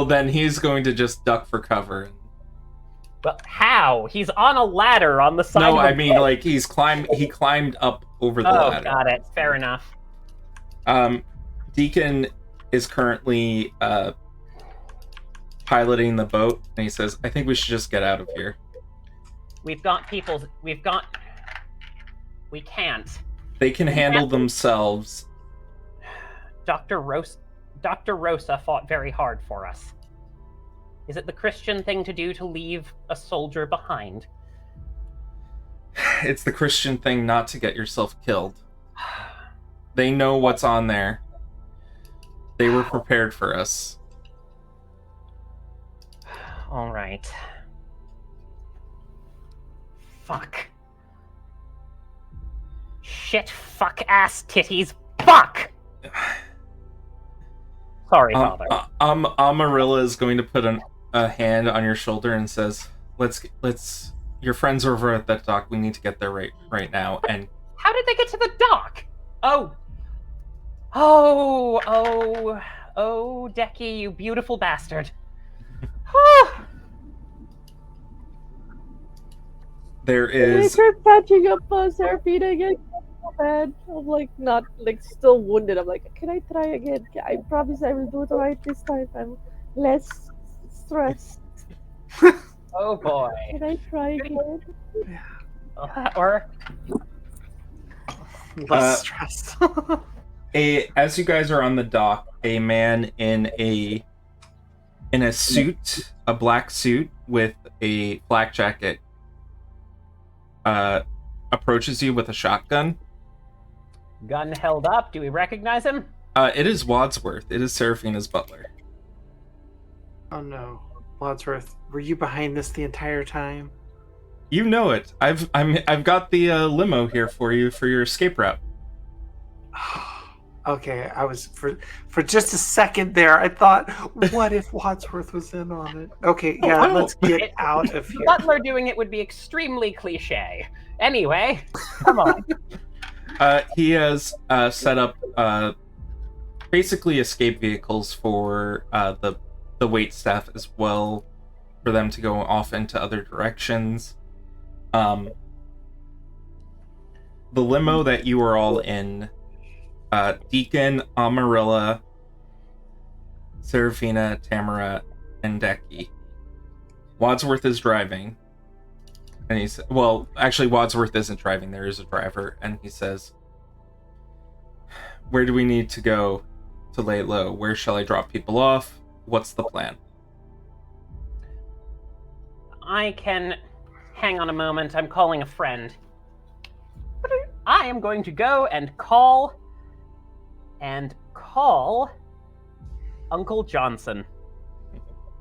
Then he's going to just duck for cover. But how? He's on a ladder on the side. No, of I mean like he climbed up over the ladder. Oh, got it. Fair enough. Deacon is currently piloting the boat, and he says, "I think we should just get out of here." We can't. They can handle themselves. Dr. Rosa fought very hard for us. Is it the Christian thing to do to leave a soldier behind? It's the Christian thing not to get yourself killed. They know what's on there. They were prepared for us. All right. Fuck. Shit, fuck, ass, titties, fuck! Sorry, Father. Amarilla is going to put a hand on your shoulder and says, let's your friends are over at that dock. We need to get there right now." And how did they get to the dock? Oh, Decky, you beautiful bastard. there is They're patching up Seraphina again. So bad. I'm like not like still wounded. I'm like, can I try again? I promise I will do it right this time. I'm less stressed. Oh boy. Can I try again? Or Less stress. as you guys are on the dock, a man in a suit, a black suit with a flak jacket, approaches you with a shotgun. gun held up. Do we recognize him? It is Wadsworth. It is Seraphina's butler. Oh no, Wadsworth, were you behind this the entire time? You know it. I've got the limo here for you for your escape route. Okay, I was for just a second there. I thought, what if Wadsworth was in on it? Okay, yeah, let's get out of here. Butler doing it would be extremely cliche. Anyway, come on. He has set up basically escape vehicles for the wait staff as well, for them to go off into other directions. The limo that you are all in, Deacon, Amarilla, Seraphina, Tamara, and Decky. Wadsworth is driving. And he's, well, actually Wadsworth isn't driving, there is a driver, and he says, "Where do we need to go to lay low? Where shall I drop people off? What's the plan?" I can... Hang on a moment, I'm calling a friend. I am going to go and call Uncle Johnson.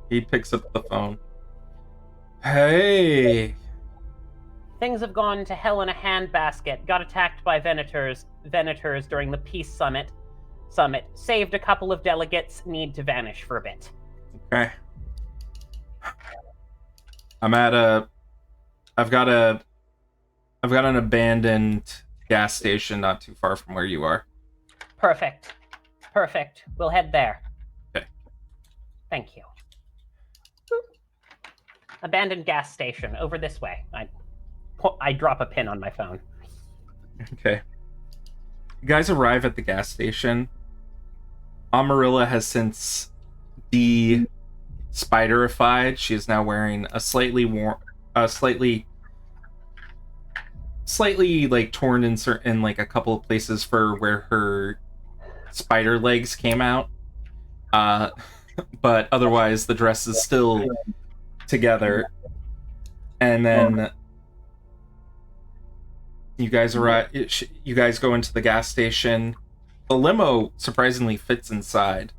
He picks up the phone. "Hey!" Things have gone to hell in a handbasket. Got attacked by Venators during the peace summit. Saved a couple of delegates. Need to vanish for a bit. Okay. I've got an abandoned gas station not too far from where you are. Perfect. We'll head there. Okay. Thank you. Abandoned gas station over this way. I drop a pin on my phone. Okay. You guys arrive at the gas station. Amarilla has since de-spiderified. She is now wearing a slightly like torn in like a couple of places for where her spider legs came out. But otherwise the dress is still together. And then you guys arrive. You guys go into the gas station. The limo surprisingly fits inside,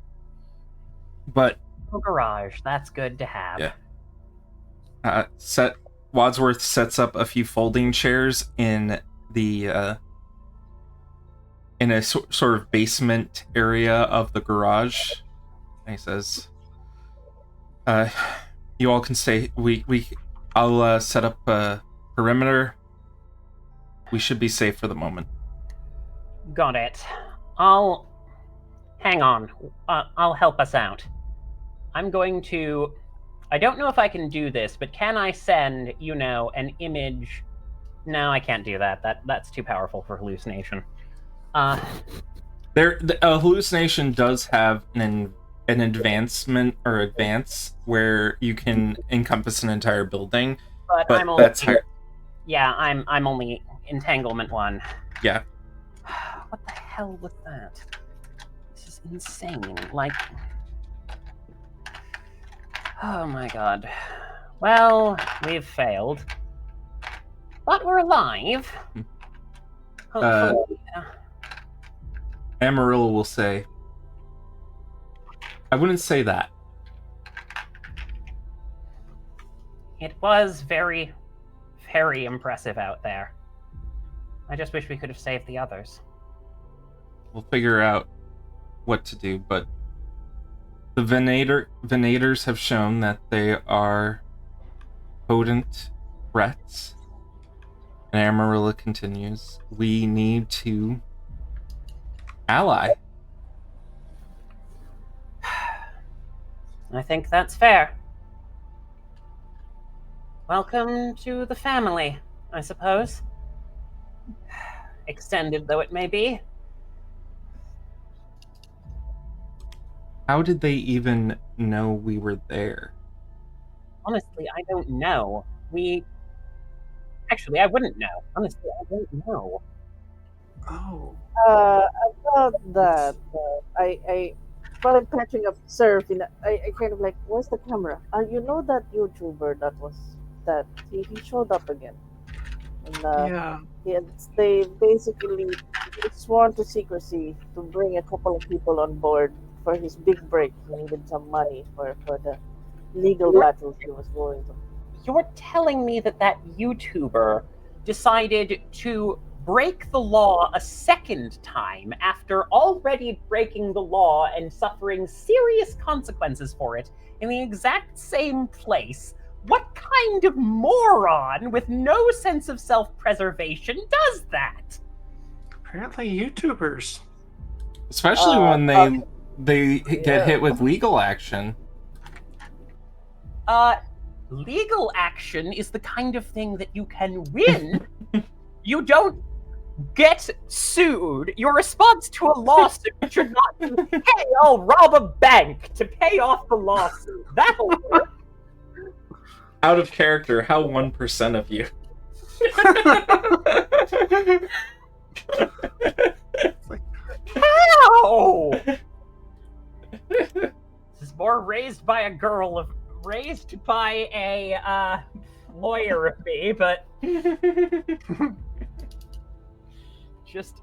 but Oh, garage. That's good to have. Yeah. Wadsworth sets up a few folding chairs in the in a sort of basement area of the garage. And he says, "You all can stay. I'll set up a perimeter. We should be safe for the moment." Got it. Hang on. I'll help us out. I'm going to... I don't know if I can do this, but can I send, an image... No, I can't do that. That's too powerful for hallucination. A hallucination does have an advancement or advance where you can encompass an entire building, but I'm only, that's higher. Yeah, I'm only entanglement 1. Yeah. What the hell was that? This is insane. Like... Oh my god. Well, we've failed. But we're alive. Hopefully. Amarillo will say, "I wouldn't say that." It was very, very impressive out there. I just wish we could have saved the others. We'll figure out what to do, but the Venators have shown that they are potent threats. And Amarillo continues, "We need to ally." I think that's fair. Welcome to the family, I suppose. Extended though it may be. How did they even know we were there? Honestly, I don't know. Actually, I wouldn't know. Honestly, I don't know. Oh. About that, while I'm catching up surf, I kind of like, where's the camera? You know that YouTuber that he showed up again. And, Yeah. they basically sworn to secrecy to bring a couple of people on board for his big break. He needed some money for the legal battles he was going to. You're telling me that YouTuber decided to break the law a second time after already breaking the law and suffering serious consequences for it in the exact same place? What kind of moron with no sense of self-preservation does that? Apparently YouTubers. Especially when they get hit with legal action. Legal action is the kind of thing that you can win. You don't get sued. Your response to a lawsuit should not be, "Hey, I'll rob a bank to pay off the lawsuit." That'll work. Out of character, how 1% of you? How? This is more raised by a girl, raised by a lawyer of me, but just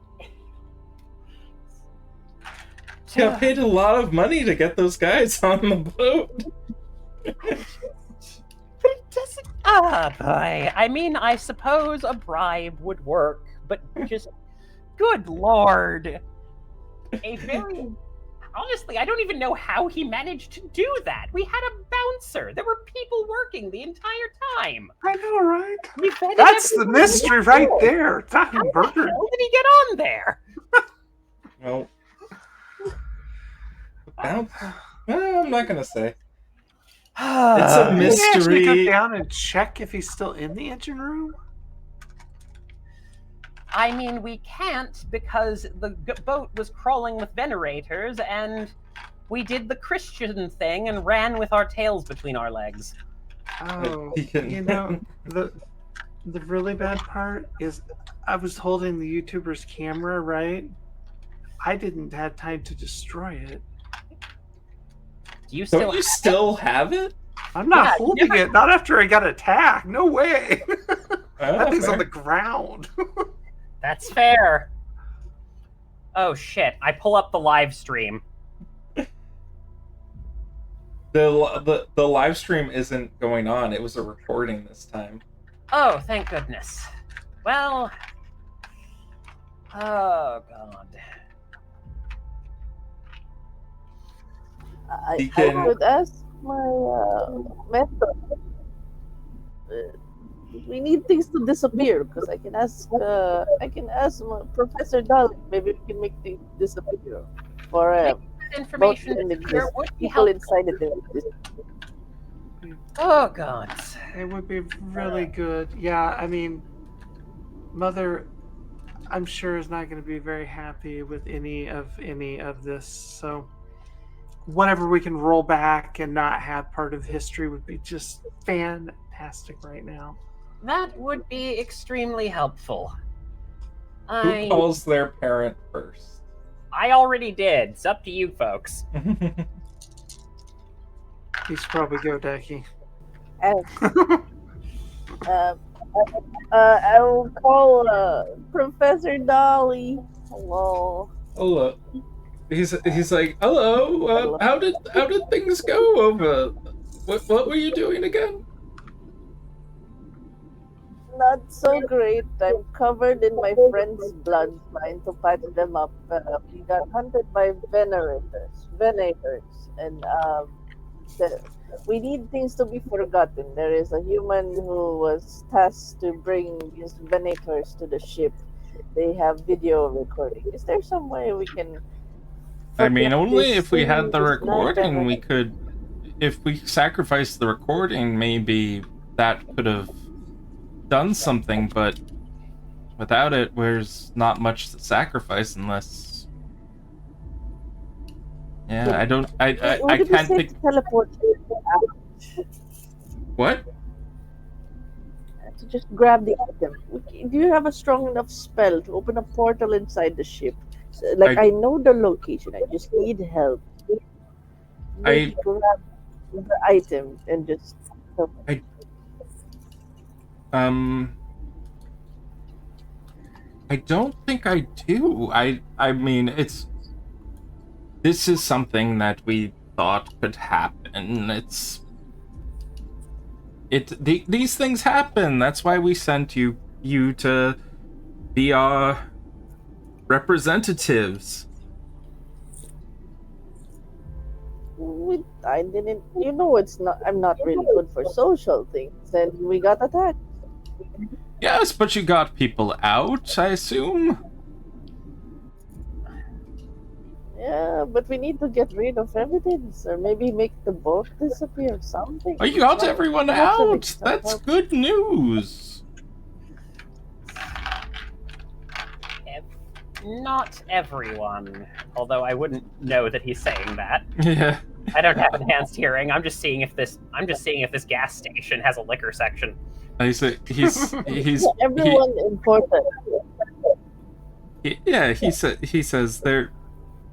Got paid a lot of money to get those guys on the boat. But it doesn't. Boy. I mean, I suppose a bribe would work, but just, good lord. Honestly, I don't even know how he managed to do that. We had a bouncer. There were people working the entire time. I know, right? We vetted That's the everyone mystery we right knew. there. It's not How the murder. hell did he get on there? Well, I'm not gonna say. It's a Did we actually go mystery. down and check if he's still in the engine room? I mean, we can't because the boat was crawling with venerators, and we did the Christian thing and ran with our tails between our legs. Oh, He can- you know, the really bad part is I was holding the YouTuber's camera, right? I didn't have time to destroy it. Do you Don't you still have it? I'm not Yeah, holding it. Not after I got attacked. No way. That thing's fair. on the ground. That's fair. Oh shit! I pull up the live stream. The live stream isn't going on. It was a recording this time. Oh, thank goodness. Well, oh god. I Deacon. could ask my mentor. We need things to disappear because I can ask Professor Dolly. Maybe we can make things disappear for That both information in disappear exist would be people helpful. inside it. Oh god. It would be really good. Yeah, I mean, Mother, I'm sure is not going to be very happy with any of this. So whatever we can roll back and not have part of history would be just fantastic right now. That would be extremely helpful. Who calls their parent first? I already did. It's up to you folks. You should probably go, Decky. And uh, I will call Professor Dolly. Hello. Hello. He's like, hello. How did things go over? What were you doing again? Not so great. I'm covered in my friend's blood, trying to patch them up. We got hunted by venators, and we need things to be forgotten. There is a human who was tasked to bring these venators to the ship. They have video recording. Is there some way we can? I mean, forget only this if we had the thing, this recording, nightmare? we could. If we sacrificed the recording, maybe that could have done something, but without it, there's not much to sacrifice unless. Yeah, I don't. I Would it be can't safe think. to teleport What? to just grab the item? Do you have a strong enough spell to open a portal inside the ship? So, like I know the location. I just need help. Maybe grab the item and just. I don't think I do. I mean, this is something that we thought could happen. These things happen. That's why we sent you to be our representatives. I didn't. You know, it's not. I'm not really good for social things, and we got attacked. Yes, but you got people out, I assume. Yeah, but we need to get rid of evidence, or maybe make the boat disappear. Something. Oh, you got everyone out. Some That's help. good news. Not everyone. Although I wouldn't know that he's saying that. Yeah. I don't have enhanced hearing. I'm just seeing if this gas station has a liquor section. He's Everyone important. He says there.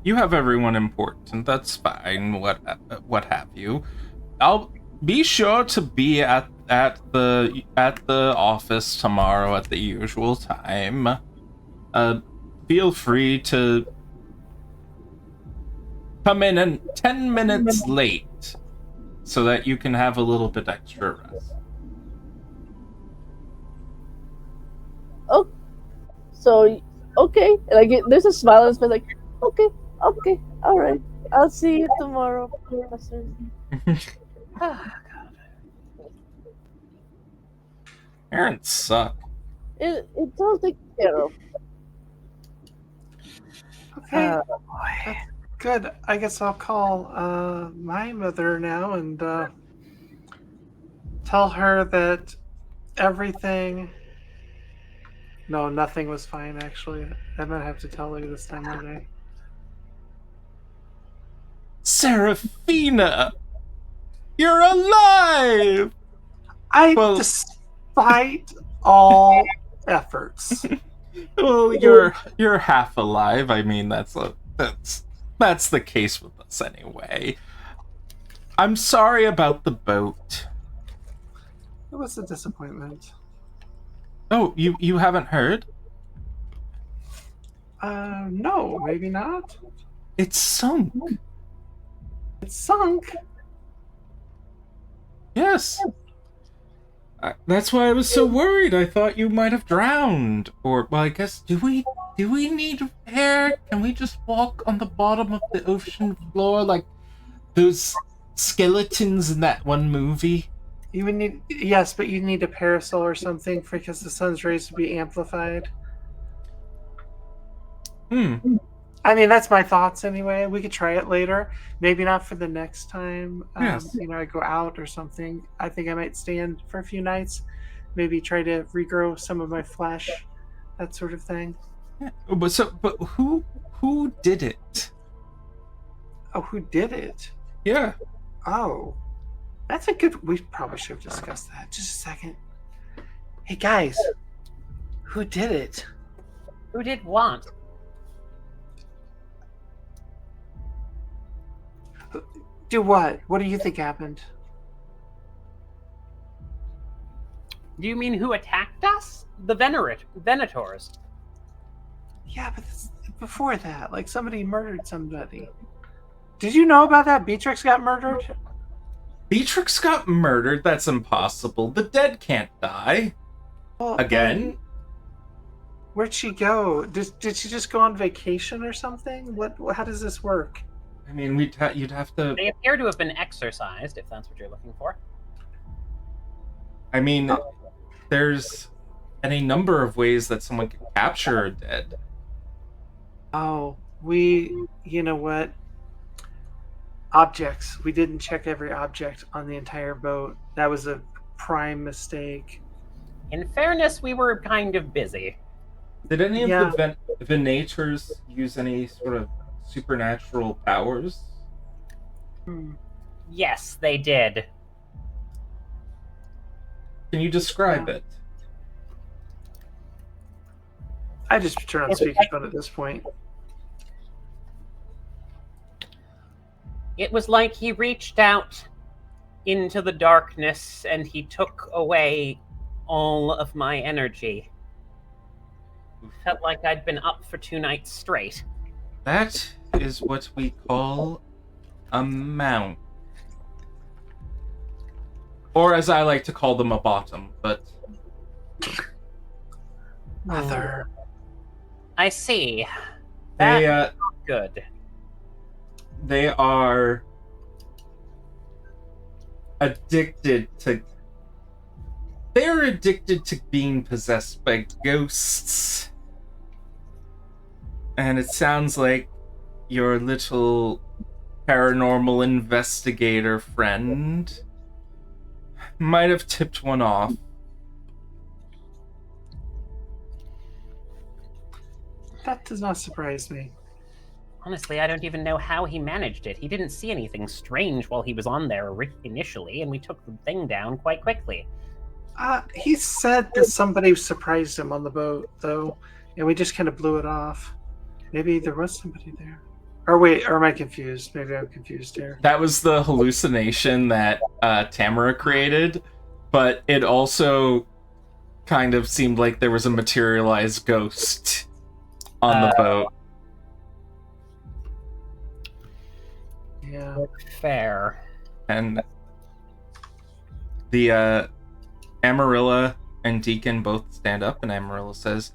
You have everyone important. That's fine. What have you? I'll be sure to be at the office tomorrow at the usual time. Feel free to come in and 10 minutes late so that you can have a little bit extra rest. Oh, so okay. Like there's a smile on his face. Like okay, all right. I'll see you tomorrow, Professor. Parents suck. It's all taken care of. Okay. Good. I guess I'll call my mother now and tell her that everything. No, nothing was fine, actually. I might have to tell her this time of day. Serafina! You're alive! Despite all efforts. Well, you're half alive. I mean, that's the case with us anyway. I'm sorry about the boat. It was a disappointment. Oh, you haven't heard? No, maybe not. It's sunk. It's sunk. Yes. That's why I was so worried. I thought you might have drowned. Or, well, I guess, do we need air? Can we just walk on the bottom of the ocean floor like those skeletons in that one movie? You would need, yes, but you need a parasol or something because the sun's rays would be amplified. I mean, that's my thoughts anyway. We could try it later. Maybe not for the next time. Yes. I go out or something. I think I might stand for a few nights. Maybe try to regrow some of my flesh, that sort of thing. Yeah. But who did it? Oh, who did it? Yeah. Oh, that's a good. We probably should have discussed that. Just a second. Hey guys, who did it? Who did what? Do what? What do you think happened? Do you mean who attacked us? The Venators. Yeah, but before that, like somebody murdered somebody. Did you know about that? Beatrix got murdered? Beatrix got murdered? That's impossible. The dead can't die. Well, Again? Where'd she go? Did she just go on vacation or something? How does this work? I mean, you'd have to... They appear to have been exorcised, if that's what you're looking for. I mean, there's any number of ways that someone can capture a dead. Oh, you know what? Objects. We didn't check every object on the entire boat. That was a prime mistake. In fairness, we were kind of busy. Did any of the Venators use any sort of supernatural powers? Yes, they did. Can you describe it? I just turn on speakerphone at this point. It was like he reached out into the darkness and he took away all of my energy. Felt like I'd been up for 2 nights straight. That is what we call a mount. Or as I like to call them, a bottom, but... Mother. I see. That's good. They are addicted to... They're addicted to being possessed by ghosts. And it sounds like your little paranormal investigator friend might have tipped one off. That does not surprise me. Honestly, I don't even know how he managed it. He didn't see anything strange while he was on there initially, and we took the thing down quite quickly. He said that somebody surprised him on the boat, though, and we just kind of blew it off. Maybe there was somebody there. Or wait, or am I confused? Maybe I'm confused here. That was the hallucination that Tamara created, but it also kind of seemed like there was a materialized ghost on the boat. Yeah. Fair. And the Amarilla and Deacon both stand up, and Amarilla says,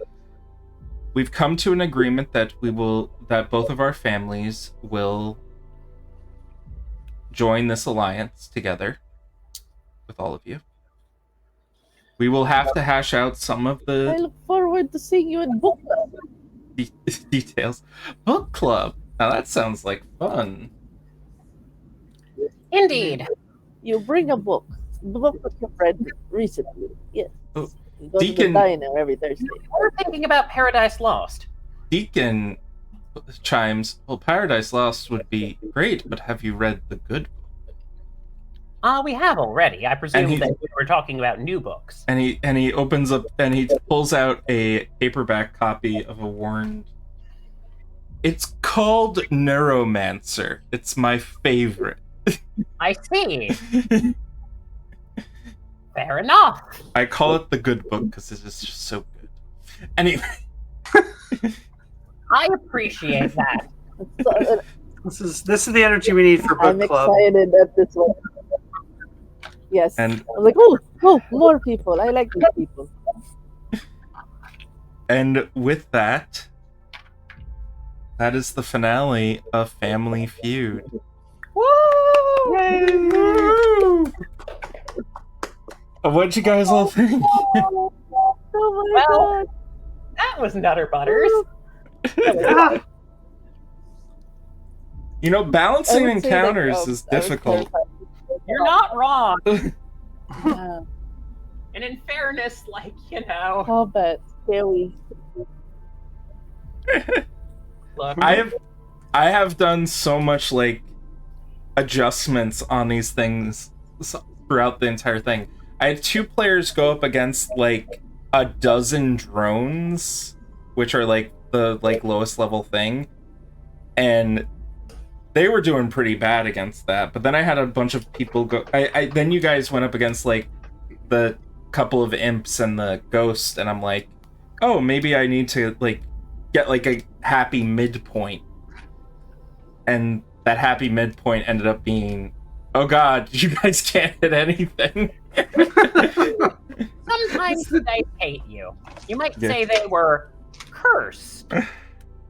"We've come to an agreement that both of our families will join this alliance together with all of you. We will have to hash out some of I the look forward to seeing you in book club. details. Book club. Now that sounds like fun. Indeed. You bring a book. The book that you read recently. Yes. Oh, You go Deacon- to the diner every Thursday. We're thinking about Paradise Lost. Deacon chimes, well, Paradise Lost would be great, but have you read the good book? We have already. I presume he- that we were talking about new books. And he opens up and he pulls out a paperback copy of a Warren. It's called Neuromancer. It's my favorite. I see. Fair enough. I call it the good book because it is just so good. Anyway, I appreciate that. So, This is the energy we need for book I'm club. excited at this one. Yes. And I'm like, oh, more people. I like these people. and with that, that is the finale of Family Feud. Woo! Woo! What'd you guys all think? Oh my Well, god. That was Nutter Butters. Ah, You know, balancing I would say, like, encounters is I was difficult. terrified. You're not wrong. Yeah. And in fairness, like, you know, Oh, but scary. look, I have done so much like adjustments on these things throughout the entire thing. I had 2 players go up against like a dozen drones, which are like the like lowest level thing, and they were doing pretty bad against that. But then I had a bunch of people go. Then you guys went up against like the couple of imps and the ghost, and I'm like, oh, maybe I need to like get like a happy midpoint. And that happy midpoint ended up being, oh god, you guys can't hit anything. sometimes they hate you. You might say they were cursed.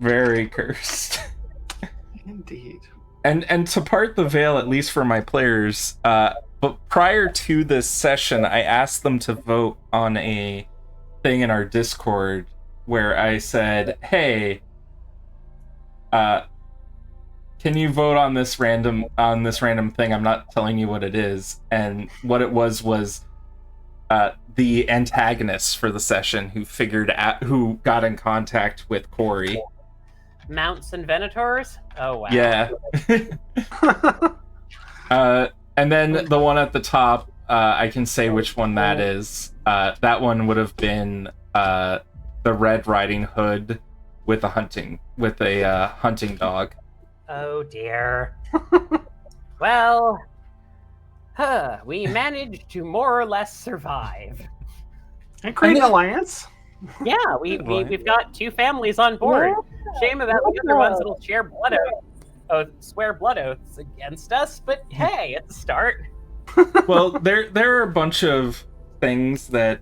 Very cursed. indeed. And to part the veil, at least for my players, but prior to this session, I asked them to vote on a thing in our Discord where I said, hey, can you vote on this random thing? I'm not telling you what it is. And what it was the antagonist for the session who got in contact with Corey. Mounts and Venators? Oh, wow. Yeah. And then the one at the top, I can say which one that is. That one would have been the Red Riding Hood with a hunting dog. Oh, dear. Well, we managed to more or less survive. And create an alliance. Yeah, we've got 2 families on board. Shame about the other ones that'll swear blood oaths against us, but hey, it's a start. Well, there are a bunch of things that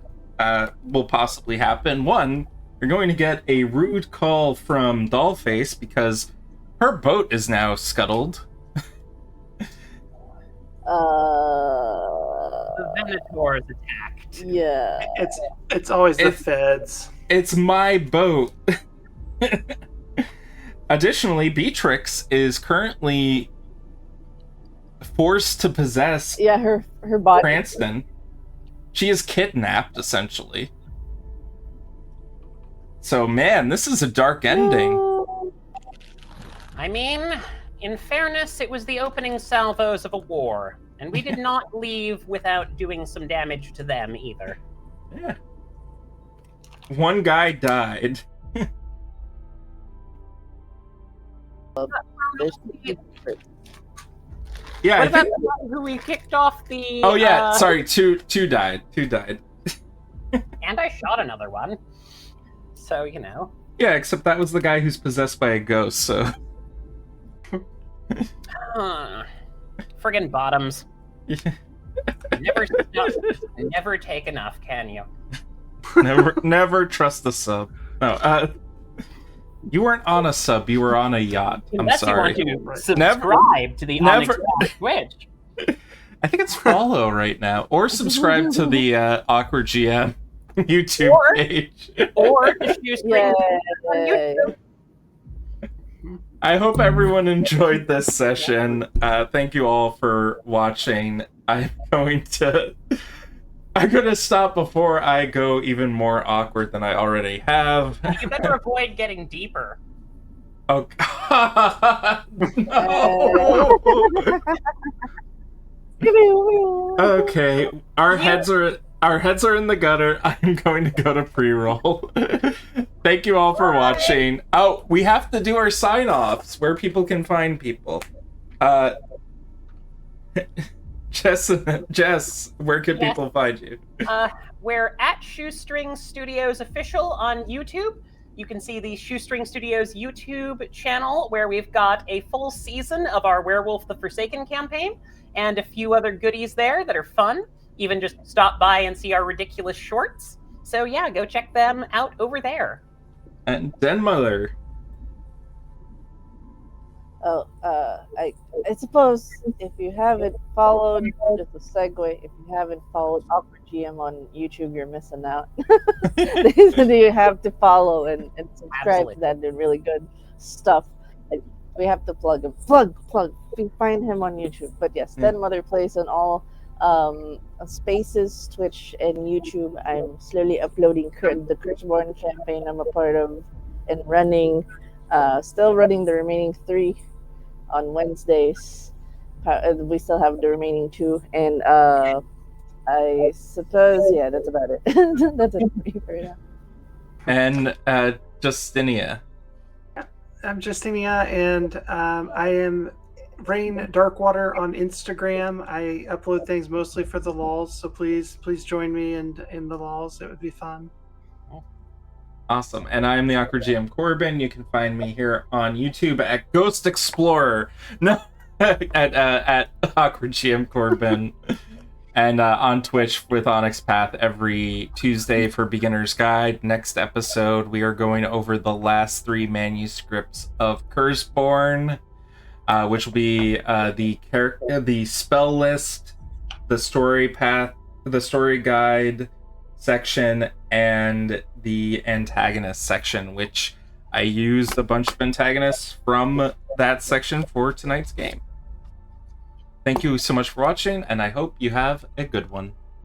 will possibly happen. One, you're going to get a rude call from Dollface because her boat is now scuttled. The Venator is attacked. Yeah. It's always the It's- feds. It's my boat. Additionally, Beatrix is currently forced to possess Yeah, her body. Cranston. She is kidnapped, essentially. So, man, this is a dark ending. I mean, in fairness, it was the opening salvos of a war, and we did not leave without doing some damage to them either. Yeah. One guy died. There's- Yeah, What I about think. the one who we kicked off the... Oh yeah, sorry. Two died. And I shot another one. So, you know. Yeah, except that was the guy who's possessed by a ghost. So. Friggin' bottoms. Never take enough, can you? Never trust a sub. No, you weren't on a sub. You were on a yacht. I'm Unless sorry. you want Right. to subscribe to the Never- Onyx Twitch. I think it's follow right now, or subscribe to the Awkward GM YouTube Or- page. Or just use Yeah. on YouTube. I hope everyone enjoyed this session. Thank you all for watching. I'm gonna stop before I go even more awkward than I already have. You better avoid getting deeper. Oh God. No. Okay, our heads are in the gutter. I'm going to go to pre-roll. Thank you all for watching. Oh, we have to do our sign-offs where people can find people. Jess, where can people find you? We're at Shoestring Studios Official on YouTube. you can see the Shoestring Studios YouTube channel, where we've got a full season of our Werewolf the Forsaken campaign and a few other goodies there that are fun. Even just stop by and see our ridiculous shorts. So yeah, go check them out over there. And Denmother. Oh, I suppose if you haven't followed, just a segue, if you haven't followed Awkward GM on YouTube, you're missing out. You have to follow and subscribe Absolutely. to that. They're really good stuff. We have to plug him. Plug. We find him on YouTube. But yes, Denmother plays on all Spaces, Twitch, and YouTube. I'm slowly uploading the Curseborne campaign I'm a part of and running. Still running the remaining 3 on Wednesdays. We still have the remaining 2, and I suppose that's about it. That's it for me right now. And Justinia. I'm Justinia, and I am Rain Darkwater on Instagram. I upload things mostly for the lols, so please join me in the lols. It would be fun. Awesome. And I'm the Awkward GM Corbin. You can find me here on YouTube at Ghost Explorer. No, at Awkward GM Corbin. And on Twitch with Onyx Path every Tuesday for Beginner's Guide. Next episode, we are going over the last 3 manuscripts of Curseborne, which will be the spell list, the story path, the story guide section, and the antagonist section, which I used a bunch of antagonists from that section for tonight's game. Thank you so much for watching, and I hope you have a good one.